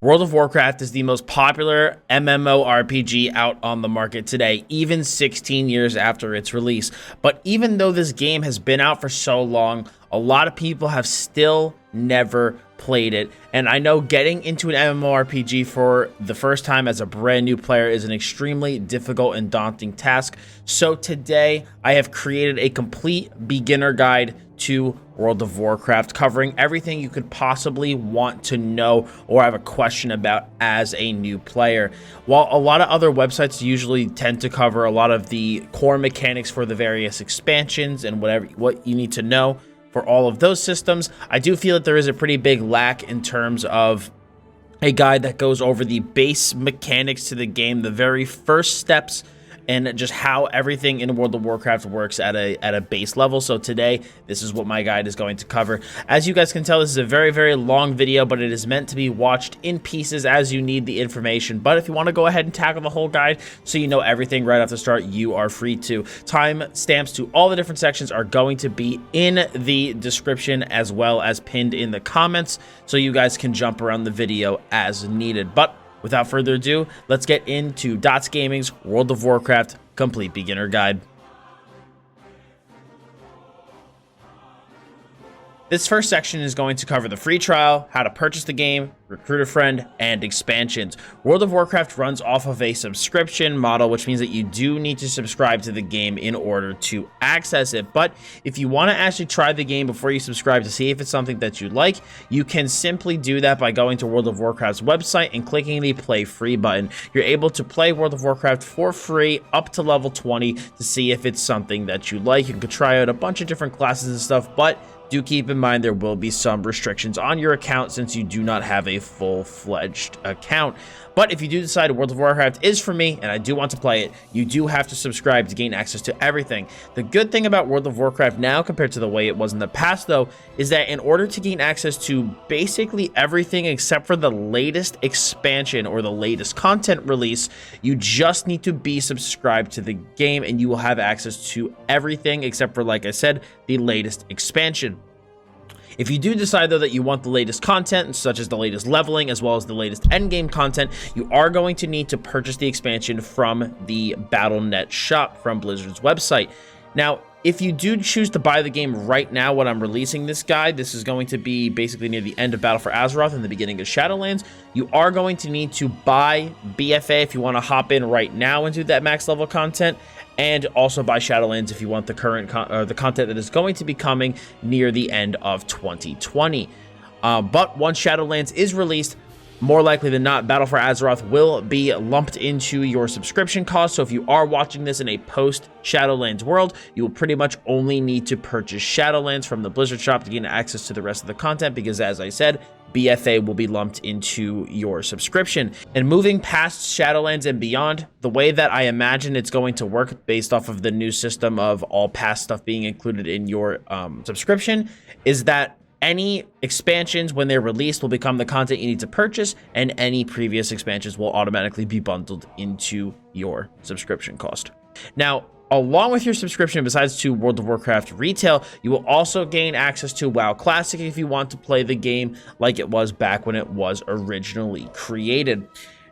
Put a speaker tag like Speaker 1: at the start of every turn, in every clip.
Speaker 1: World of Warcraft is the most popular MMORPG out on the market today, even 16 years after its release. But even though this game has been out for so long, a lot of people have still never played it. And I know getting into an MMORPG for the first time as a brand new player is an extremely difficult and daunting task. So today I have created a complete beginner guide to World of Warcraft, covering everything you could possibly want to know or have a question about as a new player. While a lot of other websites usually tend to cover a lot of the core mechanics for the various expansions and what you need to know for all of those systems, I do feel that there is a pretty big lack in terms of a guide that goes over the base mechanics to the game, the very first steps, and just how everything in World of Warcraft works at a base level. So today, this is what my guide is going to cover. As you guys can tell, this is a very, very long video, but it is meant to be watched in pieces as you need the information. But if you want to go ahead and tackle the whole guide so you know everything right off the start, you are free to. Time stamps to all the different sections are going to be in the description as well as pinned in the comments, so you guys can jump around the video as needed. But without further ado, let's get into Dots Gaming's World of Warcraft Complete Beginner Guide. This first section is going to cover the free trial, how to purchase the game, recruit a friend, and expansions. World of Warcraft runs off of a subscription model, which means that you do need to subscribe to the game in order to access it. But if you want to actually try the game before you subscribe to see if it's something that you like, you can simply do that by going to World of Warcraft's website and clicking the Play Free button. You're able to play World of Warcraft for free up to level 20 to see if it's something that you like. You can try out a bunch of different classes and stuff, but do keep in mind there will be some restrictions on your account since you do not have a full-fledged account. But if you do decide World of Warcraft is for me and I do want to play it, you do have to subscribe to gain access to everything. The good thing about World of Warcraft now compared to the way it was in the past, though, is that in order to gain access to basically everything except for the latest expansion or the latest content release, you just need to be subscribed to the game and you will have access to everything except for, like I said, the latest expansion. If you do decide, though, that you want the latest content, such as the latest leveling, as well as the latest endgame content, you are going to need to purchase the expansion from the Battle.net shop from Blizzard's website. Now, if you do choose to buy the game right now when I'm releasing this guide, this is going to be basically near the end of Battle for Azeroth and the beginning of Shadowlands, you are going to need to buy BFA if you want to hop in right now and do that max level content, and also buy Shadowlands if you want the current the content that is going to be coming near the end of 2020. But once Shadowlands is released, more likely than not, Battle for Azeroth will be lumped into your subscription cost. So if you are watching this in a post-Shadowlands world, you will pretty much only need to purchase Shadowlands from the Blizzard shop to gain access to the rest of the content because, as I said, BFA will be lumped into your subscription. And moving past Shadowlands and beyond, the way that I imagine it's going to work based off of the new system of all past stuff being included in your subscription is that any expansions, when they're released, will become the content you need to purchase, and any previous expansions will automatically be bundled into your subscription cost. Now, along with your subscription, besides to World of Warcraft Retail, you will also gain access to WoW Classic if you want to play the game like it was back when it was originally created.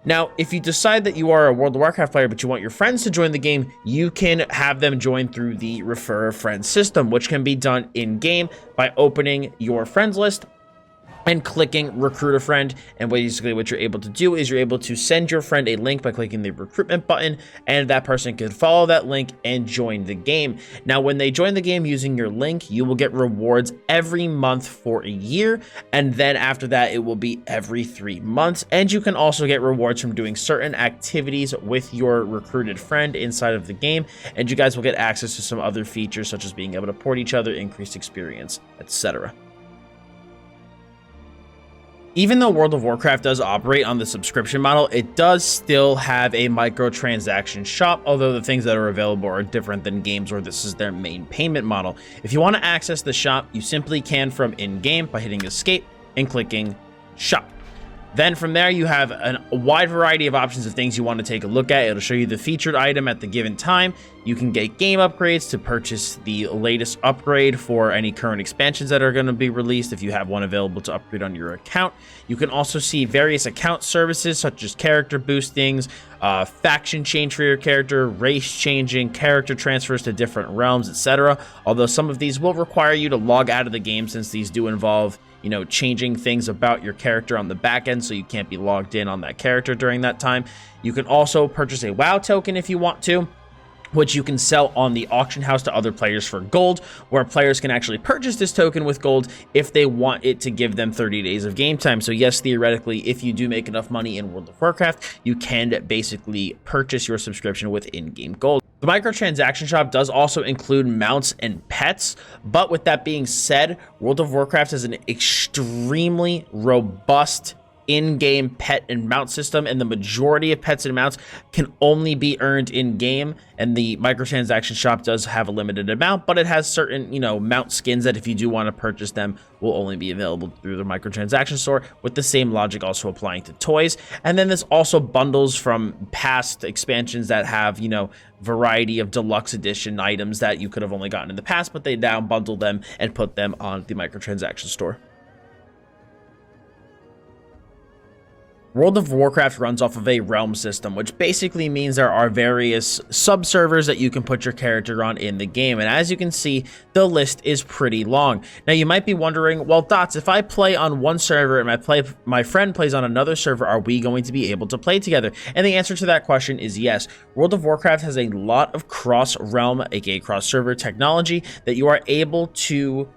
Speaker 1: Now, if you decide that you are a World of Warcraft player, but you want your friends to join the game, you can have them join through the Refer a Friend system, which can be done in-game by opening your friends list and clicking Recruit a Friend. And basically what you're able to do is you're able to send your friend a link by clicking the recruitment button, and that person can follow that link and join the game. Now, when they join the game using your link, you will get rewards every month for a year, and then after that, it will be every 3 months. And you can also get rewards from doing certain activities with your recruited friend inside of the game, and you guys will get access to some other features such as being able to port each other, increased experience, etc. Even though World of Warcraft does operate on the subscription model, it does still have a microtransaction shop, although the things that are available are different than games where this is their main payment model. If you want to access the shop, you simply can from in-game by hitting escape and clicking shop. Then from there, you have a wide variety of options of things you want to take a look at. It'll show you the featured item at the given time. You can get game upgrades to purchase the latest upgrade for any current expansions that are going to be released if you have one available to upgrade on your account. You can also see various account services such as character boostings, faction change for your character, race changing, character transfers to different realms, etc. Although some of these will require you to log out of the game since these do involve, you know, changing things about your character on the back end, so you can't be logged in on that character during that time. You can also purchase a WoW token if you want to, which you can sell on the auction house to other players for gold, where players can actually purchase this token with gold if they want it to give them 30 days of game time. So yes, theoretically, if you do make enough money in World of Warcraft, you can basically purchase your subscription with in-game gold. The microtransaction shop does also include mounts and pets, but with that being said, World of Warcraft has an extremely robust in-game pet and mount system, and the majority of pets and mounts can only be earned in-game, and the microtransaction shop does have a limited amount, but it has certain, you know, mount skins that if you do want to purchase them will only be available through the microtransaction store, with the same logic also applying to toys. And then there's also bundles from past expansions that have, you know, variety of deluxe edition items that you could have only gotten in the past, but they now bundle them and put them on the microtransaction store. World of Warcraft runs off of a realm system, which basically means there are various sub-servers that you can put your character on in the game. And as you can see, the list is pretty long. Now, you might be wondering, well, Dots, if I play on one server and my friend plays on another server, are we going to be able to play together? And the answer to that question is yes. World of Warcraft has a lot of cross-realm, aka cross-server technology that you are able to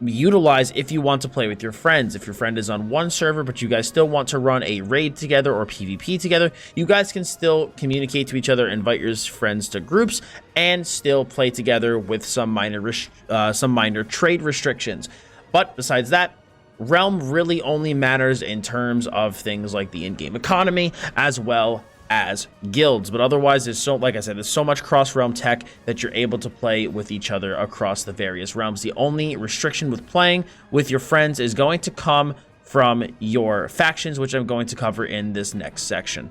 Speaker 1: utilize if you want to play with your friends. If your friend is on one server but you guys still want to run a raid together or PvP together, you guys can still communicate to each other, invite your friends to groups, and still play together with some minor trade restrictions. But besides that, realm really only matters in terms of things like the in-game economy as well as guilds. But otherwise, there's like I said, there's so much cross-realm tech that you're able to play with each other across the various realms. The only restriction with playing with your friends is going to come from your factions, which I'm going to cover in this next section.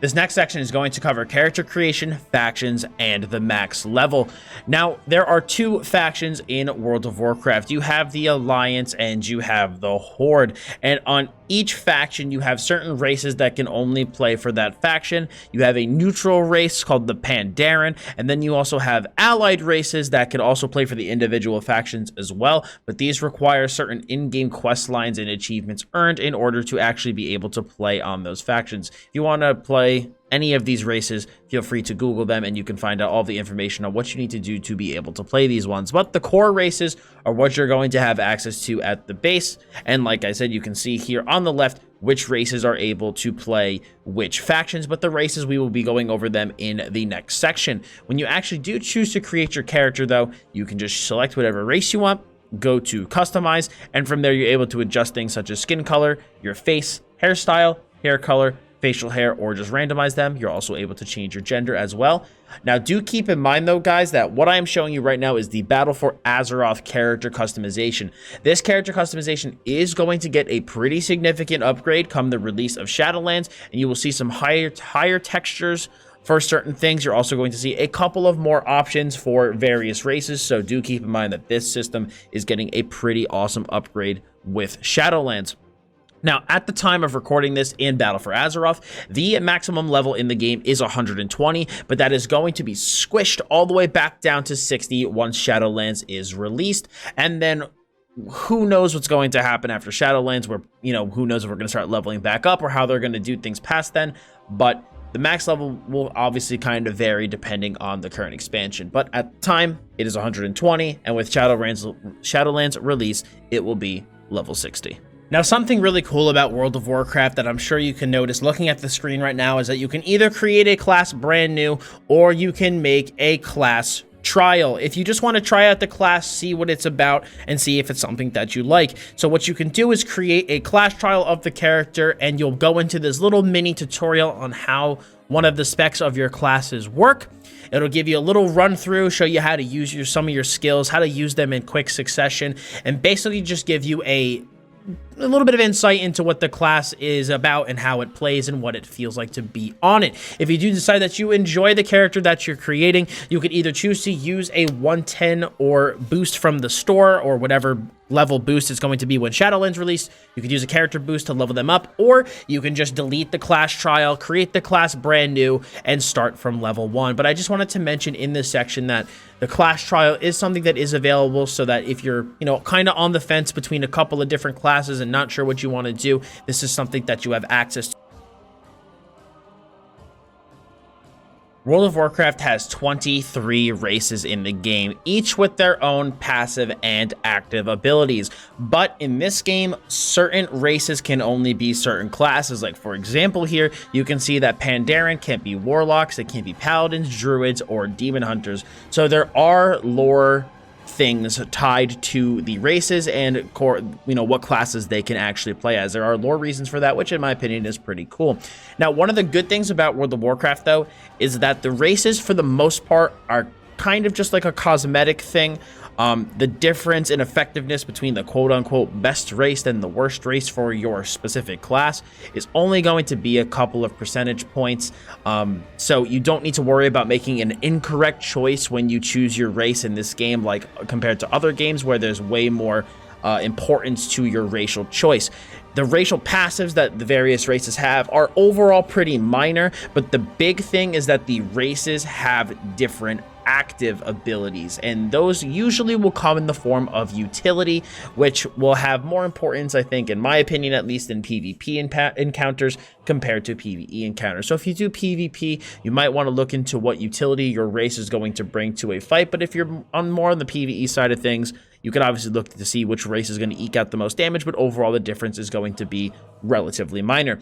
Speaker 1: This next section is going to cover character creation, factions, and the max level. Now, there are two factions in World of Warcraft. You have the Alliance and you have the Horde. And on each faction, you have certain races that can only play for that faction. You have a neutral race called the Pandaren, and then you also have allied races that can also play for the individual factions as well. But these require certain in-game quest lines and achievements earned in order to actually be able to play on those factions. If you want to play any of these races, feel free to Google them and you can find out all the information on what you need to do to be able to play these ones. But the core races are what you're going to have access to at the base. And like I said, you can see here on the left which races are able to play which factions, but the races, we will be going over them in the next section. When you actually do choose to create your character though, you can just select whatever race you want, go to customize, and from there you're able to adjust things such as skin color, your face, hairstyle, hair color, facial hair, or just randomize them. You're also able to change your gender as well. Now, do keep in mind, though, guys, that what I am showing you right now is the Battle for Azeroth character customization. This character customization is going to get a pretty significant upgrade come the release of Shadowlands, and you will see some higher textures for certain things. You're also going to see a couple of more options for various races, so do keep in mind that this system is getting a pretty awesome upgrade with Shadowlands. Now, at the time of recording this in Battle for Azeroth, the maximum level in the game is 120, but that is going to be squished all the way back down to 60 once Shadowlands is released. And then who knows what's going to happen after Shadowlands, where, you know, who knows if we're going to start leveling back up or how they're going to do things past then. But the max level will obviously kind of vary depending on the current expansion. But at the time, it is 120, and with Shadowlands release, it will be level 60. Now, something really cool about World of Warcraft that I'm sure you can notice looking at the screen right now is that you can either create a class brand new or you can make a class trial, if you just want to try out the class, see what it's about, and see if it's something that you like. So what you can do is create a class trial of the character, and you'll go into this little mini tutorial on how one of the specs of your classes work. It'll give you a little run through, show you how to use some of your skills, how to use them in quick succession, and basically just give you a little bit of insight into what the class is about and how it plays and what it feels like to be on it. If you do decide that you enjoy the character that you're creating, you could either choose to use a 110 or boost from the store, or whatever level boost is going to be when Shadowlands release. You could use a character boost to level them up, or you can just delete the class trial, create the class brand new, and start from level 1. But I just wanted to mention in this section that the class trial is something that is available, so that if you're, you know, kind of on the fence between a couple of different classes and not sure what you want to do, this is something that you have access to. World of Warcraft has 23 races in the game, each with their own passive and active abilities. But in this game, certain races can only be certain classes. Like, for example, here, you can see that Pandaren can't be Warlocks, it can't be Paladins, Druids, or Demon Hunters. So there are lore things tied to the races and, you know, what classes they can actually play as. There are lore reasons for that, which in my opinion is pretty cool. Now, one of the good things about World of Warcraft, though, is that the races for the most part are kind of just like a cosmetic thing. The difference in effectiveness between the quote-unquote best race and the worst race for your specific class is only going to be a couple of percentage points. So you don't need to worry about making an incorrect choice when you choose your race in this game, like compared to other games where there's way more importance to your racial choice. The racial passives that the various races have are overall pretty minor, but the big thing is that the races have different active abilities, and those usually will come in the form of utility, which will have more importance, I think, in my opinion, at least in PvP encounters compared to PvE encounters. So if you do PvP, you might want to look into what utility your race is going to bring to a fight, but if you're more on the PvE side of things, you can obviously look to see which race is going to eke out the most damage, but overall the difference is going to be relatively minor.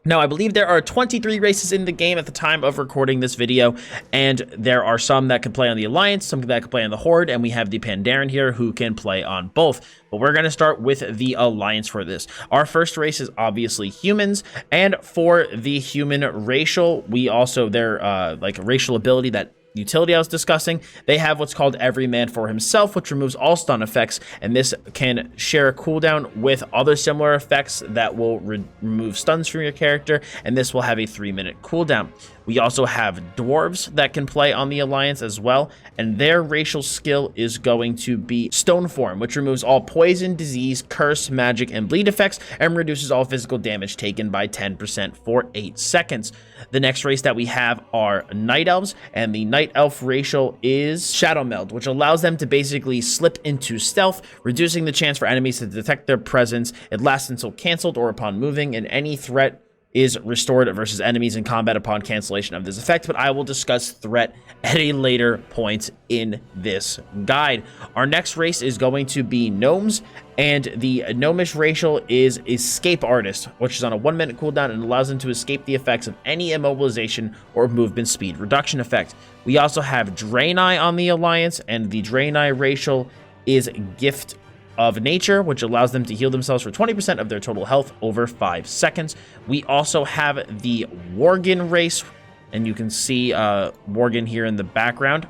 Speaker 1: Now, I believe there are 23 races in the game at the time of recording this video, and there are some that can play on the Alliance, some that can play on the Horde, and we have the Pandaren here who can play on both. But we're going to start with the Alliance for this. Our first race is obviously humans, and for the human racial, we also, their like racial ability, that utility I was discussing, they have what's called Every Man for Himself, which removes all stun effects, and this can share a cooldown with other similar effects that will remove stuns from your character, and this will have a 3-minute cooldown. We also have dwarves that can play on the Alliance as well, and their racial skill is going to be Stone Form, which removes all poison, disease, curse, magic, and bleed effects, and reduces all physical damage taken by 10% for 8 seconds. The next race that we have are Night Elves, and the Night Elf racial is Shadow Meld, which allows them to basically slip into stealth, reducing the chance for enemies to detect their presence. It lasts until canceled or upon moving, and any threat is restored versus enemies in combat upon cancellation of this effect, but I will discuss threat at a later point in this guide. Our next race is going to be Gnomes, and the Gnomish racial is Escape Artist, which is on a 1-minute cooldown and allows them to escape the effects of any immobilization or movement speed reduction effect. We also have Draenei on the Alliance, and the Draenei racial is Gift of Nature, which allows them to heal themselves for 20% of their total health over 5 seconds. We also have the Worgen race, and you can see Worgen here in the background.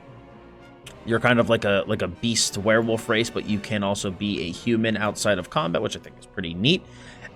Speaker 1: You're kind of like a beast werewolf race, but you can also be a human outside of combat, which I think is pretty neat.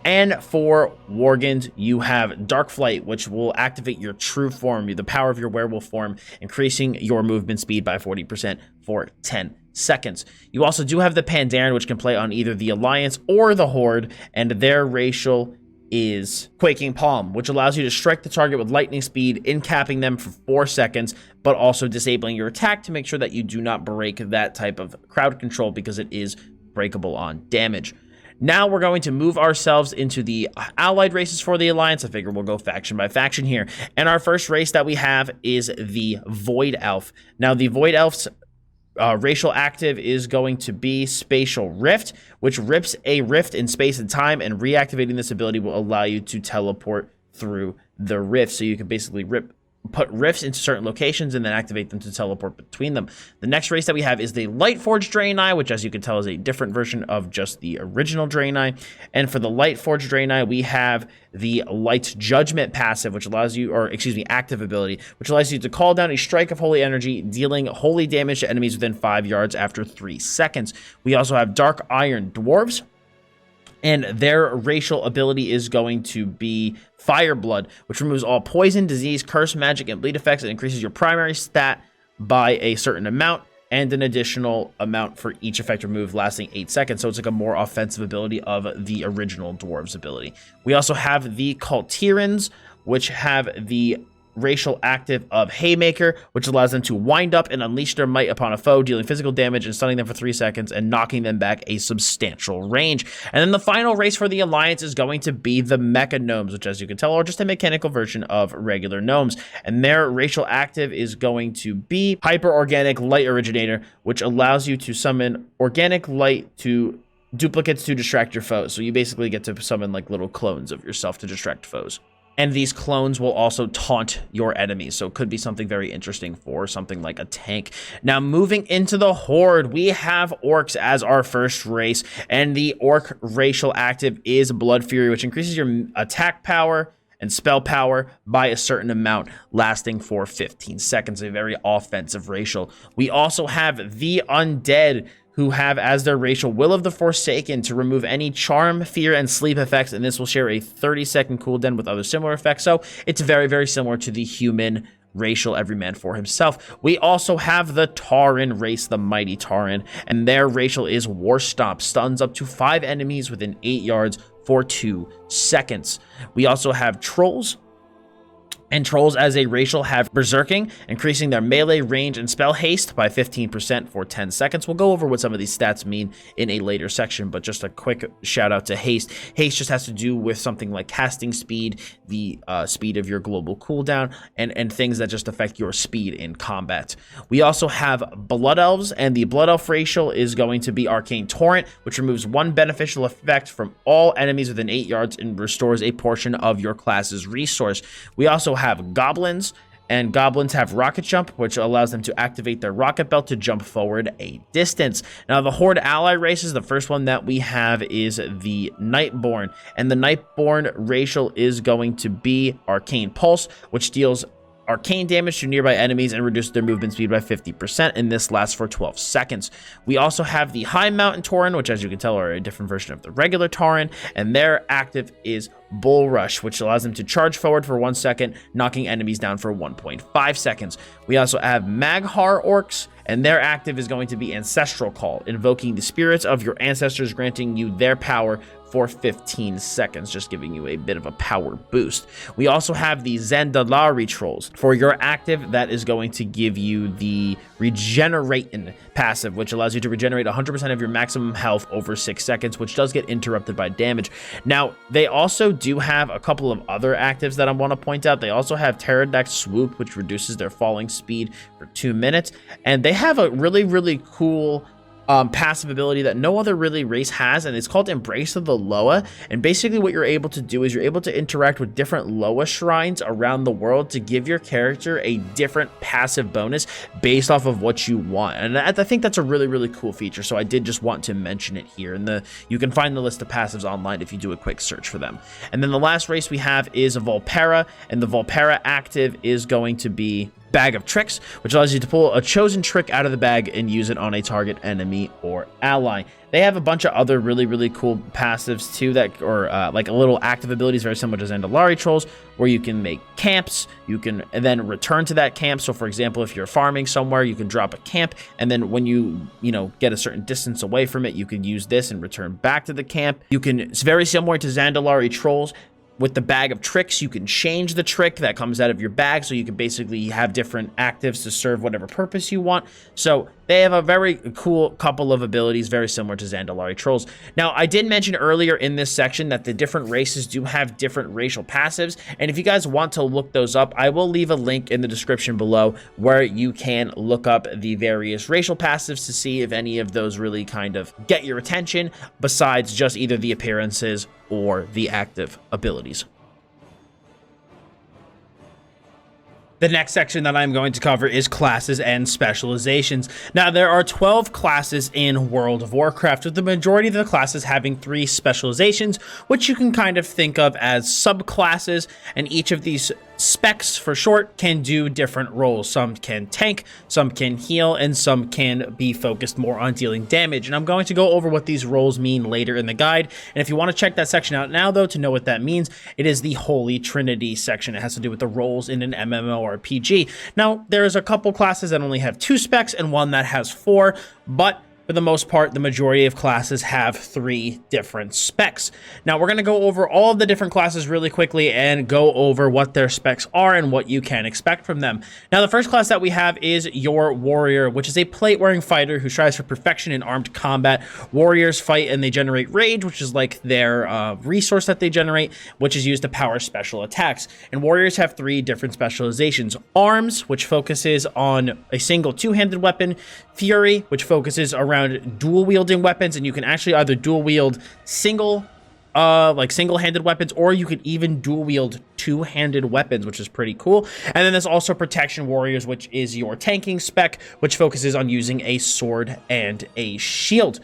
Speaker 1: And for Worgens, you have Darkflight, which will activate your true form, the power of your werewolf form, increasing your movement speed by 40% for 10 seconds. You also do have the Pandaren, which can play on either the Alliance or the Horde, and their racial is Quaking Palm, which allows you to strike the target with lightning speed, capping them for 4 seconds, but also disabling your attack to make sure that you do not break that type of crowd control, because it is breakable on damage. Now we're going to move ourselves into the allied races for the Alliance. I figure we'll go faction by faction here. And our first race that we have is the Void Elf. Now, the Void Elf's racial active is going to be Spatial Rift, which rips a rift in space and time, and reactivating this ability will allow you to teleport through the rift. So you can basically rip put rifts into certain locations and then activate them to teleport between them. The next race that we have is the Lightforged Draenei, which as you can tell is a different version of just the original Draenei. And for the Lightforged Draenei, we have the Light's Judgment passive, which allows you, or excuse me, active ability, which allows you to call down a strike of holy energy, dealing holy damage to enemies within 5 yards after 3 seconds. We also have Dark Iron Dwarves, and their racial ability is going to be Fireblood, which removes all poison, disease, curse, magic, and bleed effects. It increases your primary stat by a certain amount and an additional amount for each effect removed, lasting 8 seconds. So it's like a more offensive ability of the original Dwarves ability. We also have the Cultirans, which have the racial active of Haymaker, which allows them to wind up and unleash their might upon a foe, dealing physical damage and stunning them for 3 seconds and knocking them back a substantial range. And then the final race for the Alliance is going to be the Mecha Gnomes, which as you can tell are just a mechanical version of regular gnomes. And their racial active is going to be Hyper Organic Light Originator, which allows you to summon organic light to duplicates to distract your foes. So you basically get to summon like little clones of yourself to distract foes. And these clones will also taunt your enemies. So it could be something very interesting for something like a tank. Now, moving into the Horde, we have Orcs as our first race. And the Orc racial active is Blood Fury, which increases your attack power and spell power by a certain amount, lasting for 15 seconds. A very offensive racial. We also have the Undead, who have as their racial Will of the Forsaken to remove any charm, fear, and sleep effects, and this will share a 30-second cooldown with other similar effects. So it's very, very similar to the human racial every man for himself. We also have the Tauren race, the Mighty Tauren, and their racial is War Stomp, stuns up to 5 enemies within 8 yards for 2 seconds. We also have Trolls. And Trolls as a racial have Berserking, increasing their melee range and spell haste by 15% for 10 seconds. We'll go over what some of these stats mean in a later section, but just a quick shout out to haste. Haste just has to do with something like casting speed, the speed of your global cooldown, and things that just affect your speed in combat. We also have Blood Elves, and the Blood Elf racial is going to be Arcane Torrent, which removes 1 beneficial effect from all enemies within 8 yards and restores a portion of your class's resource. We also have Goblins, and Goblins have Rocket Jump, which allows them to activate their Rocket Belt to jump forward a distance. Now, the Horde ally races, the first one that we have is the Nightborn, and the Nightborn racial is going to be Arcane Pulse, which deals arcane damage to nearby enemies and reduces their movement speed by 50%, and this lasts for 12 seconds. We also have the High Mountain Tauren, which as you can tell are a different version of the regular Tauren, and their active is Bull Rush, which allows them to charge forward for 1 second, knocking enemies down for 1.5 seconds. We also have Maghar Orcs, and their active is going to be Ancestral Call, invoking the spirits of your ancestors, granting you their power for 15 seconds, just giving you a bit of a power boost. We also have the Zandalari Trolls. For your active, that is going to give you the Regenerating passive, which allows you to regenerate 100% of your maximum health over 6 seconds, which does get interrupted by damage. Now, they also do have a couple of other actives that I want to point out. They also have Pterodactyl Swoop, which reduces their falling speed for 2 minutes, and they have a really, really cool passive ability that no other really race has, and it's called Embrace of the Loa. And basically what you're able to do is you're able to interact with different Loa shrines around the world to give your character a different passive bonus based off of what you want. And I think that's a really, really cool feature, so I did just want to mention it here. And you can find the list of passives online if you do a quick search for them. And then the last race we have is Volpera, and the Volpera active is going to be Bag of Tricks, which allows you to pull a chosen trick out of the bag and use it on a target enemy or ally. They have a bunch of other really, really cool passives too, that or like a little active abilities very similar to Zandalari Trolls, where you can make camps, you can then return to that camp. So for example, if you're farming somewhere, you can drop a camp, and then when you get a certain distance away from it, you can use this and return back to the camp. It's very similar to Zandalari Trolls. With the Bag of Tricks, you can change the trick that comes out of your bag, so you can basically have different actives to serve whatever purpose you want. So they have a very cool couple of abilities, very similar to Zandalari Trolls. Now, I did mention earlier in this section that the different races do have different racial passives, and if you guys want to look those up, I will leave a link in the description below where you can look up the various racial passives to see if any of those really kind of get your attention, besides just either the appearances or the active abilities. The next section that I'm going to cover is classes and specializations. Now, there are 12 classes in World of Warcraft, with the majority of the classes having 3 specializations, which you can kind of think of as subclasses, and each of these specs, for short, can do different roles. Some can tank, some can heal, and some can be focused more on dealing damage. And I'm going to go over what these roles mean later in the guide. And if you want to check that section out now, though, to know what that means, it is the Holy Trinity section. It has to do with the roles in an MMORPG. Now, there's a couple classes that only have 2 specs and one that has 4, but for the most part, the majority of classes have 3 different specs. Now, we're going to go over all of the different classes really quickly and go over what their specs are and what you can expect from them. Now, the first class that we have is your Warrior, which is a plate-wearing fighter who strives for perfection in armed combat. Warriors fight and they generate rage, which is like their resource that they generate, which is used to power special attacks. And Warriors have 3 different specializations. Arms, which focuses on a single 2-handed weapon. Fury, which focuses around dual wielding weapons, and you can actually either dual wield single-handed weapons, or you could even dual wield 2-handed weapons, which is pretty cool. And then there's also Protection Warriors, which is your tanking spec, which focuses on using a sword and a shield.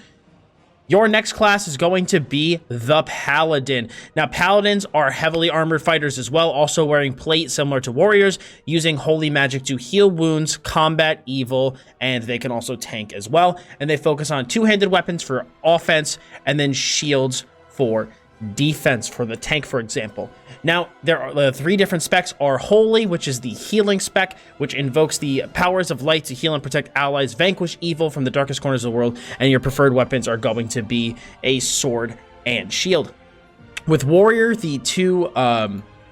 Speaker 1: Your next class is going to be the Paladin. Now, Paladins are heavily armored fighters as well, also wearing plate similar to Warriors, using holy magic to heal wounds, combat evil, and they can also tank as well. And they focus on 2-handed weapons for offense, and then shields for defense for the tank, for example. Now, there are the 3 different specs are Holy, which is the healing spec, which invokes the powers of light to heal and protect allies, vanquish evil from the darkest corners of the world, and your preferred weapons are going to be a sword and shield. With Warrior, the two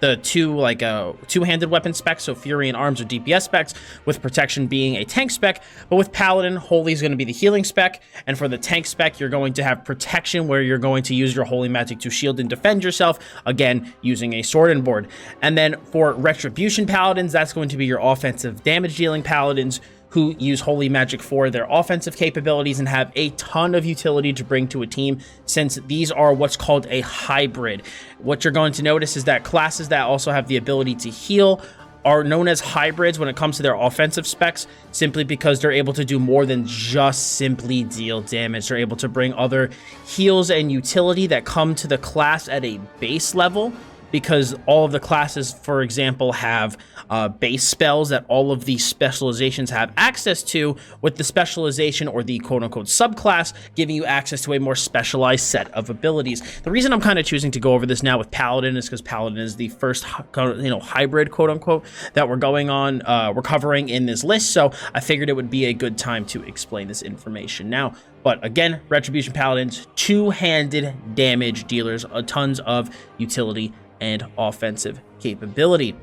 Speaker 1: 2-handed weapon specs, so Fury and Arms are DPS specs, with Protection being a tank spec. But with Paladin, Holy is going to be the healing spec, and for the tank spec, you're going to have Protection, where you're going to use your holy magic to shield and defend yourself, again, using a sword and board. And then for Retribution Paladins, that's going to be your offensive damage dealing Paladins, who use holy magic for their offensive capabilities and have a ton of utility to bring to a team, since these are what's called a hybrid. What you're going to notice is that classes that also have the ability to heal are known as hybrids when it comes to their offensive specs, simply because they're able to do more than just simply deal damage. They're able to bring other heals and utility that come to the class at a base level, because all of the classes, for example, have base spells that all of these specializations have access to, with the specialization or the quote-unquote subclass giving you access to a more specialized set of abilities. The reason I'm kind of choosing to go over this now with Paladin is because Paladin is the first, hybrid, quote-unquote, that we're covering in this list, so I figured it would be a good time to explain this information now. But again, Retribution Paladins, 2-handed damage dealers, tons of utility and offensive capability.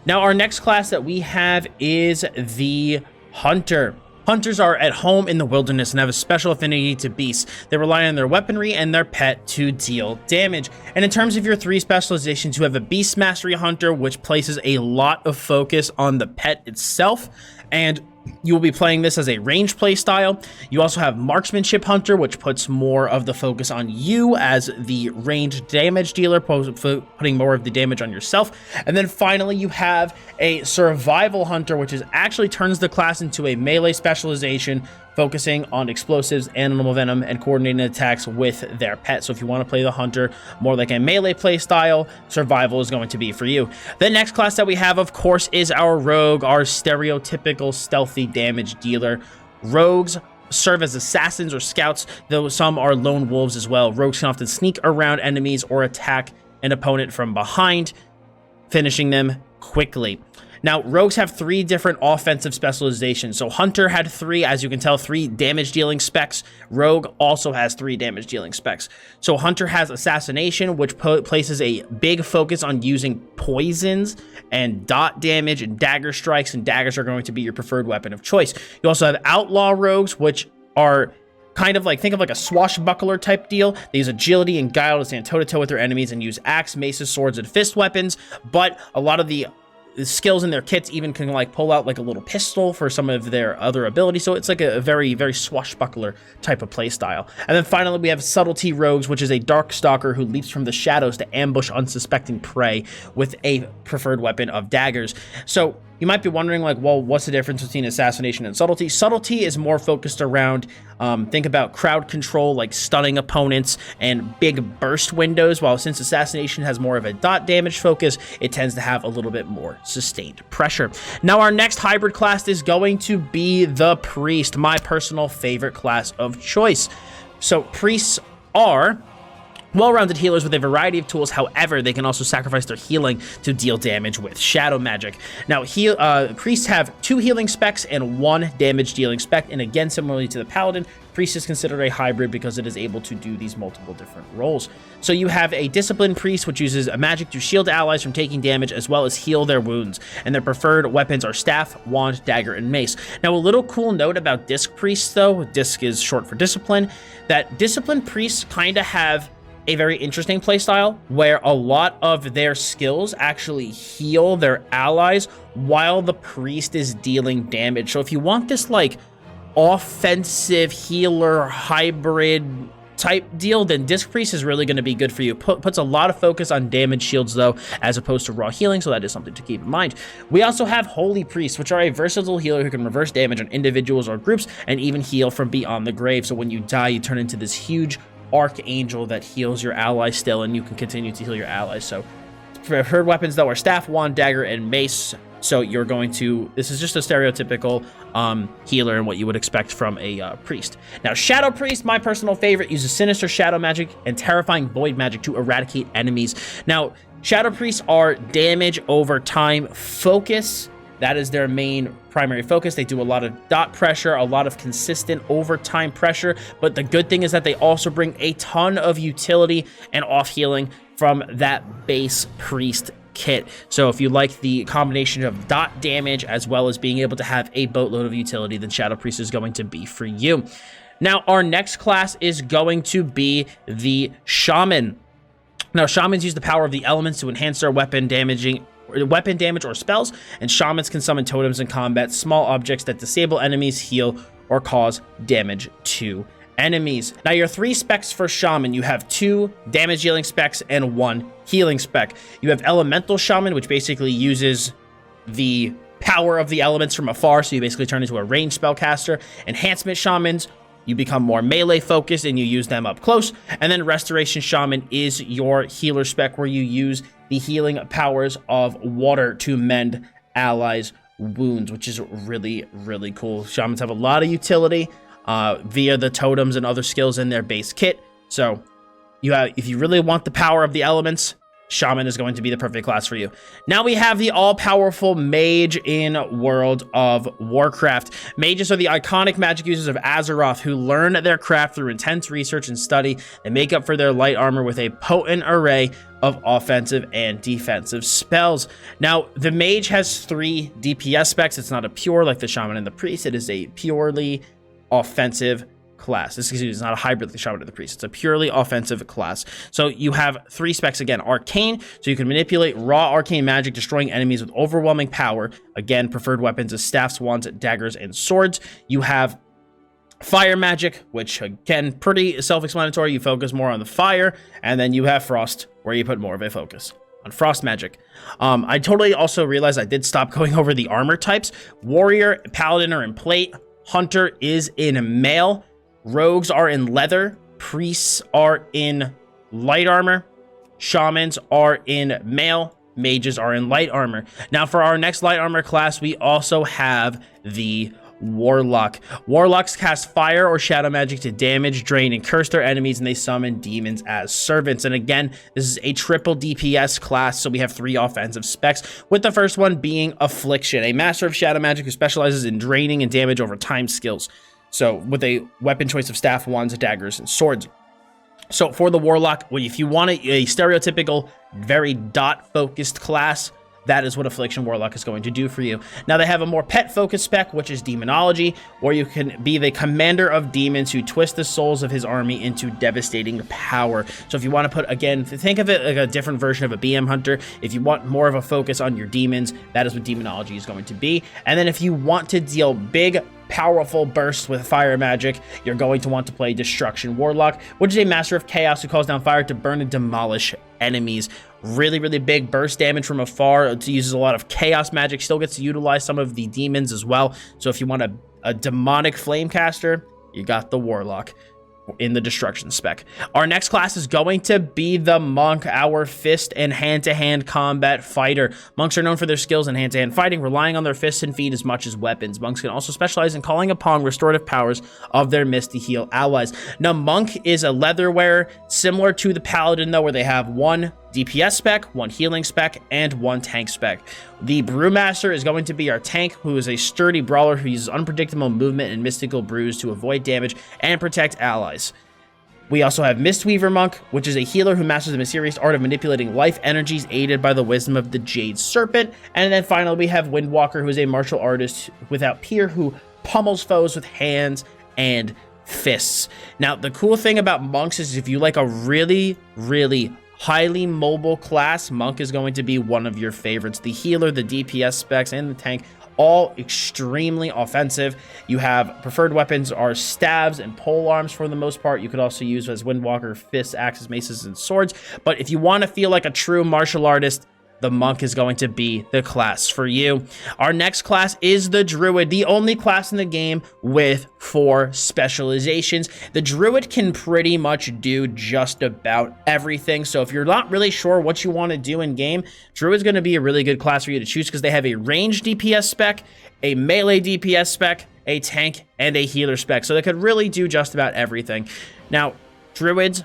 Speaker 1: Now, our next class that we have is the Hunter. Hunters are at home in the wilderness and have a special affinity to beasts. They rely on their weaponry and their pet to deal damage. And in terms of your 3 specializations, you have a Beast Mastery Hunter, which places a lot of focus on the pet itself, and you will be playing this as a range play style. You also have Marksmanship Hunter, which puts more of the focus on you as the ranged damage dealer, putting more of the damage on yourself. And then finally, you have a Survival Hunter, which actually turns the class into a melee specialization, focusing on explosives, animal venom, and coordinating attacks with their pet. So if you want to play the Hunter more like a melee play style, Survival is going to be for you. The next class that we have, of course, is our Rogue, our stereotypical stealthy damage dealer. Rogues serve as assassins or scouts, though some are lone wolves as well. Rogues can often sneak around enemies or attack an opponent from behind, finishing them quickly. Now, rogues have 3 different offensive specializations. So Hunter had 3, as you can tell, 3 damage dealing specs. Rogue also has 3 damage dealing specs. So Hunter has Assassination, which places a big focus on using poisons and dot damage and dagger strikes, and daggers are going to be your preferred weapon of choice. You also have Outlaw Rogues, which are kind of like, think of like a swashbuckler type deal. They use agility and guile to stand toe-to-toe with their enemies and use axe, maces, swords, and fist weapons, but a lot of the skills in their kits even can like pull out like a little pistol for some of their other abilities. So it's like a very, very swashbuckler type of play style. And then finally, we have Subtlety Rogues, which is a dark stalker who leaps from the shadows to ambush unsuspecting prey with a preferred weapon of daggers. So You might be wondering, like, well, what's the difference between assassination and subtlety? Subtlety is more focused around, think about crowd control, like stunning opponents and big burst windows, while since assassination has more of a dot damage focus, it tends to have a little bit more sustained pressure. Now, our next hybrid class is going to be the priest, my personal favorite class of choice. So priests are well-rounded healers with a variety of tools. However, they can also sacrifice their healing to deal damage with shadow magic. Now, priests have 2 healing specs and 1 damage dealing spec, and again, similarly to the paladin, priest is considered a hybrid because it is able to do these multiple different roles. So you have a disciplined priest, which uses a magic to shield allies from taking damage as well as heal their wounds, and their preferred weapons are staff, wand, dagger, and mace. Now, a little cool note about disc priests, though, disc is short for discipline, that disciplined priests kind of have a very interesting playstyle where a lot of their skills actually heal their allies while the priest is dealing damage. So if you want this like offensive healer hybrid type deal, then Disc Priest is really going to be good for you. Puts a lot of focus on damage shields though, as opposed to raw healing, so that is something to keep in mind. We also have Holy Priests, which are a versatile healer who can reverse damage on individuals or groups and even heal from beyond the grave. So when you die, you turn into this huge archangel that heals your allies still, and you can continue to heal your allies. So preferred weapons though are staff, wand, dagger, and mace. So you're going to, this is just a stereotypical healer and what you would expect from a priest. Now, Shadow Priest, my personal favorite, uses sinister shadow magic and terrifying void magic to eradicate enemies. Now, Shadow Priests are damage over time focus. That is their main primary focus. They do a lot of dot pressure, a lot of consistent overtime pressure, but the good thing is that they also bring a ton of utility and off healing from that base priest kit. So if you like the combination of dot damage as well as being able to have a boatload of utility, then Shadow Priest is going to be for you. Now, our next class is going to be the Shaman. Now, Shamans use the power of the elements to enhance their weapon damage or spells, and Shamans can summon totems in combat, small objects that disable enemies, heal, or cause damage to enemies. Now, your 3 specs for Shaman, you have 2 damage dealing specs and 1 healing spec. You have Elemental Shaman, which basically uses the power of the elements from afar, so you basically turn into a ranged spellcaster. Enhancement Shamans, you become more melee focused and you use them up close. And then Restoration Shaman is your healer spec, where you use the healing powers of water to mend allies' wounds, which is really, really cool. Shamans have a lot of utility via the totems and other skills in their base kit. So if you really want the power of the elements, Shaman is going to be the perfect class for you. Now we have the all-powerful Mage in World of Warcraft. Mages are the iconic magic users of Azeroth who learn their craft through intense research and study. They make up for their light armor with a potent array of offensive and defensive spells. Now, the Mage has 3 DPS specs. It's not a pure like the Shaman and the Priest. It is a purely offensive class. This is not a hybrid like the Shaman or the Priest. It's a purely offensive class. So you have 3 specs again. Arcane, so you can manipulate raw arcane magic, destroying enemies with overwhelming power. Again, preferred weapons is staffs, wands, daggers, and swords. You have Fire magic, which again, pretty self-explanatory. You focus more on the fire. And then you have Frost, where you put more of a focus on frost magic. I totally also realized I did stop going over the armor types. Warrior, Paladin are in plate. Hunter is in mail. Rogues are in leather. Priests are in light armor. Shamans are in mail. Mages are in light armor. Now, for our next light armor class, we also have the Warlock. Warlocks cast fire or shadow magic to damage, drain, and curse their enemies, and they summon demons as servants. And again, this is a triple DPS class, so we have 3 offensive specs, with the first one being Affliction, a master of shadow magic who specializes in draining and damage over time skills. So with a weapon choice of staff, wands, daggers, and swords. So for the Warlock, if you want a stereotypical, very dot-focused class, that is what Affliction Warlock is going to do for you. Now, they have a more pet-focused spec, which is Demonology, where you can be the commander of demons who twist the souls of his army into devastating power. So if you want to put, again, think of it like a different version of a BM Hunter. If you want more of a focus on your demons, that is what Demonology is going to be. And then if you want to deal big, powerful bursts with fire magic, you're going to want to play Destruction Warlock, which is a master of chaos who calls down fire to burn and demolish enemies really, really big burst damage from afar. It uses a lot of chaos magic, still gets to utilize some of the demons as well. So if you want a demonic flame caster, you got the warlock in the destruction spec. Our next class is going to be the monk, our fist and hand-to-hand combat fighter. Monks are known for their skills in hand-to-hand fighting, relying on their fists and feet as much as weapons. Monks can also specialize in calling upon restorative powers of their Misc to heal allies. Now, monk is a leather wearer, similar to the paladin though, where they have one DPS spec, one healing spec, and one tank spec. The Brewmaster is going to be our tank, who is a sturdy brawler who uses unpredictable movement and mystical brews to avoid damage and protect allies. We also have Mistweaver Monk, which is a healer who masters the mysterious art of manipulating life energies aided by the wisdom of the Jade Serpent. And then finally, we have Windwalker, who is a martial artist without peer who pummels foes with hands and fists. Now, the cool thing about monks is if you like a really, really highly mobile class, monk is going to be one of your favorites. The healer, the DPS specs, and the tank, all extremely offensive. You have preferred weapons are staves and pole arms for the most part. You could also use as Windwalker fists, axes, maces, and swords. But if you want to feel like a true martial artist, the monk is going to be the class for you. Our next class is the druid, the only class in the game with 4 specializations. The druid can pretty much do just about everything. So if you're not really sure what you want to do in game, druid's going to be a really good class for you to choose because they have a range DPS spec, a melee DPS spec, a tank, and a healer spec. So they could really do just about everything. Now, druids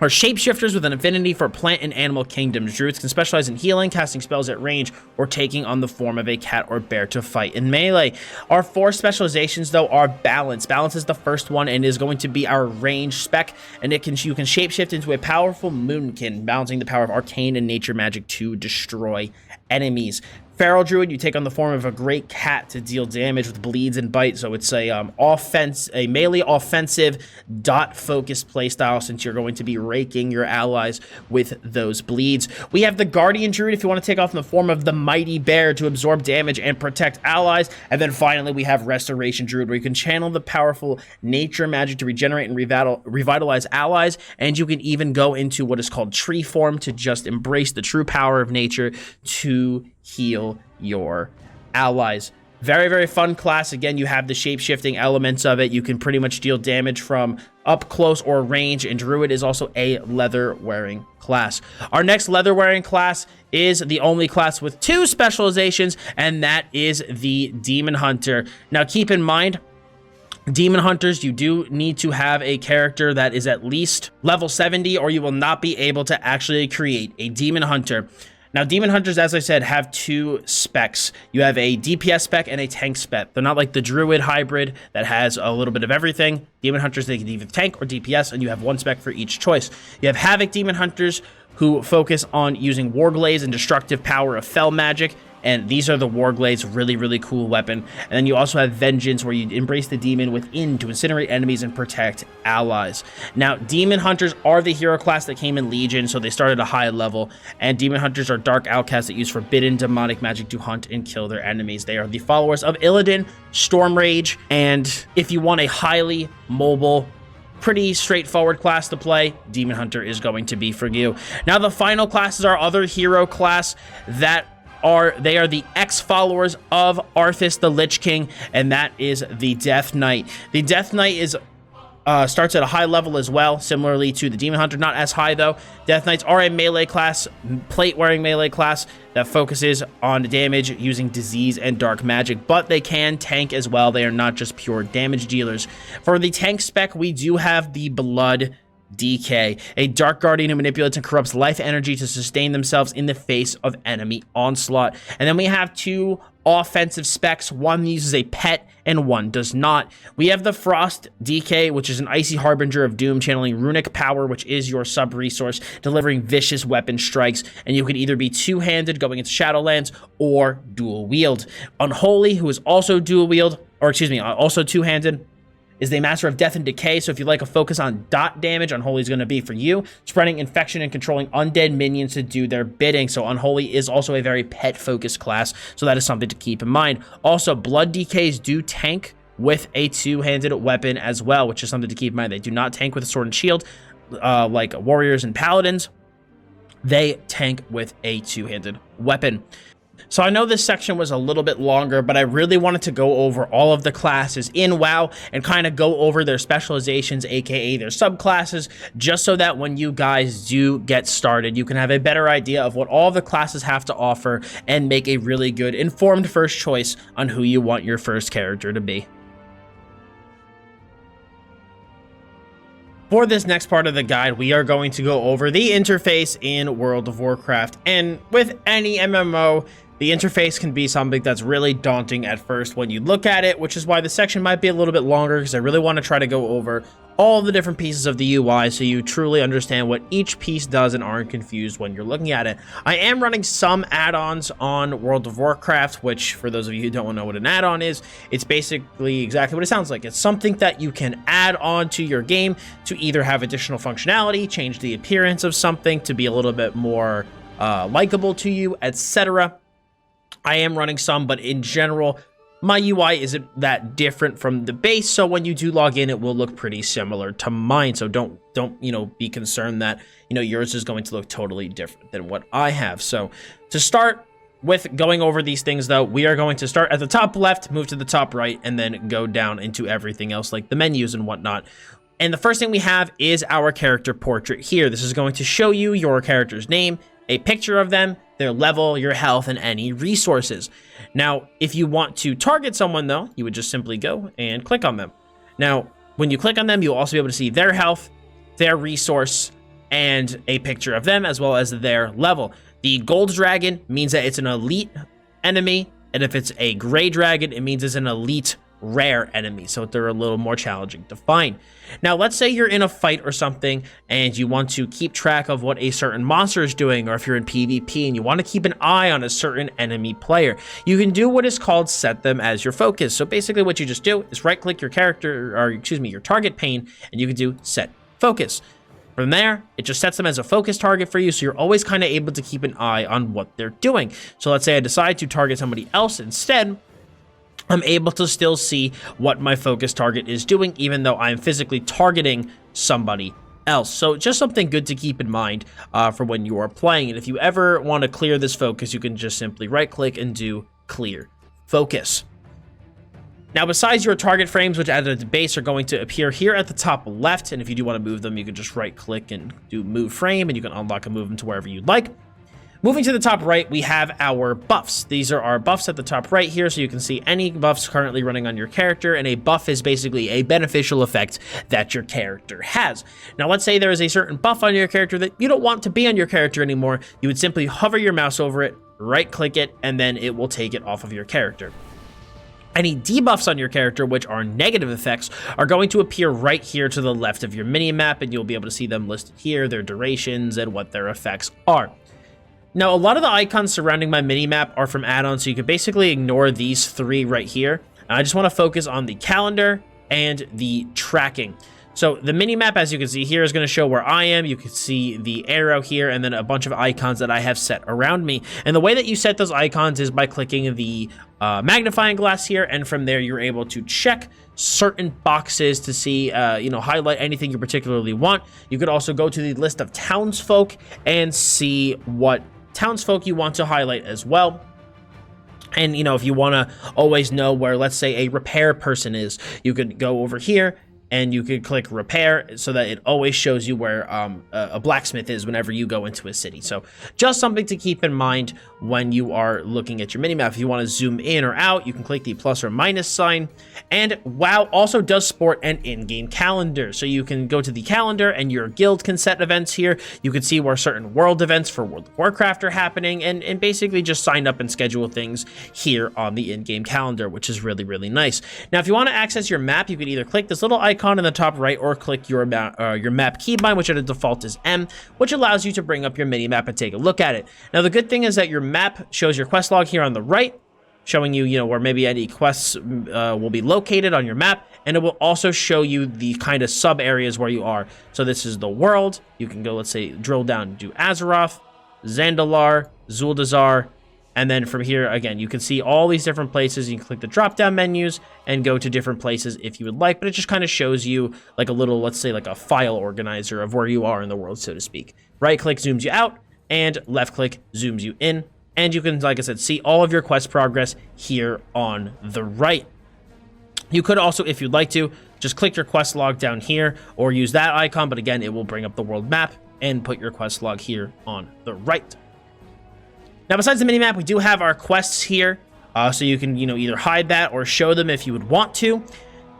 Speaker 1: are shapeshifters with an affinity for plant and animal kingdoms. Druids can specialize in healing, casting spells at range, or taking on the form of a cat or bear to fight in melee. Our 4 specializations, though, are balance. Balance is the first one and is going to be our range spec, and you can shapeshift into a powerful moonkin, balancing the power of arcane and nature magic to destroy enemies. Feral Druid, you take on the form of a great cat to deal damage with bleeds and bite. So it's a melee offensive dot focused playstyle since you're going to be raking your allies with those bleeds. We have the Guardian Druid if you want to take off in the form of the Mighty Bear to absorb damage and protect allies. And then finally we have Restoration Druid where you can channel the powerful nature magic to regenerate and revitalize allies. And you can even go into what is called tree form to just embrace the true power of nature to heal your allies. Very, very fun class. Again, you have the shape-shifting elements of it. You can pretty much deal damage from up close or range, and Druid is also a leather-wearing class. Our next leather-wearing class is the only class with 2 specializations, and that is the Demon Hunter. Now, keep in mind, Demon Hunters, you do need to have a character that is at least level 70, or you will not be able to actually create a Demon Hunter. Now, Demon Hunters, as I said, have 2 specs. You have a DPS spec and a tank spec. They're not like the Druid hybrid that has a little bit of everything. Demon Hunters, they can either tank or DPS, and you have 1 spec for each choice. You have Havoc Demon Hunters, who focus on using Warglaives and destructive power of Fel magic. And these are the Warglaives, really, really cool weapon. And then you also have Vengeance, where you embrace the demon within to incinerate enemies and protect allies. Now, Demon Hunters are the hero class that came in Legion, so they start at a high level. And Demon Hunters are dark outcasts that use forbidden demonic magic to hunt and kill their enemies. They are the followers of Illidan, Stormrage, and if you want a highly mobile, pretty straightforward class to play, Demon Hunter is going to be for you. Now, the final class is our other hero class that they are the ex-followers of Arthas the Lich King, and that is the Death Knight. The Death Knight is starts at a high level as well, similarly to the Demon Hunter, not as high though. Death Knights are a melee class, plate-wearing melee class that focuses on damage using disease and dark magic, but they can tank as well. They are not just pure damage dealers. For the tank spec, we do have the Blood DK, a Dark Guardian who manipulates and corrupts life energy to sustain themselves in the face of enemy onslaught. And then we have 2 offensive specs. One uses a pet and one does not. We have the Frost DK, which is an icy harbinger of doom, channeling runic power, which is your sub-resource, delivering vicious weapon strikes. And you can either be 2-handed going into Shadowlands or dual wield. Unholy, who is also dual wield, or excuse me, also 2-handed, is the Master of Death and Decay, so if you like a focus on dot damage, Unholy is going to be for you. Spreading infection and controlling undead minions to do their bidding, so Unholy is also a very pet-focused class, so that is something to keep in mind. Also, Blood DKs do tank with a 2-handed weapon as well, which is something to keep in mind. They do not tank with a sword and shield, like warriors and paladins. they tank with a two-handed weapon. So I know this section was a little bit longer, but I really wanted to go over all of the classes in WoW and kind of go over their specializations, aka their subclasses, just so that when you guys do get started, you can have a better idea of what all the classes have to offer and make a really good informed first choice on who you want your first character to be. For this next part of the guide, we are going to go over the interface in World of Warcraft. And with any MMO, the interface can be something that's really daunting at first when you look at it, which is why the section might be a little bit longer, because I really want to try to go over all the different pieces of the UI so you truly understand what each piece does and aren't confused when you're looking at it. I am running some add-ons on World of Warcraft, which, for those of you who don't know what an add-on is, it's basically exactly what it sounds like. It's something that you can add on to your game to either have additional functionality, change the appearance of something to be a little bit more likable to you, etc. I am running some, but in general, my UI isn't that different from the base, so when you do log in, it will look pretty similar to mine. So don't be concerned that yours is going to look totally different than what I have. So to start with going over these things, though, we are going to start at the top left, move to the top right, and then go down into everything else like the menus and whatnot. And the first thing we have is our character portrait here. This is going to show you your character's name, a picture of them, their level, your health, and any resources. Now, if you want to target someone, though, you would just simply go and click on them. Now, when you click on them, you'll also be able to see their health, their resource, and a picture of them, as well as their level. The gold dragon means that it's an elite enemy, and if it's a gray dragon, it means it's an elite rare enemy, so they're a little more challenging to find. Now, let's say you're in a fight or something and you want to keep track of what a certain monster is doing, or if you're in PvP and you want to keep an eye on a certain enemy player, you can do what is called set them as your focus. So basically what you just do is right click your character, or excuse me, your target pane, and you can do set focus. From there, it just sets them as a focus target for you, so you're always kind of able to keep an eye on what they're doing. So let's say I decide to target somebody else instead, I'm able to still see what my focus target is doing, even though I'm physically targeting somebody else. So just something good to keep in mind for when you are playing. And if you ever want to clear this focus, you can just simply right click and do clear focus. Now, besides your target frames, which at the base are going to appear here at the top left, and if you do want to move them, you can just right click and do move frame, and you can unlock and move them to wherever you'd like. Moving to the top right, we have our buffs. These are our buffs at the top right here, so you can see any buffs currently running on your character, and a buff is basically a beneficial effect that your character has. Now, let's say there is a certain buff on your character that you don't want to be on your character anymore. You would simply hover your mouse over it, right-click it, and then it will take it off of your character. Any debuffs on your character, which are negative effects, are going to appear right here to the left of your mini-map, and you'll be able to see them listed here, their durations, and what their effects are. Now, a lot of the icons surrounding my mini-map are from add-ons, so you can basically ignore these three right here. I just want to focus on the calendar and the tracking. So the mini-map, as you can see here, is going to show where I am. You can see the arrow here, and then a bunch of icons that I have set around me. And the way that you set those icons is by clicking the magnifying glass here, and from there you're able to check certain boxes to see, highlight anything you particularly want. You could also go to the list of townsfolk and see what townsfolk you want to highlight as well. And if you want to always know where, let's say, a repair person is, you could go over here and you could click repair so that it always shows you where a blacksmith is whenever you go into a city. So just something to keep in mind when you are looking at your minimap. If you want to zoom in or out, you can click the plus or minus sign. And WoW also does sport an in-game calendar. So you can go to the calendar and your guild can set events here. You can see where certain world events for World of Warcraft are happening, and basically just sign up and schedule things here on the in-game calendar, which is really, really nice. Now, if you want to access your map, you can either click this little icon in the top right or click your map keybind, which at a default is M, which allows you to bring up your mini map and take a look at it. Now, the good thing is that your map shows your quest log here on the right, showing you, where maybe any quests will be located on your map, and it will also show you the kind of sub areas where you are. So this is the world. You can go, let's say, drill down to Azeroth, Zandalar, Zuldazar, and then from here, again, you can see all these different places. You can click the drop-down menus and go to different places if you would like, but it just kind of shows you like a little, let's say, like a file organizer of where you are in the world, so to speak. Right-click zooms you out, and left click zooms you in. And you can, like I said, see all of your quest progress here on the right. You could also, if you'd like to, just click your quest log down here or use that icon, but again, it will bring up the world map and put your quest log here on the right. Now, besides the minimap, we do have our quests here, so you can, either hide that or show them if you would want to.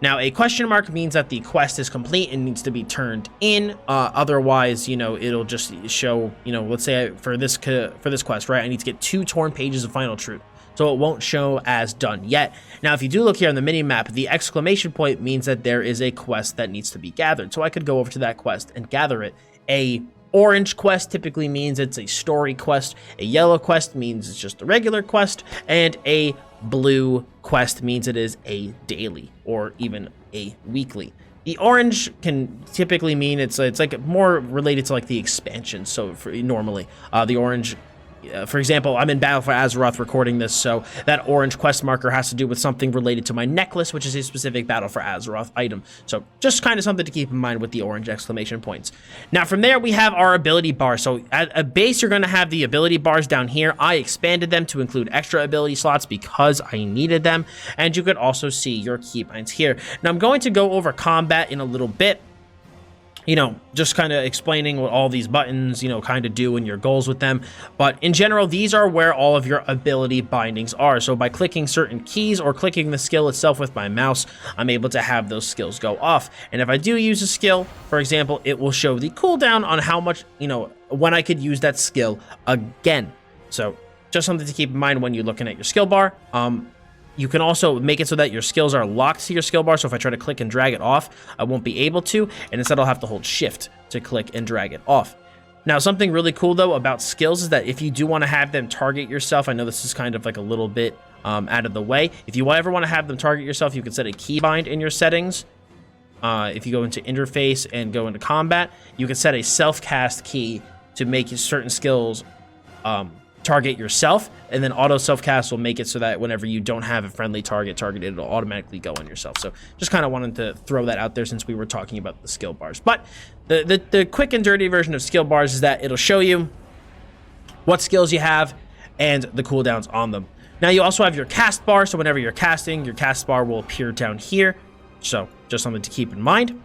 Speaker 1: Now, a question mark means that the quest is complete and needs to be turned in. Otherwise, it'll just show, let's say for this quest, right, I need to get 2 torn pages of Final Truth. So it won't show as done yet. Now, if you do look here on the mini-map, the exclamation point means that there is a quest that needs to be gathered. So I could go over to that quest and gather it. A orange quest typically means it's a story quest. A yellow quest means it's just a regular quest. And a blue quest means it is a daily or even a weekly. The orange can typically mean it's like more related to like the expansion. So normally the orange, for example, I'm in Battle for Azeroth recording this, so that orange quest marker has to do with something related to my necklace, which is a specific Battle for Azeroth item. So just kind of something to keep in mind with the orange exclamation points. Now from there, we have our ability bar. So at a base, you're going to have the ability bars down here. I expanded them to include extra ability slots because I needed them. And you could also see your keybinds here. Now I'm going to go over combat in a little bit. Just kind of explaining what all these buttons, kind of do and your goals with them. But in general, these are where all of your ability bindings are. So by clicking certain keys or clicking the skill itself with my mouse, I'm able to have those skills go off. And if I do use a skill, for example, it will show the cooldown on how much, when I could use that skill again. So just something to keep in mind when you're looking at your skill bar. You can also make it so that your skills are locked to your skill bar. So if I try to click and drag it off, I won't be able to. And instead, I'll have to hold shift to click and drag it off. Now, something really cool, though, about skills is that if you do want to have them target yourself, I know this is kind of like a little bit out of the way. If you ever want to have them target yourself, you can set a keybind in your settings. If you go into interface and go into combat, you can set a self-cast key to make certain skills target yourself, and then auto self-cast will make it so that whenever you don't have a friendly target targeted, it'll automatically go on yourself. So just kind of wanted to throw that out there since we were talking about the skill bars. But the quick and dirty version of skill bars is that it'll show you what skills you have and the cooldowns on them. Now you also have your cast bar, so whenever you're casting, your cast bar will appear down here. So just something to keep in mind.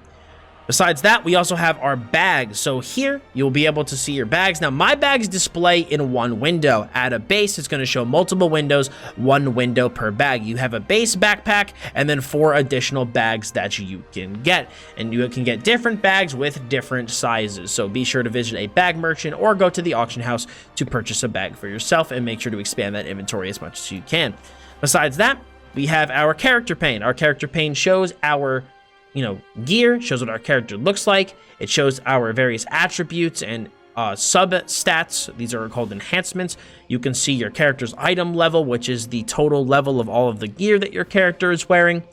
Speaker 1: Besides that, we also have our bags. So here, you'll be able to see your bags. Now, my bags display in one window. At a base, it's going to show multiple windows, one window per bag. You have a base backpack and then 4 additional bags that you can get. And you can get different bags with different sizes. So be sure to visit a bag merchant or go to the auction house to purchase a bag for yourself and make sure to expand that inventory as much as you can. Besides that, we have our character pane. Our character pane shows our gear, shows what our character looks like. It shows our various attributes and sub stats. These are called enhancements. You can see your character's item level, which is the total level of all of the gear that your character is wearing.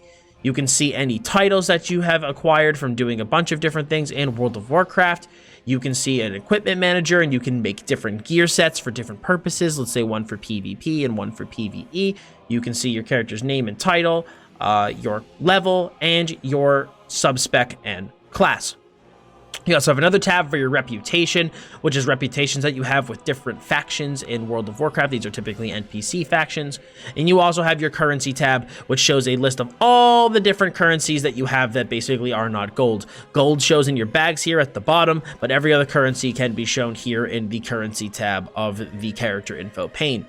Speaker 1: You can see any titles that you have acquired from doing a bunch of different things in World of Warcraft. You can see an equipment manager, and you can make different gear sets for different purposes. Let's say one for PvP and one for PvE. You can see your character's name and title, your level, and your subspec and class. You also have another tab for your reputation, which is reputations that you have with different factions in World of Warcraft. These are typically NPC factions. And you also have your currency tab, which shows a list of all the different currencies that you have that basically are not gold. Gold shows in your bags here at the bottom, but every other currency can be shown here in the currency tab of the character info pane.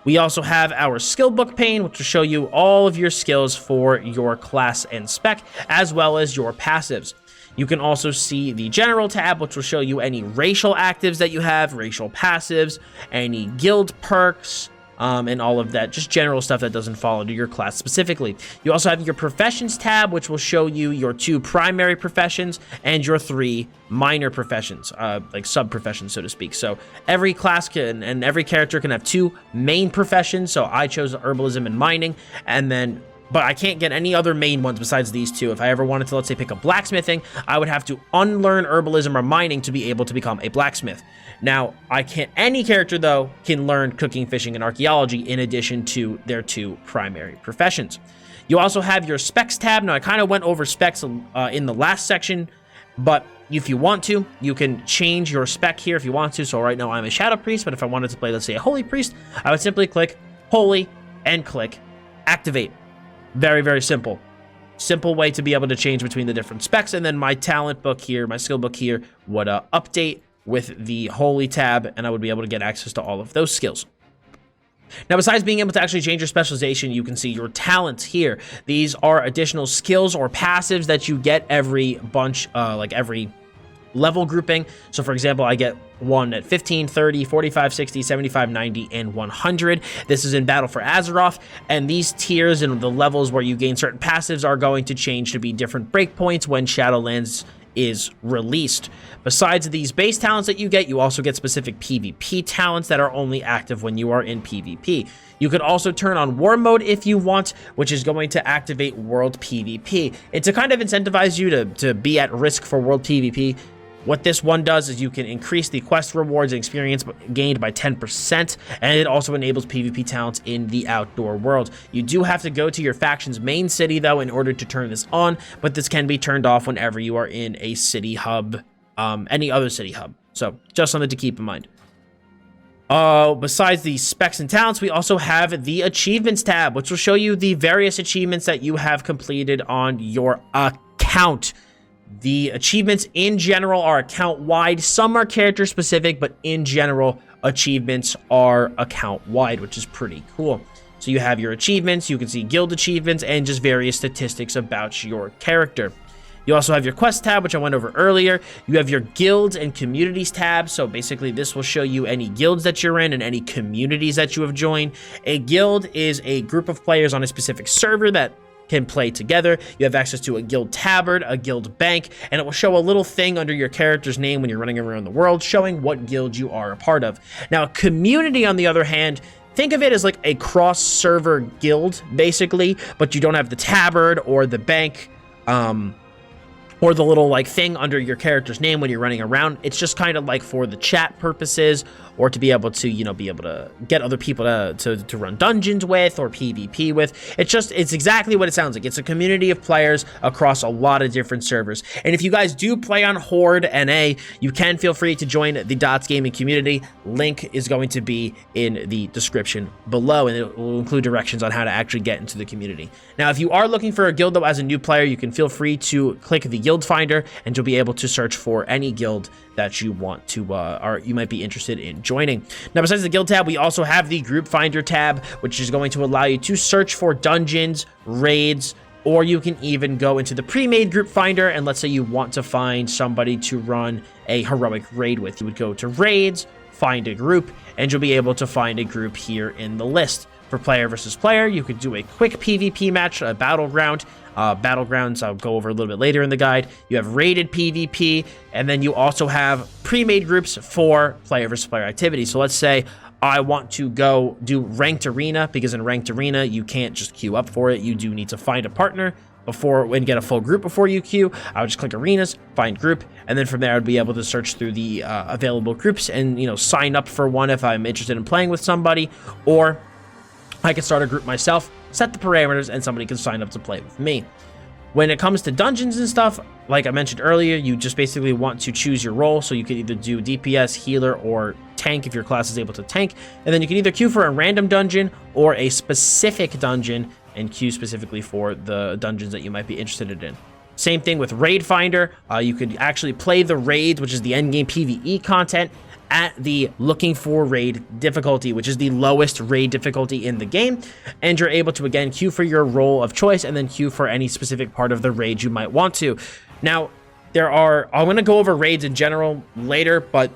Speaker 1: We also have our skill book pane, which will show you all of your skills for your class and spec, as well as your passives. You can also see the general tab, which will show you any racial actives that you have, racial passives, any guild perks, and all of that, just general stuff that doesn't fall into your class specifically. You also have your professions tab, which will show you your 2 primary professions and your 3 minor professions, like sub-professions, so to speak. So every class can, and every character can have 2 main professions. So I chose herbalism and mining, and then but I can't get any other main ones besides these 2. If I ever wanted to, let's say, pick up blacksmithing, I would have to unlearn herbalism or mining to be able to become a blacksmith. Now, any character, though, can learn cooking, fishing, and archaeology in addition to their 2 primary professions. You also have your specs tab. Now, I kind of went over specs in the last section, But if you want to, you can change your spec here if you want to. So right now I'm a Shadow Priest, but if I wanted to play, let's say, a Holy Priest, I would simply click Holy and click Activate. Very, very simple. Simple way to be able to change between the different specs. And then my talent book here, my skill book here would update with the Holy tab, and I would be able to get access to all of those skills. Now, besides being able to actually change your specialization, you can see your talents here. These are additional skills or passives that you get every bunch, like every level grouping. So for example, I get one at 15, 30, 45, 60, 75, 90, and 100. This is in Battle for Azeroth, and these tiers and the levels where you gain certain passives are going to change to be different breakpoints when Shadowlands is released. Besides these base talents that you get, you also get specific PvP talents that are only active when you are in PvP. You could also turn on War Mode if you want, which is going to activate World PvP. It's to kind of incentivize you to be at risk for World PvP. What this one does is you can increase the quest rewards and experience gained by 10%, and it also enables PvP talents in the outdoor world. You do have to go to your faction's main city, though, in order to turn this on, but this can be turned off whenever you are in a city hub, any other city hub. So, just something to keep in mind. Besides the specs and talents, we also have the achievements tab, which will show you the various achievements that you have completed on your account. The achievements in general are account-wide. Some are character-specific, but in general, achievements are account-wide, which is pretty cool. So you have your achievements, you can see guild achievements, and just various statistics about your character. You also have your quest tab, which I went over earlier. You have your guilds and communities tab. So basically, this will show you any guilds that you're in and any communities that you have joined. A guild is a group of players on a specific server that can play together. You have access to a guild tabard, a guild bank, and it will show a little thing under your character's name when you're running around the world, showing what guild you are a part of. Now, a community, on the other hand, think of it as like a cross-server guild, basically, but you don't have the tabard or the bank, or the little like thing under your character's name when you're running around. It's just kind of like for the chat purposes, or to be able to, you know, be able to get other people to run dungeons with or PvP with. It's exactly what it sounds like. It's a community of players across a lot of different servers. And if you guys do play on Horde NA, you can feel free to join the Dots Gaming community. Link is going to be in the description below, and it will include directions on how to actually get into the community. Now, if you are looking for a guild though as a new player, you can feel free to click the guild finder, and you'll be able to search for any guild that you want to or you might be interested in joining. Now, besides the guild tab, we also have the group finder tab, which is going to allow you to search for dungeons, raids, or you can even go into the pre-made group finder, and let's say you want to find somebody to run a heroic raid with. You would go to raids, find a group, and you'll be able to find a group here in the list. For player versus player, you could do a quick PvP match, a battleground. Battlegrounds I'll go over a little bit later in the guide. You have rated PvP, and then you also have pre-made groups for player versus player activity. So let's say I want to go do ranked arena, because in ranked arena, you can't just queue up for it. You do need to find a partner and get a full group before you queue. I would just click arenas, find group, and then from there I'd be able to search through the available groups and, you know, sign up for one if I'm interested in playing with somebody, or I can start a group myself, set the parameters, and somebody can sign up to play with me. When it comes to dungeons and stuff, like I mentioned earlier, you just basically want to choose your role. So you can either do DPS, healer, or tank if your class is able to tank. And then you can either queue for a random dungeon or a specific dungeon and queue specifically for the dungeons that you might be interested in. Same thing with Raid Finder. You could actually play the raids, which is the endgame PvE content, at the looking for raid difficulty, which is the lowest raid difficulty in the game, and you're able to again queue for your role of choice and then queue for any specific part of the raid you might want to. Now, I'm going to go over raids in general later, but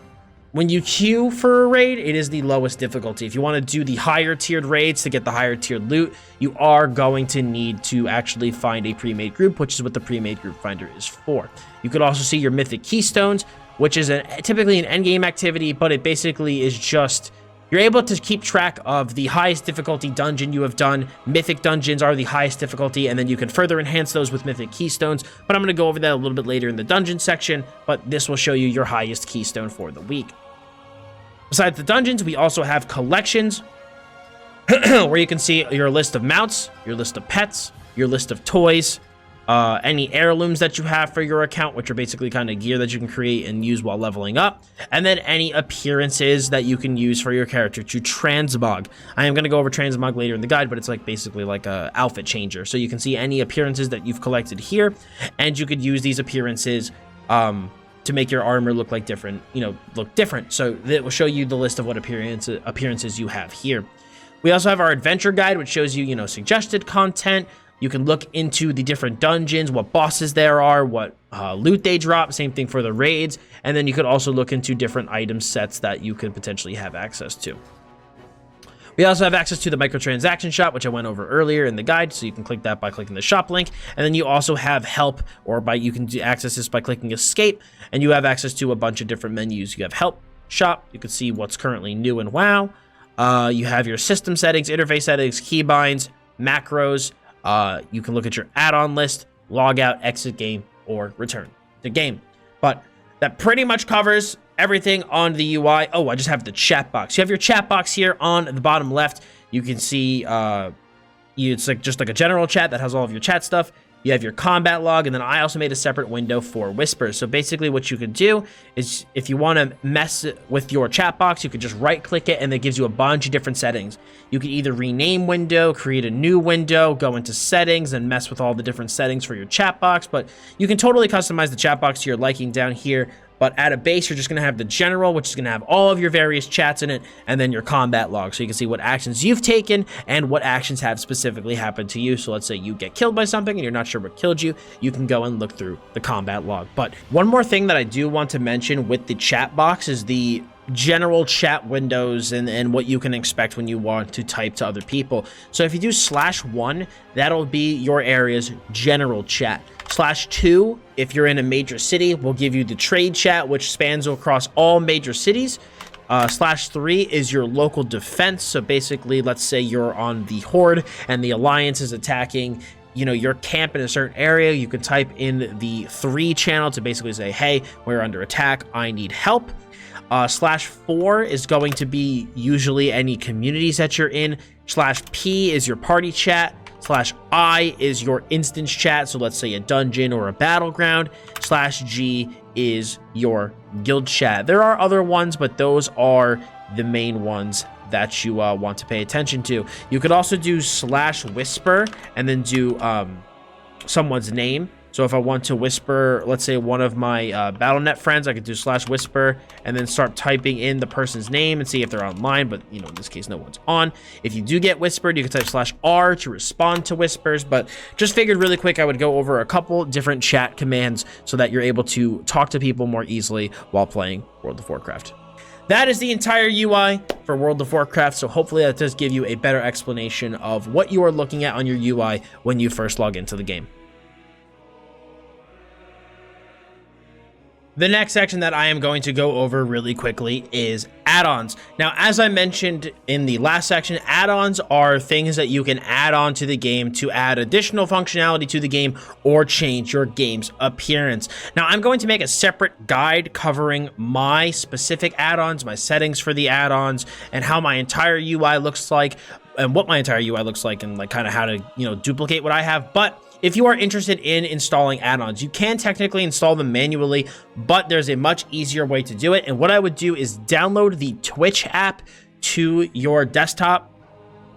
Speaker 1: when you queue for a raid, it is the lowest difficulty. If you want to do the higher tiered raids to get the higher tiered loot, you are going to need to actually find a pre-made group, which is what the pre-made group finder is for. You could also see your mythic keystones, which is typically an endgame activity, but it basically is just, you're able to keep track of the highest difficulty dungeon you have done. Mythic dungeons are the highest difficulty, and then you can further enhance those with mythic keystones, but I'm going to go over that a little bit later in the dungeon section, but this will show you your highest keystone for the week. Besides the dungeons, we also have collections, where you can see your list of mounts, your list of pets, your list of toys, any heirlooms that you have for your account, which are basically kind of gear that you can create and use while leveling up, and then any appearances that you can use for your character to transmog. I am going to go over transmog later in the guide, but it's like basically like a outfit changer. So you can see any appearances that you've collected here, and you could use these appearances to make your armor look like different, look different. So that will show you the list of what appearances you have here. We also have our adventure guide, which shows you, suggested content. You can look into the different dungeons, what bosses there are, what loot they drop, same thing for the raids. And then you could also look into different item sets that you could potentially have access to. We also have access to the microtransaction shop, which I went over earlier in the guide, so you can click that by clicking the shop link. And then you also have help, or you can access this by clicking escape, and you have access to a bunch of different menus. You have help, shop, you can see what's currently new in WoW. You have your system settings, interface settings, keybinds, macros. You can look at your add-on list, log out, exit game, or return to game. But that pretty much covers everything on the UI. Oh, I just have the chat box. You have your chat box here on the bottom left. You can see it's just like a general chat that has all of your chat stuff. You have your combat log, and then I also made a separate window for whispers. So basically what you could do is, if you want to mess with your chat box, you could just right click it, and it gives you a bunch of different settings. You can either rename window, create a new window, go into settings, and mess with all the different settings for your chat box. But you can totally customize the chat box to your liking down here. But at a base, you're just going to have the general, which is going to have all of your various chats in it, and then your combat log. So you can see what actions you've taken and what actions have specifically happened to you. So let's say you get killed by something and you're not sure what killed you. You can go and look through the combat log. But one more thing that I do want to mention with the chat box is the general chat windows and what you can expect when you want to type to other people. So if you do /1, that'll be your area's general chat. /2, if you're in a major city, will give you the trade chat, which spans across all major cities. /3 is your local defense. So basically, let's say you're on the Horde and the Alliance is attacking your camp in a certain area. You can type in the 3 channel to basically say, hey, we're under attack, I need help. /4 is going to be usually any communities that you're in. /P is your party chat. /I is your instance chat, so let's say a dungeon or a battleground. /G is your guild chat. There are other ones, but those are the main ones that you want to pay attention to. You could also do /whisper and then do someone's name. So if I want to whisper, let's say one of my Battle.net friends, I could do /whisper and then start typing in the person's name and see if they're online, but in this case, no one's on. If you do get whispered, you can type /R to respond to whispers, but just figured really quick, I would go over a couple different chat commands so that you're able to talk to people more easily while playing World of Warcraft. That is the entire UI for World of Warcraft, so hopefully that does give you a better explanation of what you are looking at on your UI when you first log into the game. The next section that I am going to go over really quickly is add-ons. Now, as I mentioned in the last section, add-ons are things that you can add on to the game to add additional functionality to the game or change your game's appearance. Now, I'm going to make a separate guide covering my specific add-ons, my settings for the add-ons, and how my entire UI looks like, and what my entire UI looks like, and like kind of how to, duplicate what I have. But if you are interested in installing add-ons, you can technically install them manually, but there's a much easier way to do it. And what I would do is download the Twitch app to your desktop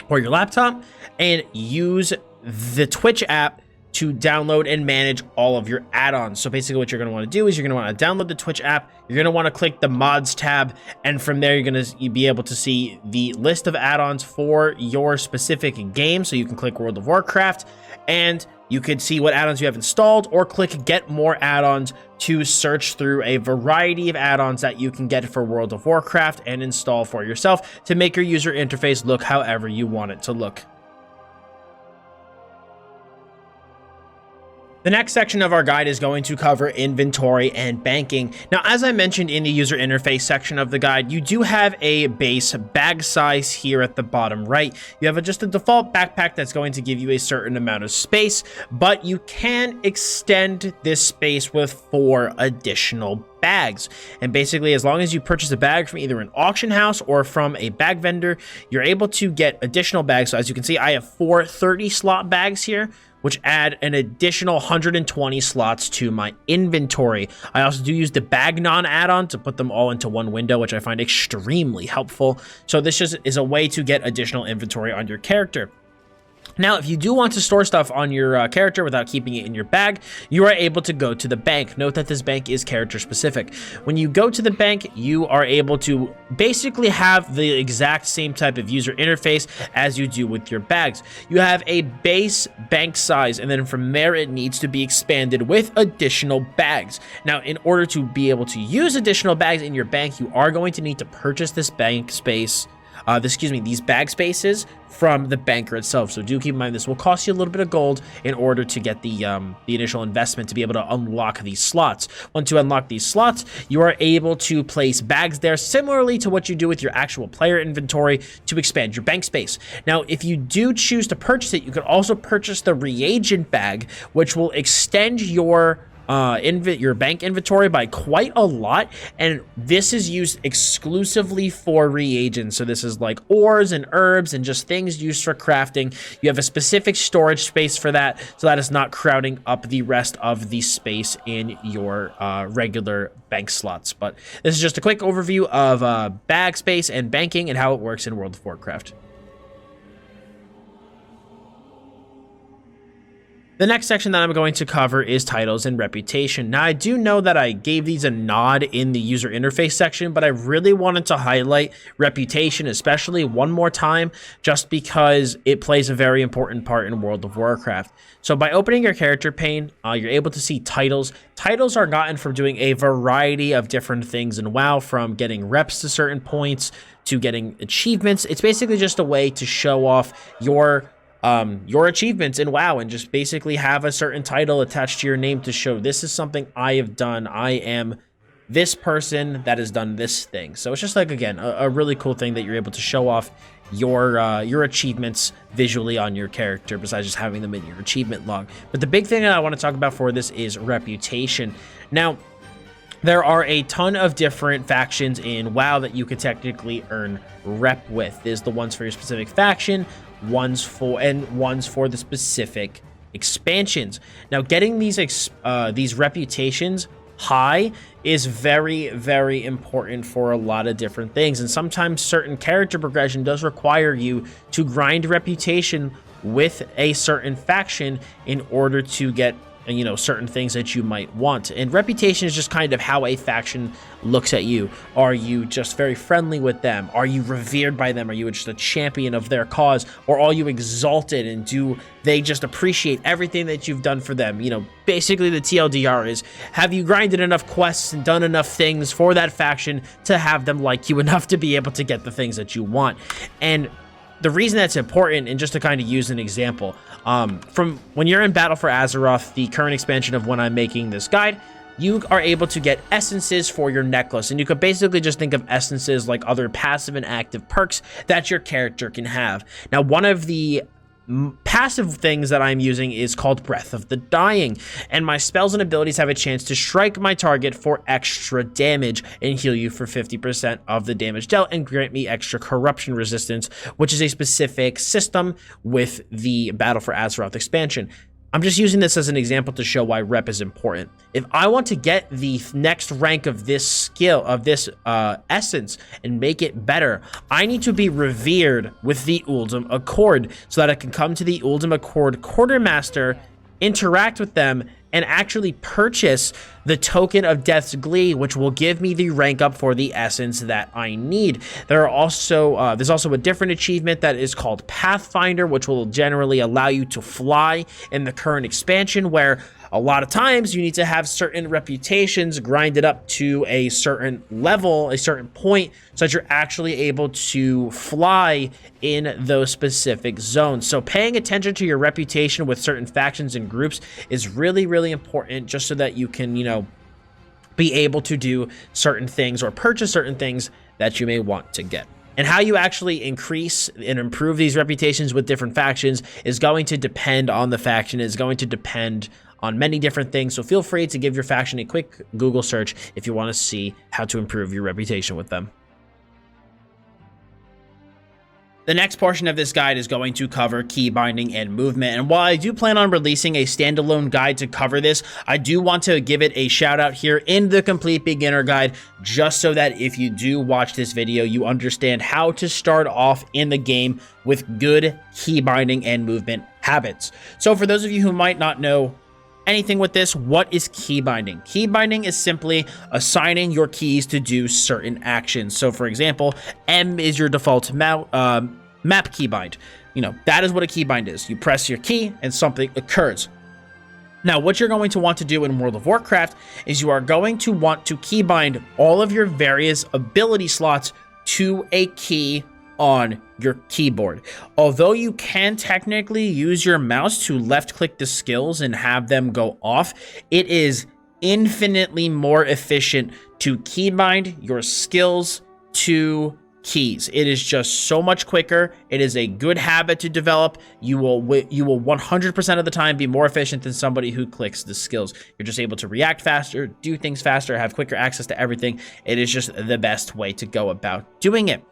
Speaker 1: or your laptop and use the Twitch app to download and manage all of your add-ons. So basically what you're going to want to do is you're going to want to download the Twitch app. You're going to want to click the mods tab. And from there, you're going to be able to see the list of add-ons for your specific game. So you can click World of Warcraft and you could see what add-ons you have installed, or click get more add-ons to search through a variety of add-ons that you can get for World of Warcraft and install for yourself to make your user interface look however you want it to look. The next section of our guide is going to cover inventory and banking. Now, as I mentioned in the user interface section of the guide, you do have a base bag size here at the bottom right. You have just a default backpack that's going to give you a certain amount of space, but you can extend this space with 4 additional bags. And basically, as long as you purchase a bag from either an auction house or from a bag vendor, you're able to get additional bags. So as you can see, I have 4 30 slot bags here, which add an additional 120 slots to my inventory. I also do use the Bagnon add-on to put them all into one window, which I find extremely helpful. So this just is a way to get additional inventory on your character. Now, if you do want to store stuff on your character without keeping it in your bag, you are able to go to the bank. Note that this bank is character specific. When you go to the bank, you are able to basically have the exact same type of user interface as you do with your bags. You have a base bank size, and then from there, it needs to be expanded with additional bags. Now, in order to be able to use additional bags in your bank, you are going to need to purchase this bank space. These bag spaces from the banker itself. So do keep in mind this will cost you a little bit of gold in order to get the initial investment to be able to unlock these slots. Once you unlock these slots, you are able to place bags there similarly to what you do with your actual player inventory to expand your bank space. Now, if you do choose to purchase it, you could also purchase the reagent bag, which will extend your bank inventory by quite a lot, and this is used exclusively for reagents. So this is like ores and herbs and just things used for crafting. You have a specific storage space for that, so that is not crowding up the rest of the space in your regular bank slots. But this is just a quick overview of bag space and banking and how it works in World of Warcraft. The next section that I'm going to cover is titles and reputation. Now, I do know that I gave these a nod in the user interface section, but I really wanted to highlight reputation, especially one more time, just because it plays a very important part in World of Warcraft. So by opening your character pane, you're able to see titles. Titles are gotten from doing a variety of different things in WoW, from getting reps to certain points to getting achievements. It's basically just a way to show off your achievements in WoW and just basically have a certain title attached to your name to show this is something I have done. I am this person that has done this thing. So it's just like, again, a really cool thing that you're able to show off your achievements visually on your character besides just having them in your achievement log. But the big thing that I want to talk about for this is reputation. Now, there are a ton of different factions in WoW that you could technically earn rep with. There's the ones for your specific faction, ones for the specific expansions. Now, getting these reputations high is very, very important for a lot of different things, and sometimes certain character progression does require you to grind reputation with a certain faction in order to get certain things that you might want. And reputation is just kind of how a faction looks at you. Are you just very friendly with them? Are you revered by them? Are you just a champion of their cause? Or are you exalted and do they just appreciate everything that you've done for them? Basically the TLDR is, have you grinded enough quests and done enough things for that faction to have them like you enough to be able to get the things that you want? And the reason that's important, and just to kind of use an example, from when you're in Battle for Azeroth, the current expansion of when I'm making this guide, you are able to get essences for your necklace. And you could basically just think of essences like other passive and active perks that your character can have. Now, one of the passive things that I'm using is called Breath of the Dying, and my spells and abilities have a chance to strike my target for extra damage and heal you for 50% of the damage dealt and grant me extra corruption resistance, which is a specific system with the Battle for Azeroth expansion. I'm just using this as an example to show why rep is important. If I want to get the next rank of this skill, of this essence, and make it better, I need to be revered with the Uldum Accord so that I can come to the Uldum Accord Quartermaster, interact with them, and actually purchase the token of Death's Glee, which will give me the rank up for the essence that I need. There's also a different achievement that is called Pathfinder, which will generally allow you to fly in the current expansion, where a lot of times you need to have certain reputations grinded up to a certain level, a certain point, so that you're actually able to fly in those specific zones. So paying attention to your reputation with certain factions and groups is really, really important, just so that you can, be able to do certain things or purchase certain things that you may want to get. And how you actually increase and improve these reputations with different factions is going to depend on the faction, is going to depend on many different things. So feel free to give your faction a quick Google search if you want to see how to improve your reputation with them. The next portion of this guide is going to cover key binding and movement, and while I do plan on releasing a standalone guide to cover this, I do want to give it a shout out here in the complete beginner guide, just so that if you do watch this video, you understand how to start off in the game with good key binding and movement habits. So for those of you who might not know anything with this, what is key binding? Key binding is simply assigning your keys to do certain actions. So for example, M is your default map keybind. You know, that is what a keybind is. You press your key and something occurs. Now, what you're going to want to do in World of Warcraft is you are going to want to keybind all of your various ability slots to a key on your keyboard. Although you can technically use your mouse to left click the skills and have them go off, it is infinitely more efficient to keybind your skills to keys. It is just so much quicker. It is a good habit to develop. You will 100% of the time be more efficient than somebody who clicks the skills. You're just able to react faster, do things faster, have quicker access to everything. It is just the best way to go about doing it.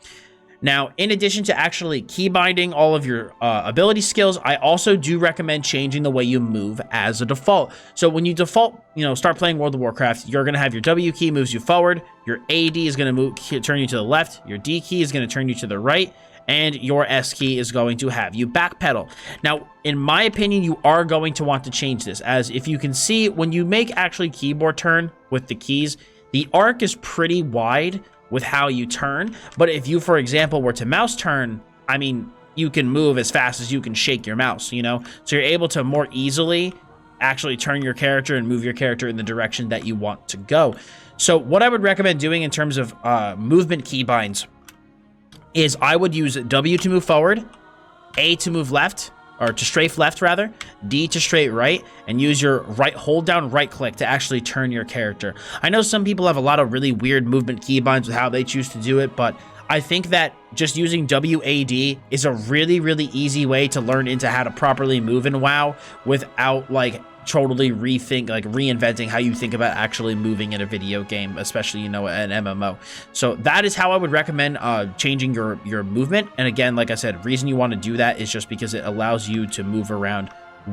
Speaker 1: Now, in addition to actually key binding all of your ability skills, I also do recommend changing the way you move as a default. So when you default, start playing World of Warcraft, you're going to have your W key moves you forward, your AD is going to turn you to the left, your D key is going to turn you to the right, and your S key is going to have you backpedal. Now, in my opinion, you are going to want to change this, as if you can see, when you make actually keyboard turn with the keys, the arc is pretty wide with how you turn. But if you, for example, were to mouse turn, I mean, you can move as fast as you can shake your mouse, so you're able to more easily actually turn your character and move your character in the direction that you want to go. So what I would recommend doing in terms of movement keybinds is I would use W to move forward, A to move left, or to strafe left rather, D to straight right, and use your hold down right click to actually turn your character. I know some people have a lot of really weird movement keybinds with how they choose to do it, but I think that just using WAD is a really, really easy way to learn into how to properly move in WoW without totally reinventing how you think about actually moving in a video game, especially, an MMO. So that is how I would recommend changing your movement. And again, like I said, reason you want to do that is just because it allows you to move around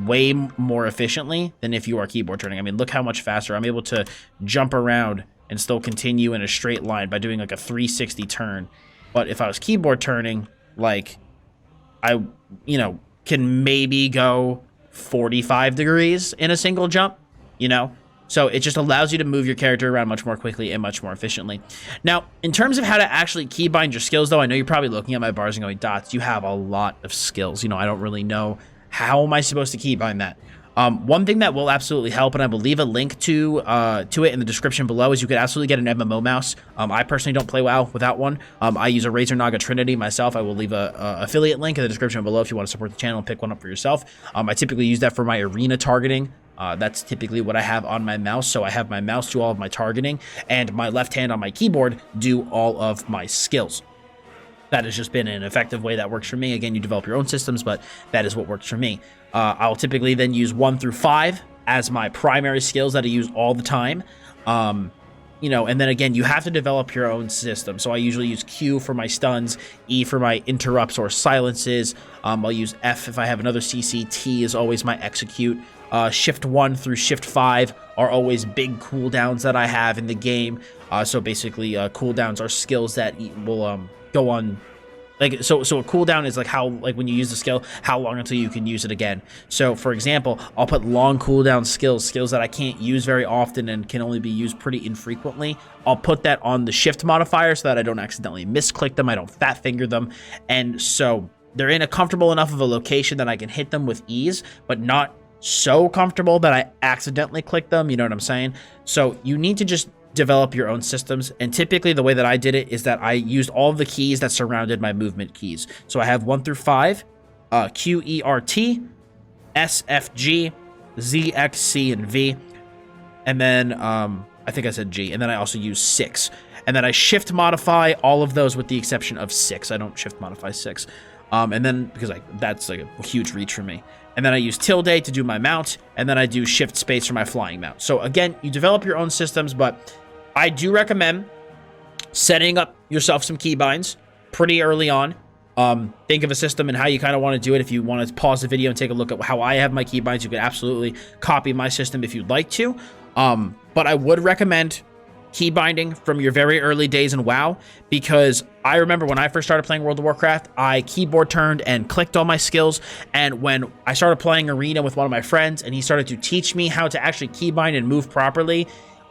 Speaker 1: way more efficiently than if you are keyboard turning. I mean, look how much faster I'm able to jump around and still continue in a straight line by doing a 360 turn. But if I was keyboard turning, I can maybe go 45 degrees in a single jump, so it just allows you to move your character around much more quickly and much more efficiently. Now, in terms of how to actually keybind your skills, though, I know you're probably looking at my bars and going, Dots, you have a lot of skills. I don't really know, how am I supposed to keybind that? One thing that will absolutely help, and I will leave a link to it in the description below, is you could absolutely get an MMO mouse. I personally don't play WoW without one. I use a Razer Naga Trinity myself. I will leave a affiliate link in the description below if you want to support the channel and pick one up for yourself. I typically use that for my arena targeting. That's typically what I have on my mouse. So I have my mouse do all of my targeting, and my left hand on my keyboard do all of my skills. That has just been an effective way that works for me. Again, you develop your own systems, but that is what works for me. I'll typically then use 1 through 5 as my primary skills that I use all the time. And then again, you have to develop your own system. So I usually use Q for my stuns, E for my interrupts or silences. I'll use F if I have another CC. T is always my execute. Shift 1 through Shift 5 are always big cooldowns that I have in the game. So basically, cooldowns are skills that will go on. So a cooldown is how, when you use the skill, how long until you can use it again. So for example, I'll put long cooldown skills that I can't use very often and can only be used pretty infrequently. I'll put that on the shift modifier so that I don't accidentally misclick them, I don't fat finger them, and so they're in a comfortable enough of a location that I can hit them with ease, but not so comfortable that I accidentally click them, you know what I'm saying? So you need to just develop your own systems, and typically the way that I did it is that I used all of the keys that surrounded my movement keys. So I have 1 through 5, Q, E, R, T, S, F, G, Z, X, C, and V, and then I think I said G, and then I also use 6, and then I shift modify all of those with the exception of 6. I don't shift modify 6, and then because that's a huge reach for me. And then I use tilde to do my mount, and then I do shift space for my flying mount. So again, you develop your own systems, but I do recommend setting up yourself some keybinds pretty early on. think of a system and how you kind of want to do it. If you want to pause the video and take a look at how I have my keybinds, you could absolutely copy my system if you'd like to. But I would recommend keybinding from your very early days in WoW, because I remember when I first started playing World of Warcraft, I keyboard turned and clicked all my skills. And when I started playing Arena with one of my friends and he started to teach me how to actually keybind and move properly,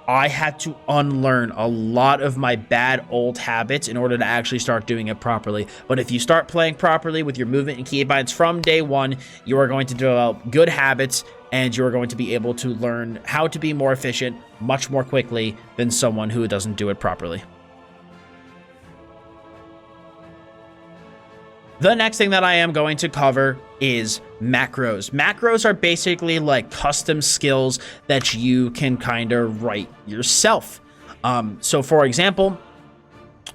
Speaker 1: I had to unlearn a lot of my bad old habits in order to actually start doing it properly. But if you start playing properly with your movement and keybinds from day one, you are going to develop good habits, and you're going to be able to learn how to be more efficient much more quickly than someone who doesn't do it properly. The next thing that I am going to cover is macros. Macros are basically like custom skills that you can kind of write yourself. So for example,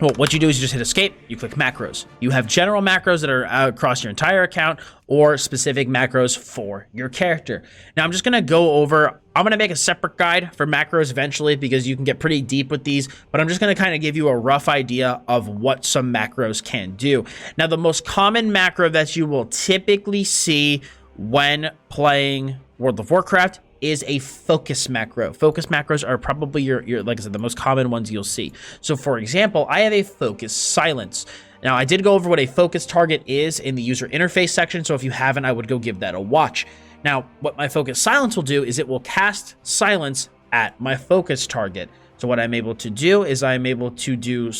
Speaker 1: well, what you do is you just hit escape, you click macros. You have general macros that are across your entire account, or specific macros for your character. Now I'm just gonna go over, I'm gonna make a separate guide for macros eventually, because you can get pretty deep with these, but I'm just gonna kind of give you a rough idea of what some macros can do. Now the most common macro that you will typically see when playing World of Warcraft is a focus macro. Focus macros are probably your like I said, the most common ones you'll see. So for example, I have a focus silence. Now I did go over what a focus target is in the user interface section, so if you haven't, I would go give that a watch. Now what my focus silence will do is it will cast silence at my focus target. So what I'm able to do is I'm able to do,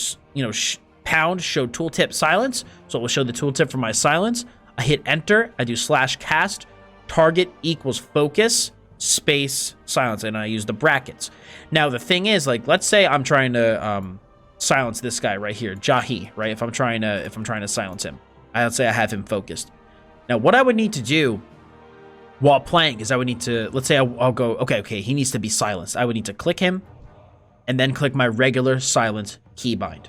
Speaker 1: pound show tooltip silence. So it will show the tooltip for my silence. I hit enter, I do /cast, target equals focus, space silence, and I use the brackets. Now the thing is, like, let's say I'm trying to silence this guy right here, Jahi, right? If I'm trying to silence him, let's say I have him focused. Now what I would need to do while playing is I would need to, let's say I'll go, okay, he needs to be silenced. I would need to click him and then click my regular silence keybind.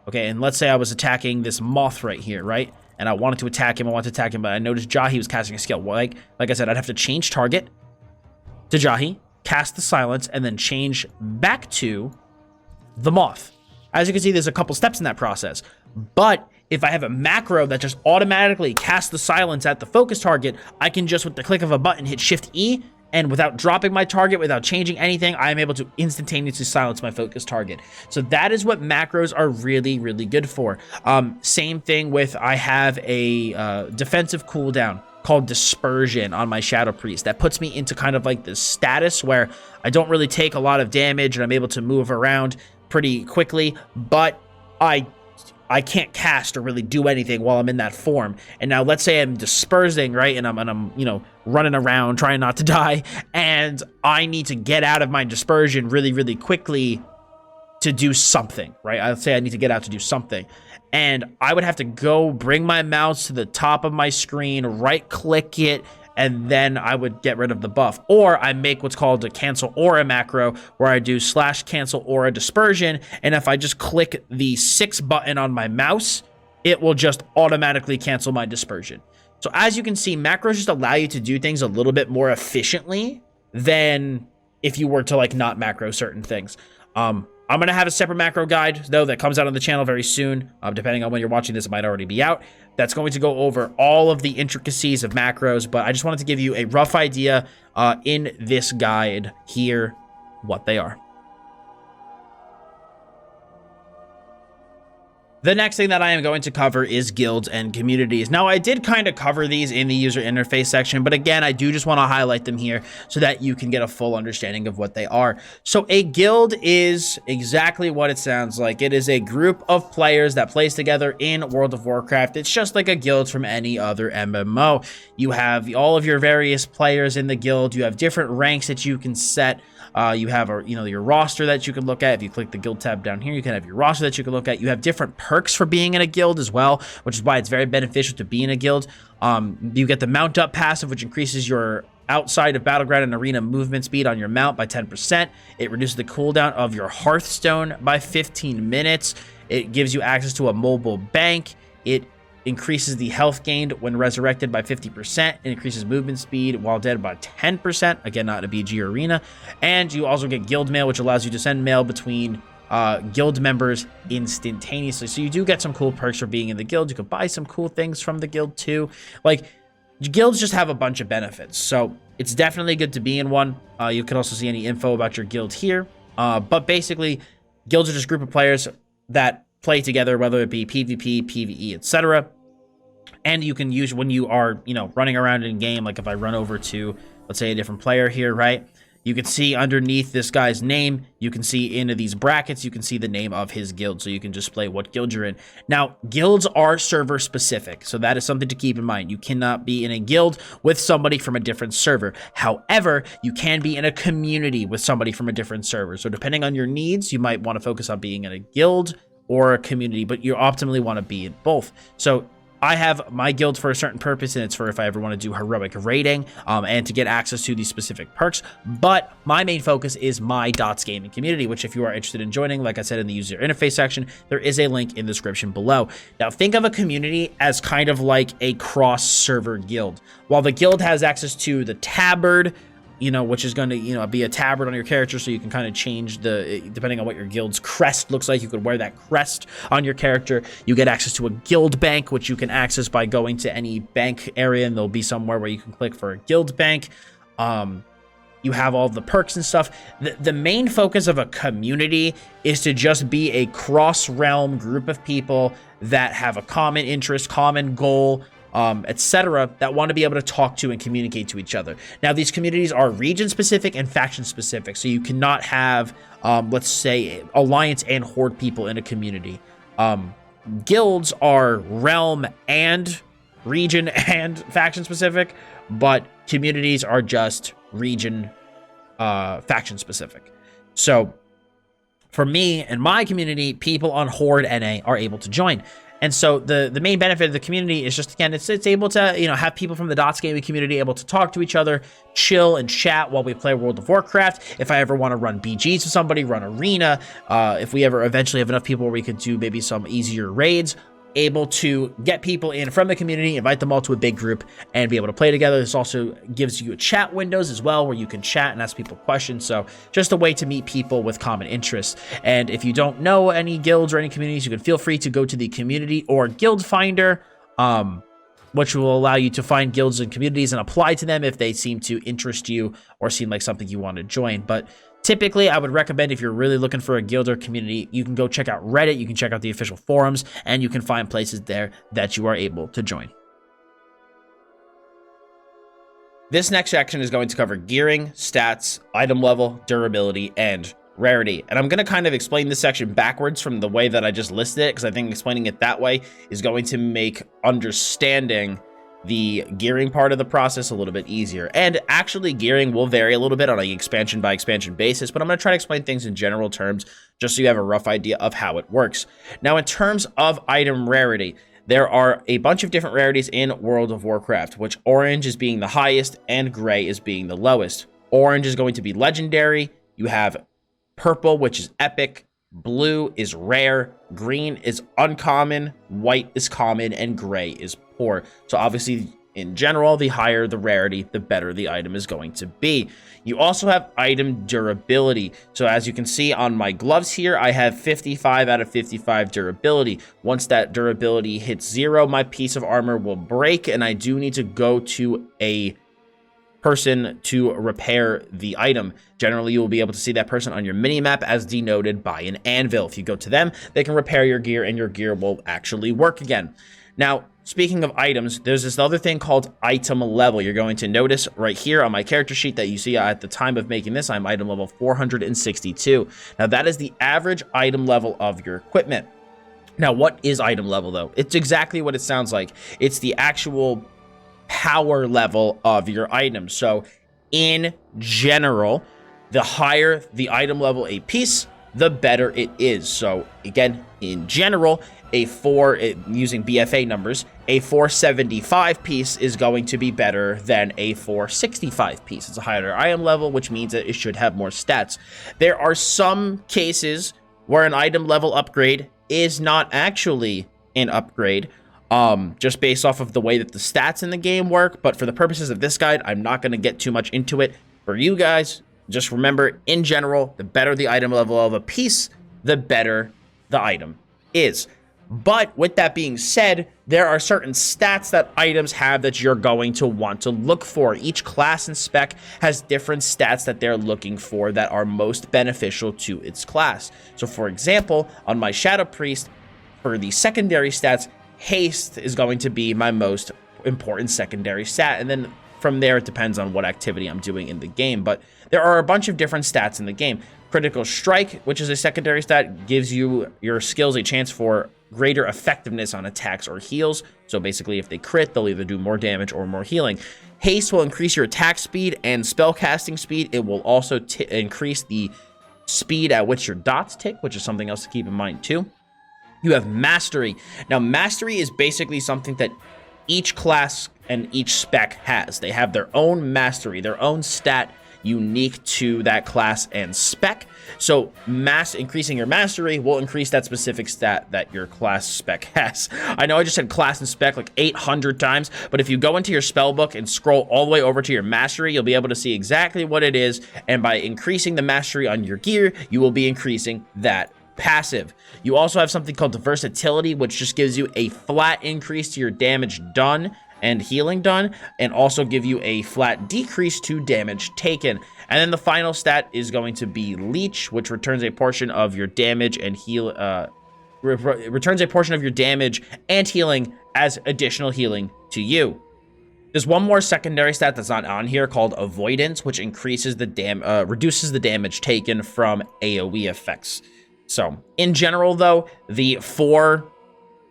Speaker 1: Okay, and let's say I was attacking this moth right here, right? And I wanted to attack him, but I noticed Jahi was casting a skill. Well, like I said, I'd have to change target to Jahi, cast the silence, and then change back to the moth. As you can see, there's a couple steps in that process. But if I have a macro that just automatically casts the silence at the focus target, I can just, with the click of a button, hit Shift E, and without dropping my target, without changing anything, I am able to instantaneously silence my focus target. So that is what macros are really, really good for. Same thing with, I have a defensive cooldown called Dispersion on my Shadow Priest. That puts me into kind of like this status where I don't really take a lot of damage and I'm able to move around pretty quickly, but I can't cast or really do anything while I'm in that form. And now let's say I'm dispersing, right? And I'm running around trying not to die, and I need to get out of my dispersion really, really quickly to do something, right? I'd say I need to get out to do something. And I would have to go bring my mouse to the top of my screen, right click it, and then I would get rid of the buff. Or I make what's called a cancel aura macro, where I do /cancel aura dispersion, and if I just click the 6 button on my mouse, it will just automatically cancel my dispersion. So as you can see, macros just allow you to do things a little bit more efficiently than if you were to like not macro certain things. I'm going to have a separate macro guide, though, that comes out on the channel very soon. Depending on when you're watching this, it might already be out. That's going to go over all of the intricacies of macros, but I just wanted to give you a rough idea in this guide here what they are. The next thing that I am going to cover is guilds and communities. Now, I did kind of cover these in the user interface section, but again, I do just want to highlight them here so that you can get a full understanding of what they are. So a guild is exactly what it sounds like. It is a group of players that plays together in World of Warcraft. It's just like a guild from any other MMO. You have all of your various players in the guild. You have different ranks that you can set. You have your roster that you can look at. If you click the guild tab down here, you can have your roster that you can look at. You have different perks for being in a guild as well, which is why it's very beneficial to be in a guild. You get the mount up passive, which increases your outside of battleground and arena movement speed on your mount by 10%. It reduces the cooldown of your Hearthstone by 15 minutes. It gives you access to a mobile bank. It increases the health gained when resurrected by 50%. It increases movement speed while dead by 10%. Again, not a BG arena. And you also get guild mail, which allows you to send mail between guild members instantaneously. So you do get some cool perks for being in the guild. You can buy some cool things from the guild too. Like, guilds just have a bunch of benefits, so it's definitely good to be in one. You can also see any info about your guild here. But basically, guilds are just a group of players that play together, whether it be PvP, PvE, etc. And you can use when you are, running around in game. Like if I run over to, let's say, a different player here, right? You can see underneath this guy's name, you can see into these brackets, you can see the name of his guild, so you can display what guild you're in. Now, guilds are server specific, so that is something to keep in mind. You cannot be in a guild with somebody from a different server. However, you can be in a community with somebody from a different server. So depending on your needs, you might want to focus on being in a guild or a community, but you optimally want to be in both. So I have my guild for a certain purpose, and it's for if I ever want to do heroic raiding and to get access to these specific perks. But my main focus is my Dots gaming community, which if you are interested in joining, like I said in the user interface section, there is a link in the description below. Now, think of a community as kind of like a cross-server guild. While the guild has access to the tabard, which is going to, be a tabard on your character, so you can kind of change depending on what your guild's crest looks like, you could wear that crest on your character. You get access to a guild bank, which you can access by going to any bank area, and there'll be somewhere where you can click for a guild bank. You have all the perks and stuff. The main focus of a community is to just be a cross-realm group of people that have a common interest, common goal, etc., that want to be able to talk to and communicate to each other. Now, these communities are region-specific and faction-specific, so you cannot have, let's say, alliance and horde people in a community. Guilds are realm and region and faction-specific, but communities are just region, faction-specific. So, for me and my community, people on Horde NA are able to join. And so the main benefit of the community is just, again, it's able to, have people from the Dots gaming community able to talk to each other, chill and chat while we play World of Warcraft. If I ever want to run BGs with somebody, run Arena, if we ever eventually have enough people where we could do maybe some easier raids, able to get people in from the community, invite them all to a big group, and be able to play together. This also gives you chat windows as well, where you can chat and ask people questions. So just a way to meet people with common interests. And if you don't know any guilds or any communities, you can feel free to go to the community or guild finder, which will allow you to find guilds and communities and apply to them if they seem to interest you or seem like something you want to join. But typically, I would recommend, if you're really looking for a guild or community, you can go check out Reddit, you can check out the official forums, and you can find places there that you are able to join. This next section is going to cover gearing, stats, item level, durability, and rarity. And I'm going to kind of explain this section backwards from the way that I just listed it, because I think explaining it that way is going to make understanding the gearing part of the process a little bit easier. And actually, gearing will vary a little bit on an expansion by expansion basis, but I'm going to try to explain things in general terms just so you have a rough idea of how it works. Now, in terms of item rarity, there are a bunch of different rarities in World of Warcraft, which orange is being the highest and gray is being the lowest. Orange is going to be legendary. You have purple, which is epic. Blue is rare, green is uncommon, white is common, and gray is poor. So obviously, in general, the higher the rarity, the better the item is going to be. You also have item durability. So as you can see on my gloves here, I have 55 out of 55 durability. Once that durability hits 0, my piece of armor will break, and I do need to go to a person to repair the item. Generally, you will be able to see that person on your mini-map as denoted by an anvil. If you go to them, they can repair your gear, and your gear will actually work again. Now, speaking of items, there's this other thing called item level. You're going to notice right here on my character sheet that you see at the time of making this, I'm item level 462. Now, that is the average item level of your equipment. Now, what is item level, though? It's exactly what it sounds like. It's the actual power level of your item. So in general, the higher the item level a piece, the better it is. So again, in general, using BFA numbers, a 475 piece is going to be better than a 465 piece. It's a higher item level, which means that it should have more stats. There are some cases where an item level upgrade is not actually an upgrade, just based off of the way that the stats in the game work. But for the purposes of this guide, I'm not going to get too much into it. For you guys, just remember, in general, the better the item level of a piece, the better the item is. But with that being said, there are certain stats that items have that you're going to want to look for. Each class and spec has different stats that they're looking for that are most beneficial to its class. So for example, on my Shadow Priest, for the secondary stats, haste is going to be my most important secondary stat. And then from there, it depends on what activity I'm doing in the game. But there are a bunch of different stats in the game. Critical Strike, which is a secondary stat, gives you your skills a chance for greater effectiveness on attacks or heals. So basically, if they crit, they'll either do more damage or more healing. Haste will increase your attack speed and spell casting speed. It will also increase the speed at which your dots tick, which is something else to keep in mind too. You have Mastery. Now, Mastery is basically something that each class and each spec has. They have their own Mastery, their own stat unique to that class and spec. So increasing your Mastery will increase that specific stat that your class spec has. I know I just said class and spec like 800 times, but if you go into your spell book and scroll all the way over to your Mastery, you'll be able to see exactly what it is. And by increasing the Mastery on your gear, you will be increasing that passive. You also have something called the Versatility, which just gives you a flat increase to your damage done and healing done, and also give you a flat decrease to damage taken. And then the final stat is going to be Leech, which returns a portion of your damage and returns a portion of your damage and healing as additional healing to you. There's one more secondary stat that's not on here called Avoidance, which increases the reduces the damage taken from AoE effects. So in general, though, the 4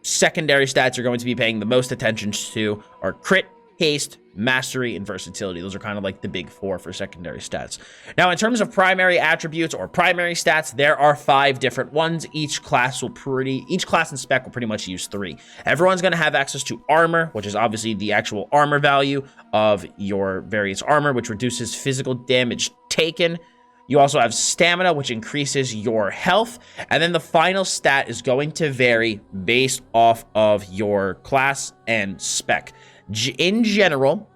Speaker 1: secondary stats you're going to be paying the most attention to are crit, haste, mastery, and versatility. Those are kind of like the big 4 for secondary stats. Now, in terms of primary attributes or primary stats, there are 5 different ones. Each class and spec will pretty much use 3. Everyone's going to have access to armor, which is obviously the actual armor value of your various armor, which reduces physical damage taken. You also have stamina, which increases your health. And then the final stat is going to vary based off of your class and spec. In general,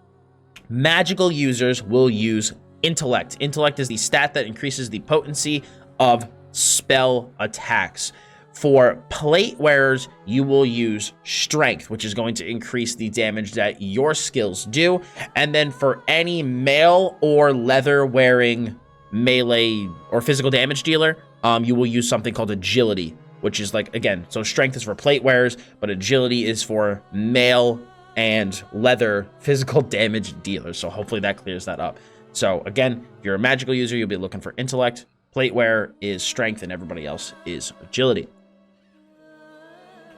Speaker 1: magical users will use intellect. Intellect is the stat that increases the potency of spell attacks. For plate wearers, you will use strength, which is going to increase the damage that your skills do. And then for any mail or leather wearing melee or physical damage dealer, you will use something called agility, which is like, again, so strength is for plate wearers, but agility is for mail and leather physical damage dealers. So hopefully that clears that up. So again, if you're a magical user, you'll be looking for intellect, plate wearer is strength, and everybody else is agility.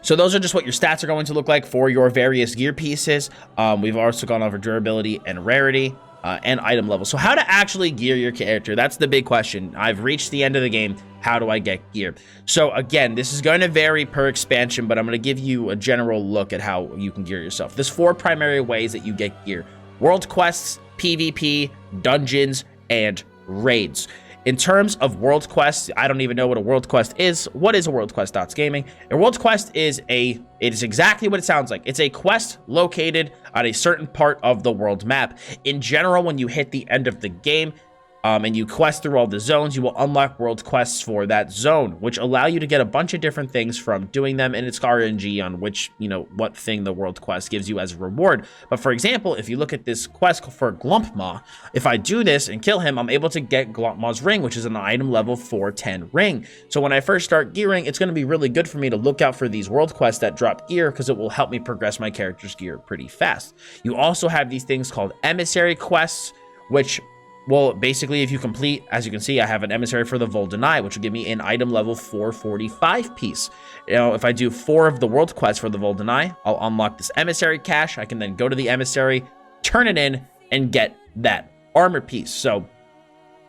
Speaker 1: So those are just what your stats are going to look like for your various gear pieces. We've also gone over durability and rarity. And item level. So how to actually gear your character, that's the big question. I've reached the end of the game. How do I get gear? So again, this is going to vary per expansion, but I'm going to give you a general look at how you can gear yourself. There's 4 primary ways that you get gear: world quests, PvP, dungeons, and raids. In terms of world quests, I don't even know what a world quest is. What is a world quest? Gaming. A world quest is it is exactly what it sounds like. It's a quest located on a certain part of the world map. In general, when you hit the end of the game, and you quest through all the zones, you will unlock world quests for that zone, which allow you to get a bunch of different things from doing them, and it's RNG on which, what thing the world quest gives you as a reward. But for example, if you look at this quest for Glumpmaw, if I do this and kill him, I'm able to get Glumpmaw's ring, which is an item level 410 ring. So when I first start gearing, it's going to be really good for me to look out for these world quests that drop gear, because it will help me progress my character's gear pretty fast. You also have these things called emissary quests, which, well, basically, if you complete, as you can see, I have an emissary for the Voldenai, which will give me an item level 445 piece. If I do 4 of the world quests for the Voldenai, I'll unlock this emissary cache. I can then go to the emissary, turn it in, and get that armor piece. So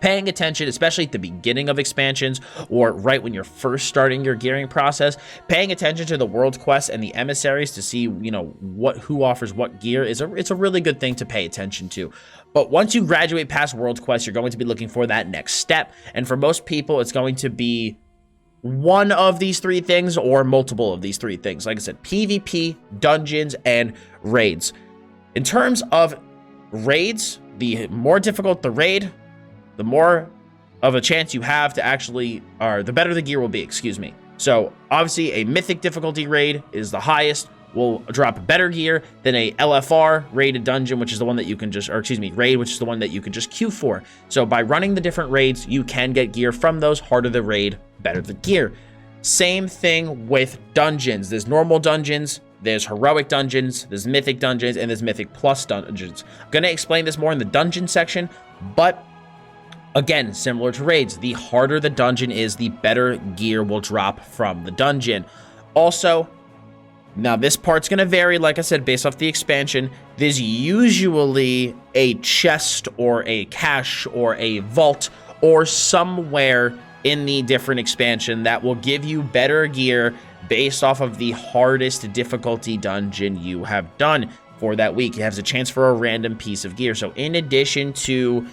Speaker 1: paying attention, especially at the beginning of expansions or right when you're first starting your gearing process, paying attention to the world quests and the emissaries to see, who offers what gear it's a really good thing to pay attention to. But once you graduate past world quests, you're going to be looking for that next step. And for most people, it's going to be one of these 3 things or multiple of these 3 things. Like I said, PvP, dungeons, and raids. In terms of raids, the more difficult the raid, the more of a chance you have to actually, or the better the gear will be, excuse me. So obviously a mythic difficulty raid is the highest, will drop better gear than a LFR raided dungeon, which is the one that you can just, or excuse me, raid, which is the one that you can just queue for. So by running the different raids, you can get gear from those. Harder the raid, better the gear. Same thing with dungeons. There's normal dungeons, there's heroic dungeons, there's mythic dungeons, and there's mythic plus dungeons. I'm going to explain this more in the dungeon section, but again, similar to raids, the harder the dungeon is, the better gear will drop from the dungeon. Also, now this part's going to vary, like I said, based off the expansion. There's usually a chest or a cache or a vault or somewhere in the different expansion that will give you better gear based off of the hardest difficulty dungeon you have done for that week. It has a chance for a random piece of gear. So in addition to